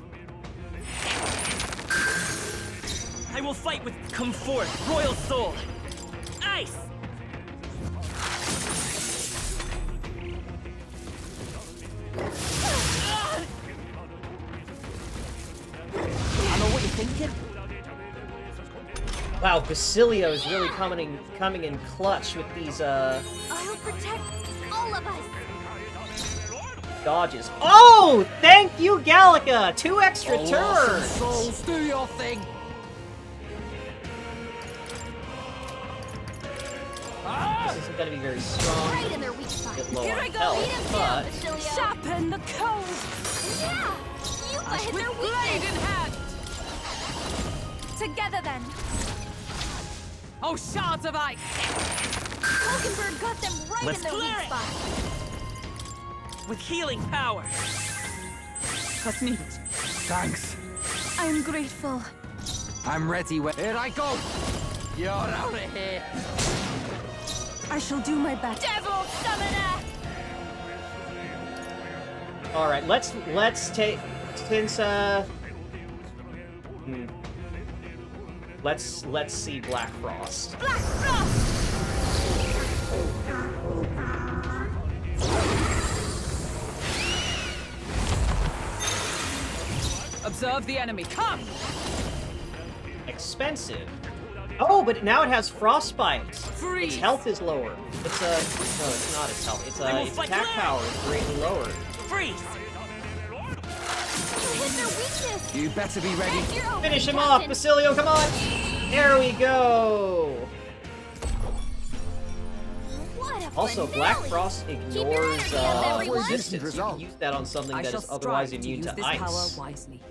I will fight with come forth, royal soul! Ice! I know what you're thinking. Wow, Basilio is really coming in clutch with these I'll protect all of us! dodges. Oh, thank you, Gallica! 2 extra turns! Souls, do your thing! This isn't gonna be very strong. Right in their weak spot. Get low Here on I go! health, Beat him but down, Basilio! Sharpen the cold. Yeah! Yupa hit With their blade in weakness! hand! Together then! Oh, shards of ice! Hulkenberg got them right Let's in their clear weak it. spot! With healing power! That's neat. Thanks. I'm grateful. I'm ready. Here I go. You're out of here. I shall do my best. Devil Summoner! Alright, let's take, since, let's see Black Frost. Black Frost! Observe the enemy. Come! Expensive. Oh, but now it has frostbite. Freeze. Its health is lower. It's no, it's not its health. Its attack power is greatly lowered. Freeze! You hit their weakness! You better be ready. Finish him off, Basilio, come on! There we go! Also, Black Frost ignores resistance. You can use that on something that is otherwise immune to ice. Power wisely.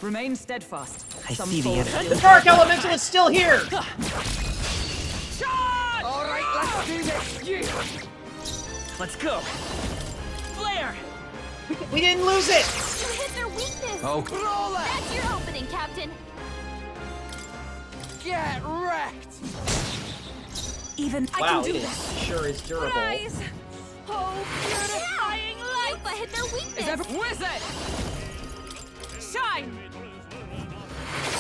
Remain steadfast. I see the enemy. The Dark Elemental is still here! Alright, let's do this. Yeah. Let's go. Flare! We didn't lose it! You hit their weakness! Oh, roller! That's your opening, Captain! Get wrecked! Even I wow, can do it this. sure is durable. Rise! Oh, beautifying light! I hit their weakness! Wizard! Shine!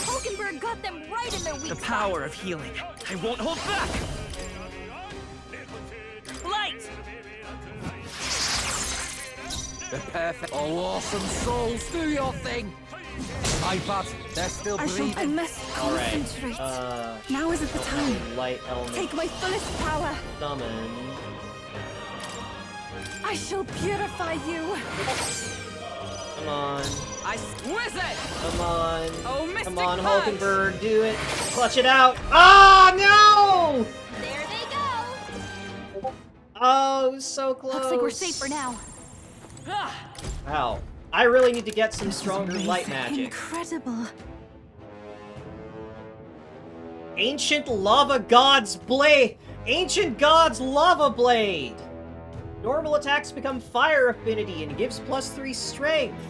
Hulkenberg got them right in their weak The power of healing. I won't hold back. Light! The perfect. Oh, awesome souls, do your thing! My bad, they're still I breathing. must Alright, concentrate. Now isn't the time. Light element. Take my fullest power. Summon. I shall purify you. Come on. Wizard! Come on. Oh, Mystic Come on, Punch! Hulkenberg, do it. Clutch it out. Oh, no! There they go! Oh, so close. Looks like we're safe for now. Wow. I really need to get some stronger light magic. Incredible. Ancient Lava God's Blade! Ancient God's Lava Blade! Normal attacks become fire affinity and gives +3 strength.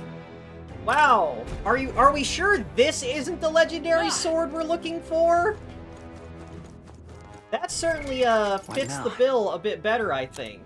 Wow. Are we sure this isn't the legendary sword we're looking for? That certainly fits the bill a bit better, I think.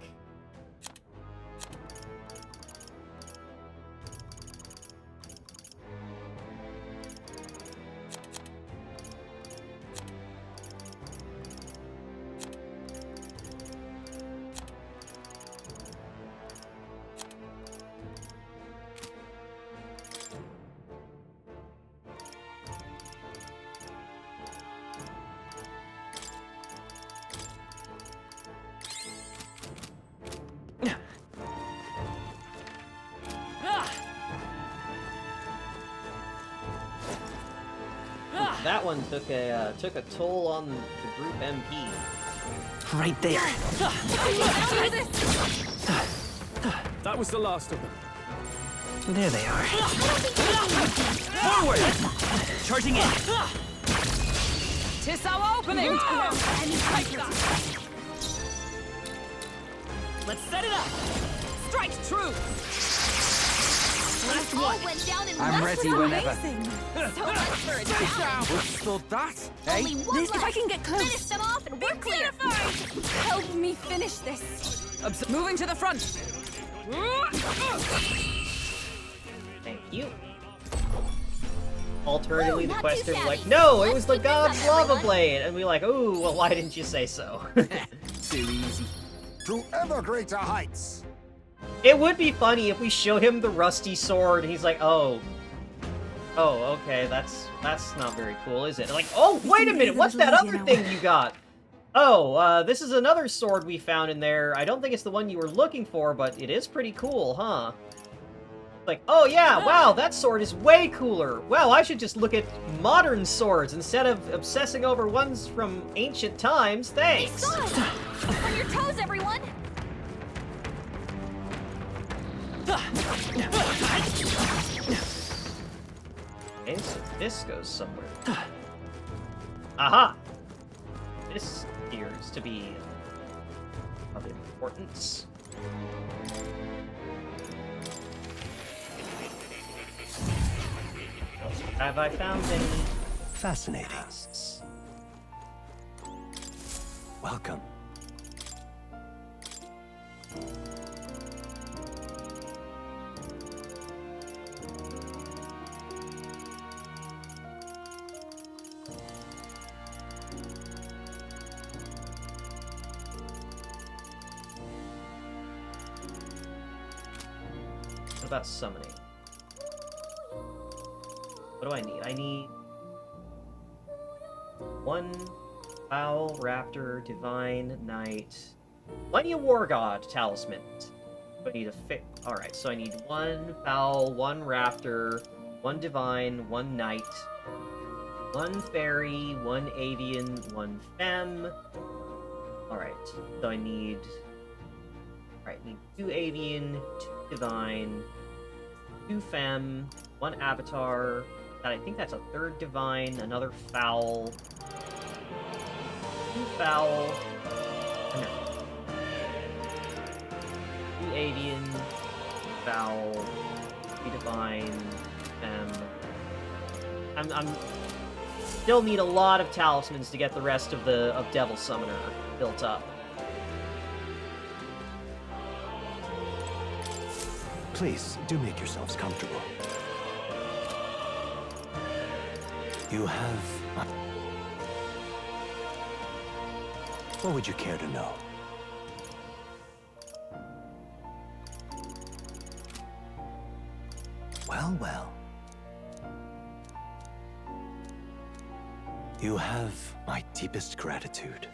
That one took a toll on the group MP. Right there. That was the last of them. There they are. Forward! Charging in. Tis our opening! Let's set it up. Strike true! Last All one. went down in I'm less ready than whenever. So much for a challenge. Withstood that, eh? Only one If left. I can get close. Finish them off and we're clear. Help me finish this. Moving to the front. Thank you. Alternatively, the not quester too was like, shabby. no, it Let's was the keep this God's up, Lava everyone. Blade! And we're like, ooh, well, why didn't you say so? Too easy. To ever greater heights. It would be funny if we showed him the rusty sword and he's like, oh, okay, that's not very cool, is it? Like, oh, wait a minute, what's that other thing you got? Oh, this is another sword we found in there. I don't think it's the one you were looking for, but it is pretty cool, huh? Like, oh yeah, wow, that sword is way cooler. Well, I should just look at modern swords instead of obsessing over ones from ancient times. Thanks. On your toes, everyone. Okay, so this goes somewhere. Aha! This appears to be of importance. Have I found any Fascinating. tasks? Welcome. What about summoning? What do I need? I need 1 Foul, Raptor, Divine, Knight, plenty of War God talismans. I need a fit. Alright, so I need 1 Foul, 1 Raptor, 1 Divine, 1 Knight, 1 Fairy, 1 Avian, 1 Femme. Alright, so I need... Alright, need 2 Avian, 2 Divine, 2 Femme, 1 Avatar. I think that's a 3rd Divine, another Foul, 2 Foul, no. 2 Avian, Foul, 3 Divine, Femme. I'm still need a lot of talismans to get the rest of Devil Summoner built up. Please, do make yourselves comfortable. You have... What would you care to know? Well, well. You have my deepest gratitude.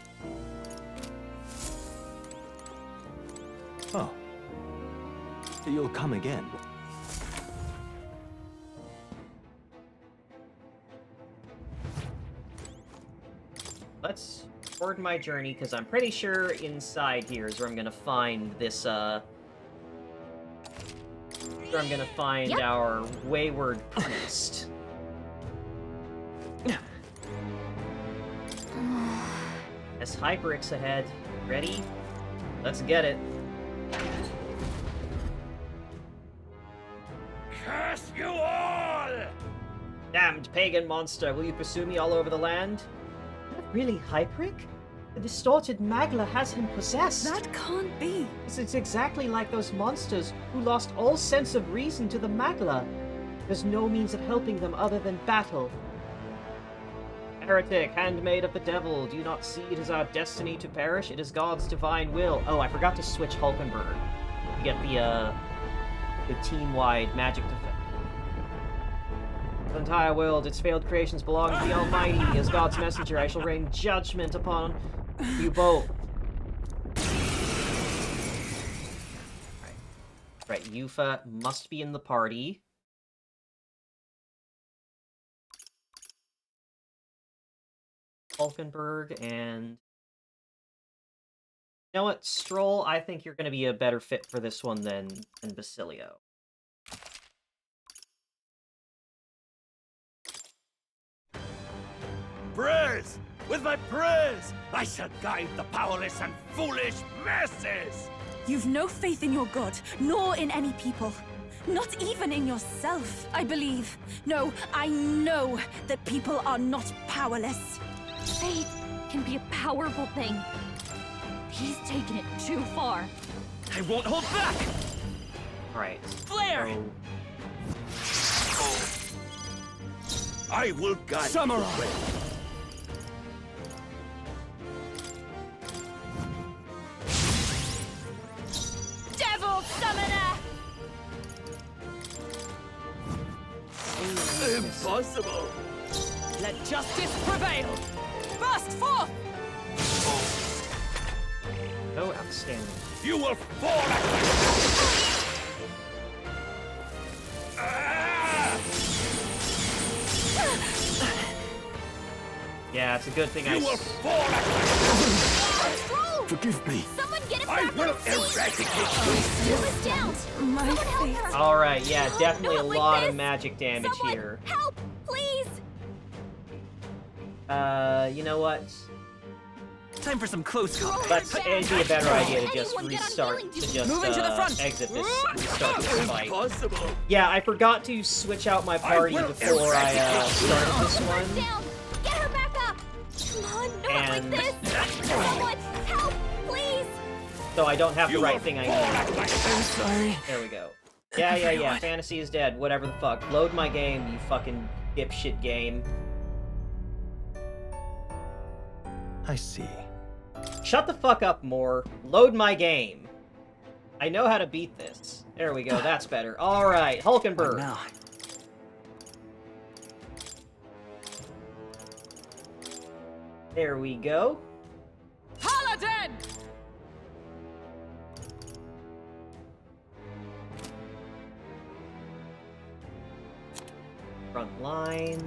Oh. You'll come again. Let's forward my journey, because I'm pretty sure inside here is where I'm gonna find this, where I'm gonna find our wayward priest. As Hyperix ahead. Ready? Let's get it. Curse you all! Damned pagan monster, will you pursue me all over the land? Really, Hyperic? The distorted Magla has him possessed. That can't be. It's exactly like those monsters who lost all sense of reason to the Magla. There's no means of helping them other than battle. Heretic, handmaid of the devil, do you not see it is our destiny to perish? It is God's divine will. Oh, I forgot to switch Hulkenberg to get the team-wide magic defense. The entire world, its failed creations belong to the Almighty. As God's messenger, I shall rain judgment upon you both. Right, Yufa must be in the party. Hulkenberg and... You know what, Stroll, I think you're going to be a better fit for this one than Basilio. Praise! With my praise, I shall guide the powerless and foolish masses! You've no faith in your god, nor in any people. Not even in yourself, I believe. No, I know that people are not powerless. Faith can be a powerful thing. He's taken it too far. I won't hold back! Right. Flare! I will guide Samurai! the way. Devil Summoner! Impossible! Let justice prevail! Burst forth! Oh, outstanding. You will fall at Yeah, it's a good thing You will fall at Forgive me. Someone get him I back will on his feet! eradicate He was down! My Someone help faith. her! Alright, yeah, definitely a Not like lot of this. magic damage Someone here. help, please! You know what? Time for some close combat. But it'd be a better idea to just restart, Moving to the front. exit this, restart this fight. Yeah, I forgot to switch out my party before I started this one. Down. Get her back up. Come on, not like this. Someone, help, please. So I don't have the right thing I need. I'm sorry. There we go. Yeah. Fantasy is dead. Whatever the fuck. Load my game, you fucking dipshit game. I see. Shut the fuck up, more. Load my game. I know how to beat this. There we go. That's better. All right, Hulkenberg. Now. There we go. Paladin! Front line.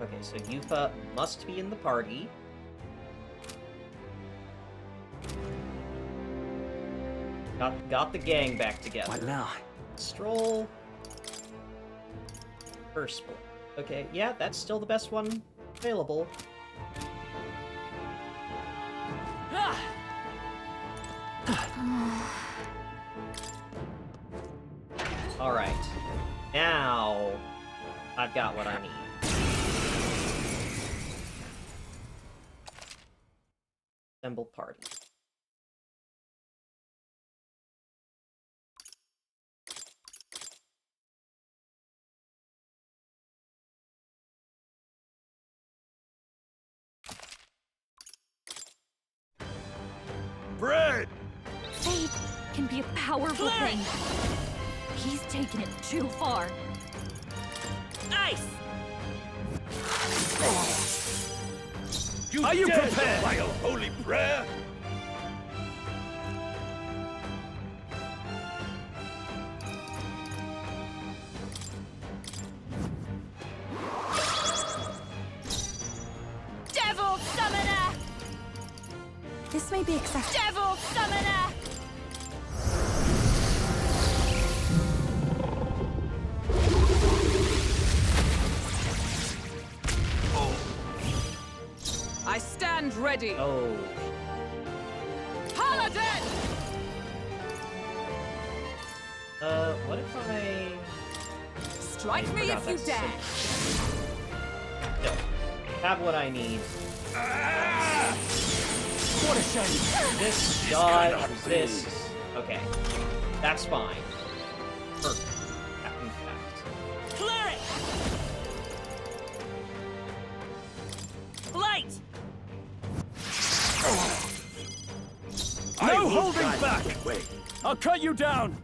Okay, so Yufa must be in the party. Got the gang back together. What now? Stroll. First split. Okay, yeah, that's still the best one available. Alright. Now, I've got what I need. Assemble party. Bread! Faith can be a powerful thing. He's taken it too far. Ice! Are you prepared? Vile holy prayer? Devil Summoner! This may be excessive. Devil Summoner! I stand ready. Oh. Paladin! What if I... Strike me if you dare. No. Have what I need. What a shame. This dodge, this... Okay. That's fine. Perfect. In fact. Clear it! Light! No holding back! Wait. I'll cut you down!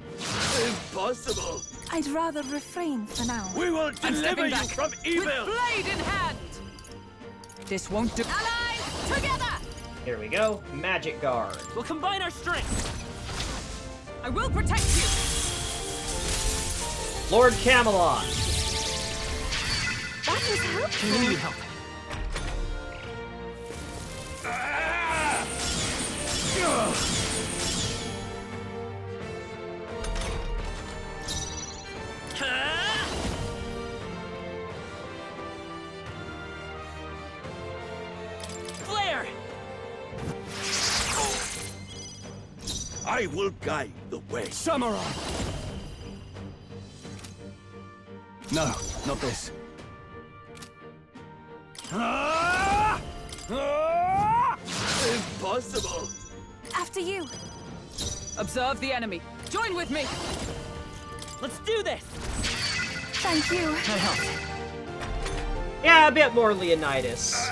Impossible! I'd rather refrain for now. We will deliver you back. from evil! With blade in hand! This won't do. Allies, together! Here we go. Magic Guard. We'll combine our strength. I will protect you! Lord Camelot. That was helpful. We need help. Flare! I will guide the way. Samurai! No, not this. Impossible! After you. Observe the enemy. Join with me! Let's do this! Thank you. That helped. Yeah, a bit more Leonidas.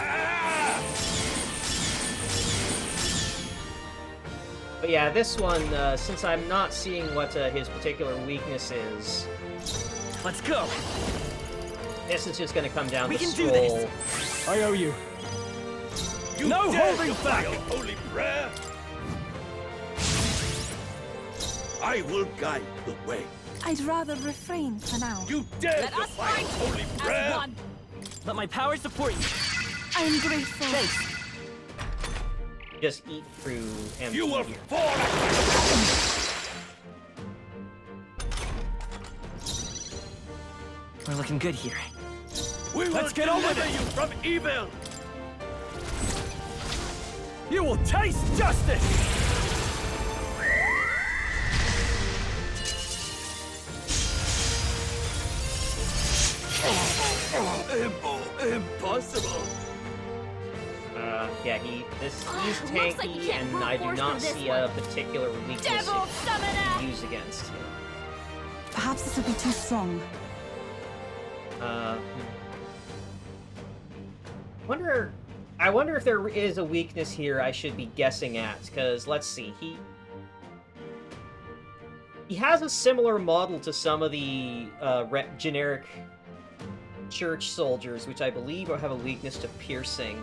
But yeah, this one, since I'm not seeing what his particular weakness is, Let's go! this is just gonna come down We to can do Stroll. this. I owe you. You No dare holding defy back! a holy prayer? I will guide the way. I'd rather refrain for now. You dare Let us defy a fight holy as prayer? one! Let my power support you. I am grateful. Thanks. just eat through MP. You will here. We're looking good here. We will Let's get on with deliver it. you from evil. You will taste justice! Impossible. Yeah, he's looks like we tanky, can't and brute I do force not through this see one. a particular weakness Devil summoner! to use against him. Perhaps this would be too strong. I wonder if there is a weakness here I should be guessing at, because let's see, he has a similar model to some of the generic church soldiers, which I believe have a weakness to piercing.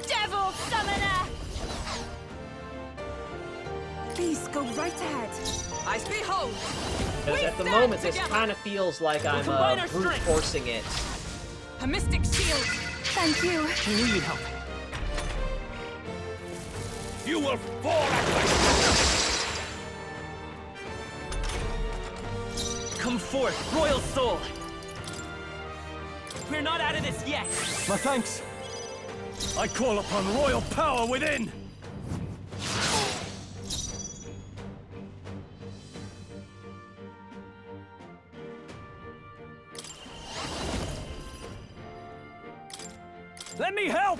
Devil summoner! Please, go right ahead. I behold! Because at the moment, this kind of feels like I'm combine our brute strength. forcing it. A mystic shield! Thank you. I knew you'd help. You will fall at my feet. Come forth, royal soul! We're not out of this yet! My thanks. I call upon royal power within! Let me help!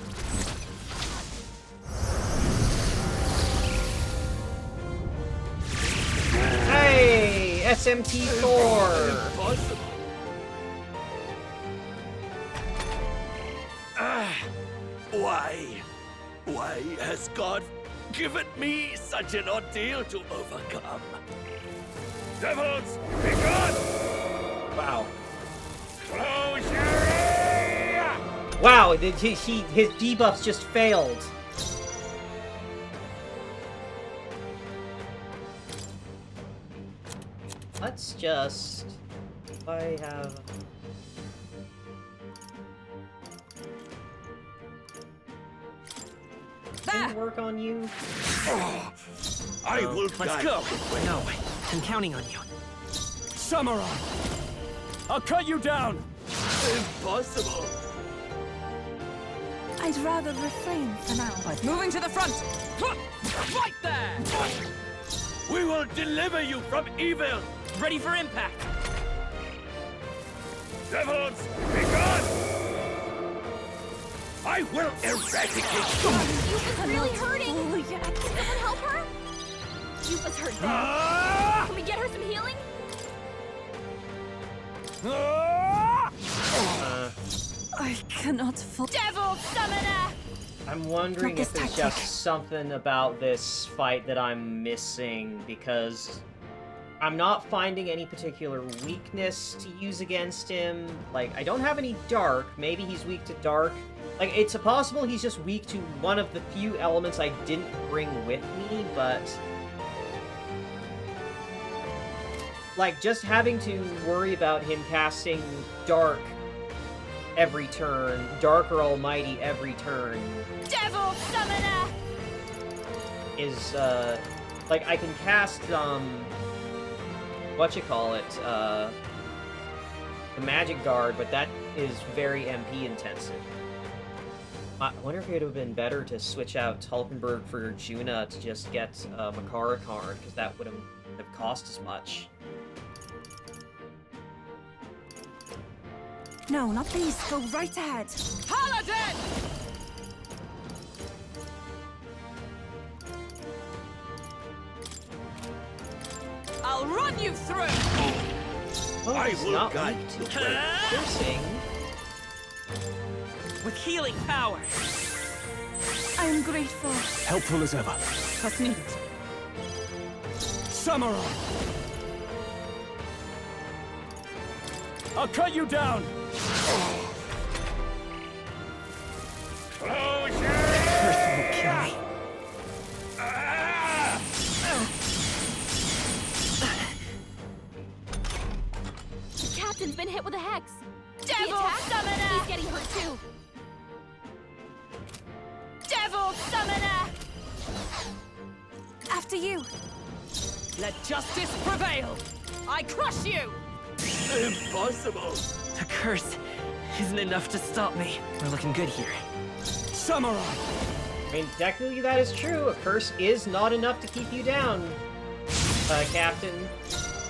Hey, SMT4. Impossible. Why has God given me such an ordeal to overcome? Devils, be gone! Wow. Close your area! Wow, his debuffs just failed. Let's just... I have... Can work on you? I will Let's guide go! you. No, I'm counting on you. Samurai! I'll cut you down! Impossible! I'd rather refrain for now. Moving to the front! Right there! We will deliver you from evil! Ready for impact! Devils, be gone! I will eradicate you! Yuba's really hurting! Can someone help her? Yuba's hurt bad. Can we get her some healing? I cannot Devil summoner! I'm wondering Not if this there's tactic. just something about this fight that I'm missing, because I'm not finding any particular weakness to use against him. Like, I don't have any dark. Maybe he's weak to dark. Like, it's possible he's just weak to one of the few elements I didn't bring with me, but... like, just having to worry about him casting dark every turn, dark or almighty every turn, Devil summoner! is, like, I can cast, whatchamacallit, the Magic Guard, but that is very MP intensive. I wonder if it would have been better to switch out Tulkenberg for Juna to just get Makara card, because that would have cost as much. No, not these. Go right ahead. Paladin! I'll run you through! Oh, I it's will not guide weak you. to piercing. With healing power! I'm grateful. Helpful as ever. That's neat. Samurai! I'll cut you down! Close your Person will kill me. The captain's been hit with a hex. Devil summoner! He's getting hurt too. Devil Powerful summoner! After you. Let justice prevail! I crush you! Impossible! A curse isn't enough to stop me. We're looking good here. Samurai! I mean, technically that is true. A curse is not enough to keep you down, Captain.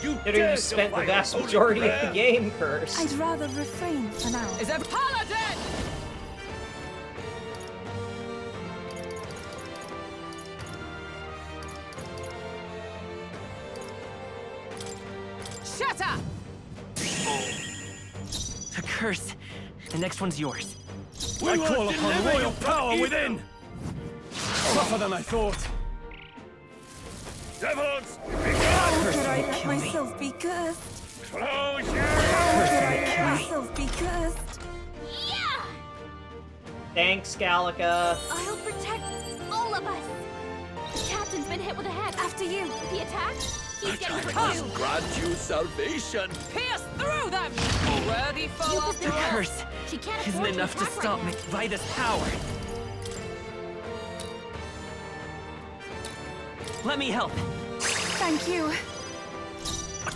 Considering you spent the vast majority of the game cursed. I'd rather refrain for now. Is that Paladin? Shatter! A curse. The next one's yours. I call upon royal power within! Tougher than I thought. Devils! How could I let myself be cursed? Close your How could I let myself be cursed? Yeah! Thanks, Gallica. I'll protect all of us. The captain's been hit with a head. After you. If he attacks, he's getting hurt too. grant you salvation. Pierce through them! Worthy foe of The curse She can't isn't afford enough to attack stop right me now. by this power. Let me help. Thank you.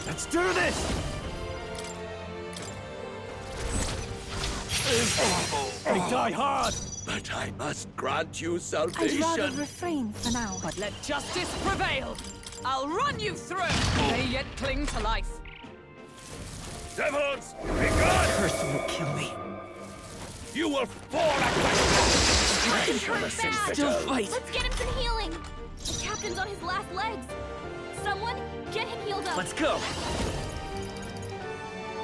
Let's do this! They die hard! But I must grant you I'd salvation. rather refrain for now. But let justice prevail! I'll run you through! They yet cling to life. Devils, be gone! Curse won't kill me. You will fall at my feet! Still fight. Let's get him some healing. The captain's on his last legs. Someone, get him healed up. Let's go.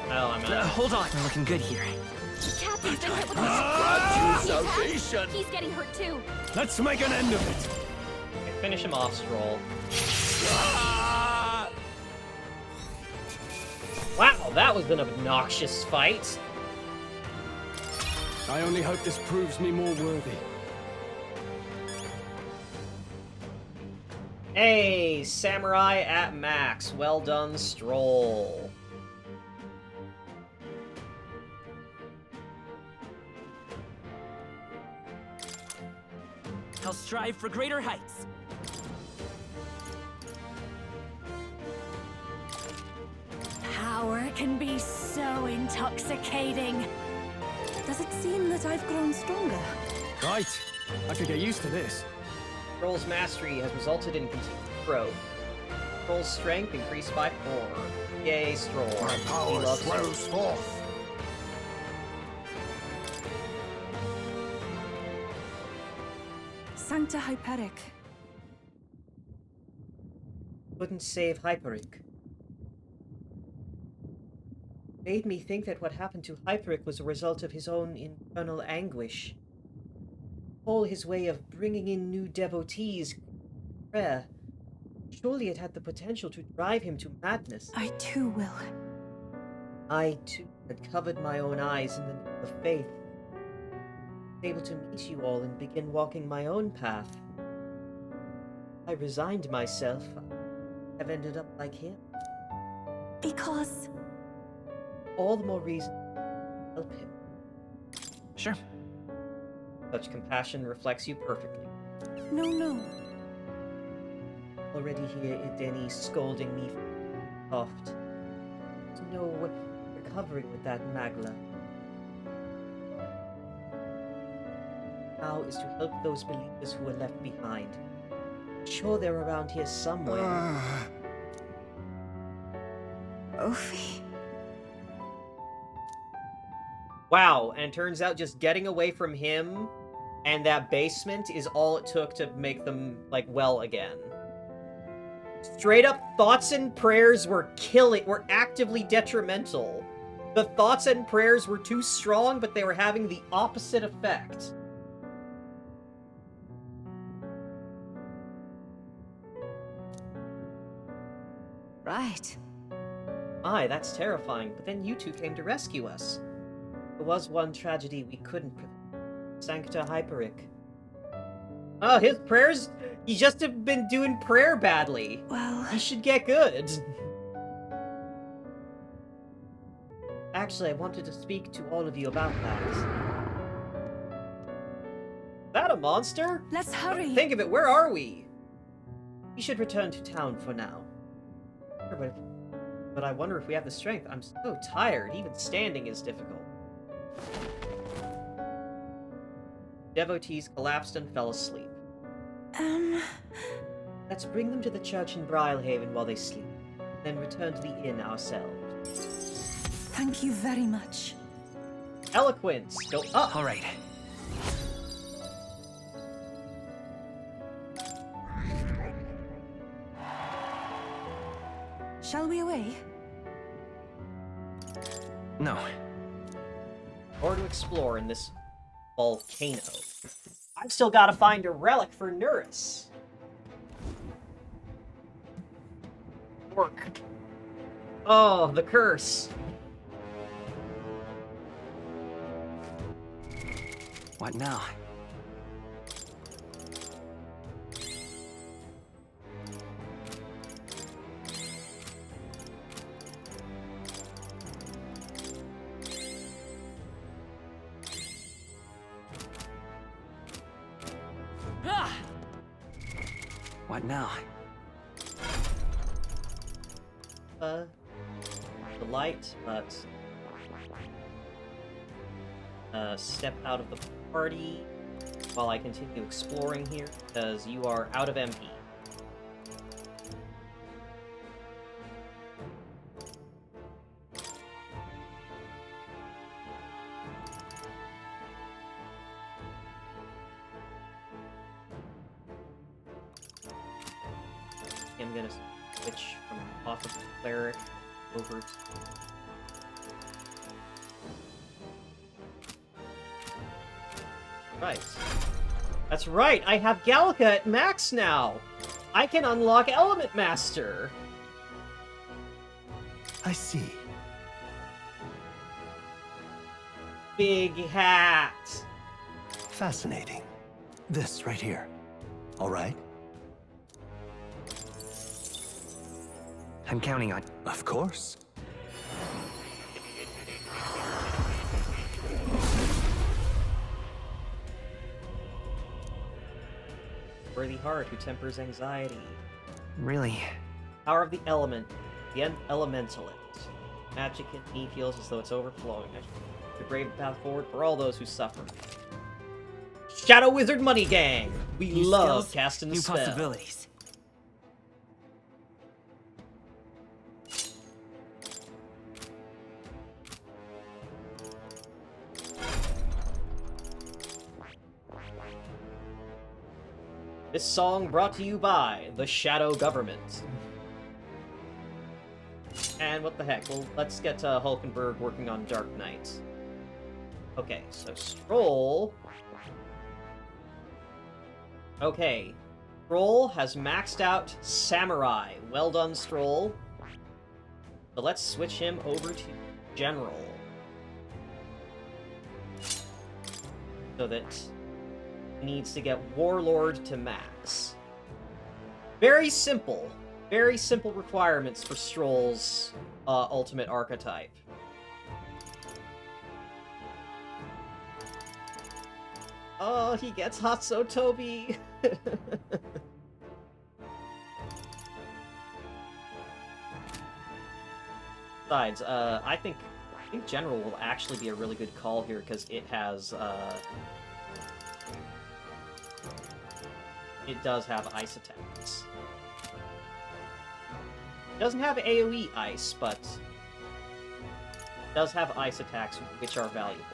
Oh, I'm out. Hold on. We're looking good here. The captain's been hit with a Grant you He attacks, salvation. he's getting hurt too. Let's make an end of it! Okay, finish him off, Stroll. Ah! Wow, that was an obnoxious fight. I only hope this proves me more worthy. Hey, Samurai at max. Well done, Stroll. I'll strive for greater heights. Power can be so intoxicating. Does it seem that I've grown stronger? Right. I could get used to this. Stroll's mastery has resulted in continued growth. Stroll's strength increased by 4. Yay, Stroll. My He power loves swells forth. Sancta Hyperic. Couldn't save Hyperic. Made me think that what happened to Hyperic was a result of his own internal anguish. All his way of bringing in new devotees, prayer. Surely it had the potential to drive him to madness. I too will. I, too, had covered my own eyes in the name of faith. Able to meet you all and begin walking my own path. I resigned myself. I've ended up like him. Because... All the more reason to help him. Sure. Such compassion reflects you perfectly. No. Already hear Ideni scolding me for soft. There's no recovering with that Magla. Now is to help those believers who are left behind. Sure they're around here somewhere. Ophi. Wow, and it turns out just getting away from him and that basement is all it took to make them, like, well again. Straight up, thoughts and prayers were actively detrimental. The thoughts and prayers were too strong, but they were having the opposite effect. Right. Aye, that's terrifying, but then you two came to rescue us. There was one tragedy we couldn't prevent. Sancta Hyperic. Oh, his prayers? He just have been doing prayer badly. Well... He should get good. Actually, I wanted to speak to all of you about that. Is that a a monster? Let's hurry. Think of it, where are we? We should return to town for now. But I wonder if we have the strength. I'm so tired. Even standing is difficult. Devotees collapsed and fell asleep. Let's bring them to the church in Brilehaven while they sleep, then return to the inn ourselves. Thank you very much. Eloquence, go up! Alright. Shall we away? No. Or to explore in this volcano. I've still got to find a relic for Nuris. Work. Oh, the curse. What now? What now? The light, but step out of the party while I continue exploring here, because you are out of MP. I'm gonna switch from off of the cleric over to... Right. That's right, I have Gallica at max now! I can unlock Element Master! I see. Big hat! Fascinating. This right here. All right? I'm counting on... Of course. Worthy heart who tempers anxiety. Really? Power of the element. The elementalist. Magic in me feels as though it's overflowing. The brave path forward for all those who suffer. Shadow Wizard Money Gang! We New love skills, casting the new spell. possibilities. This song brought to you by the Shadow Government. And what the heck? Well, let's get Hulkenberg working on Dark Knight. Okay, so Stroll... Okay. Stroll has maxed out Samurai. Well done, Stroll. But let's switch him over to General. So that he needs to get Warlord to max. Very simple. Very simple requirements for Stroll's ultimate archetype. Oh, he gets Hatso Tobi! Besides, I think General will actually be a really good call here, because it has, it does have ice attacks. It doesn't have AoE ice, but it does have ice attacks, which are valuable.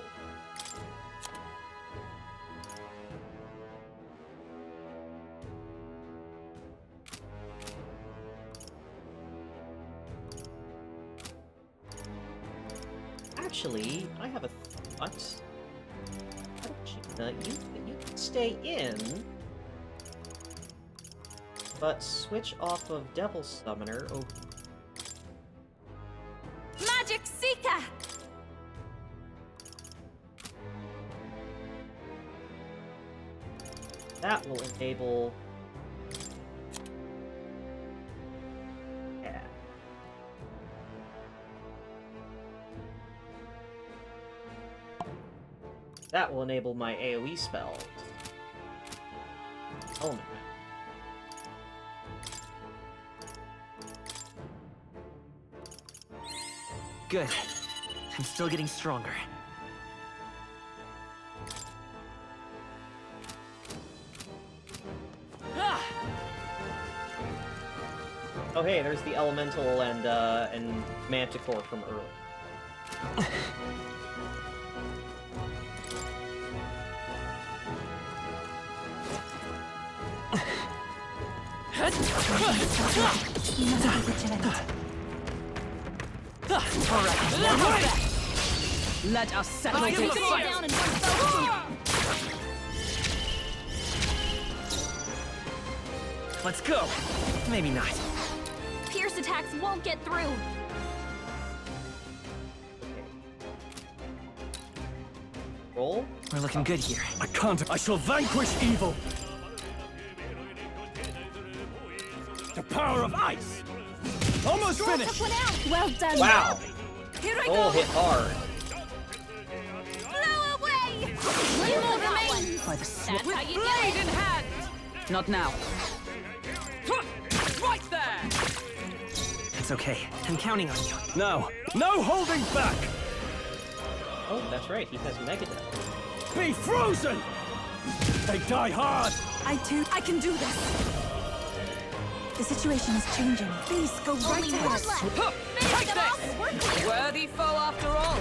Actually, I have a thought. You can stay in, but switch off of Devil Summoner over. Magic Seeker! That will enable... Yeah. That will enable my AoE spells. element. Good. I'm still getting stronger. Oh hey, there's the elemental and manticore from earlier. Let us settle this. Let's go. Maybe not. Pierce attacks won't get through. Roll. We're looking good here. I can't. I shall vanquish evil. The power of ice. Almost finished. Well done. Wow. Here I Roll go. hit hard. Blow away. One more remains. By the That's how you do blade it. in hand. Not now. Right there. It's okay. I'm counting on you. Now, no holding back. Oh, that's right. He has Mega Death. Be frozen. They die hard. I can do this. The situation is changing. Please go right Only ahead. one left. Finish them off and we're clear. Worthy foe after all.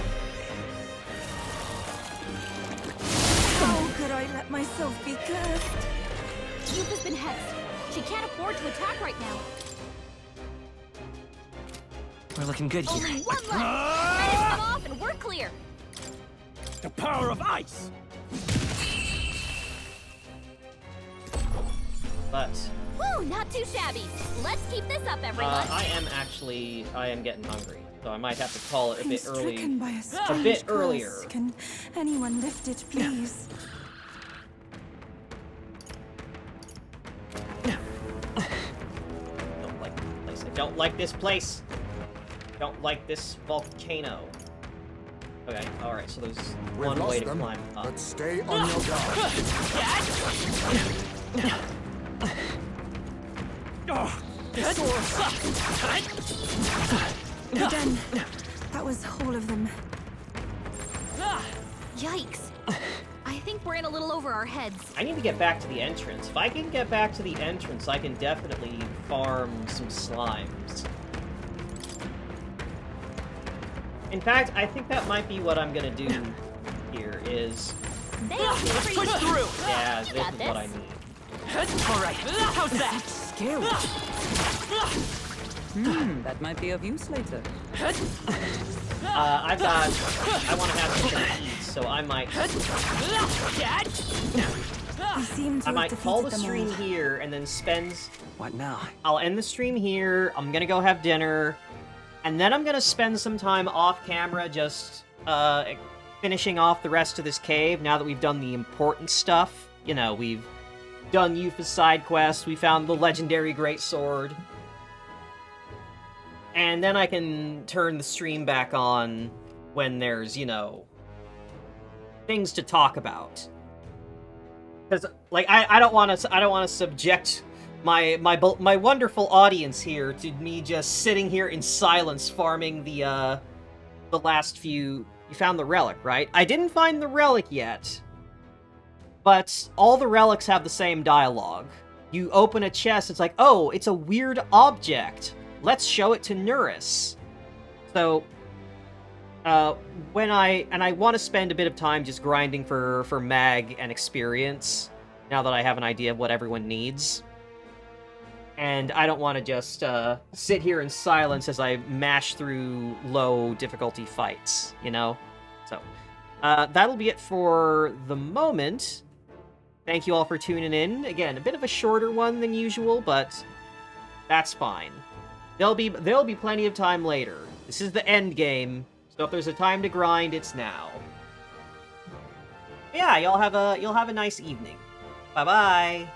How could I let myself be cursed? You've just been hexed. She can't afford to attack right now. We're looking good here. Only one left. Finish them off and we're clear. The power of ice. But Woo, not too shabby. Let's keep this up, everyone. I am getting hungry, so I might have to call it a bit early. Stricken by a A strange bit curse. earlier. Can anyone lift it, please? Don't like this place. I don't like this place. Don't like this volcano. Okay, alright, so there's We've one way lost to them, climb up. but stay on your guard. Again, that was all of them. Yikes. I think we're in a little over our heads. I need to get back to the entrance. If I can get back to the entrance, I can definitely farm some slimes. In fact, I think that might be what I'm gonna do here is... Let's push through! Yeah, this is what I need. Alright, how's that? Scary. That might be of use later. I want to have something to eat, so I might... I might call the stream here and then spend... What now? I'll end the stream here, I'm gonna go have dinner, and then I'm gonna spend some time off camera just, finishing off the rest of this cave now that we've done the important stuff. You know, we've done Yuffie's side quest, we found the legendary greatsword. And then I can turn the stream back on when there's, you know, things to talk about. Because, like, I don't want to subject my wonderful audience here to me just sitting here in silence farming the last few... You found the relic, right? I didn't find the relic yet. But all the relics have the same dialogue. You open a chest, it's like, oh, it's a weird object. Let's show it to Nuris. So, when I want to spend a bit of time just grinding for mag and experience, now that I have an idea of what everyone needs. And I don't want to just sit here in silence as I mash through low difficulty fights, you know? So, that'll be it for the moment. Thank you all for tuning in. Again, a bit of a shorter one than usual, but that's fine. There'll be plenty of time later. This is the end game, so if there's a time to grind, it's now. Yeah, you'll have a nice evening. Bye-bye.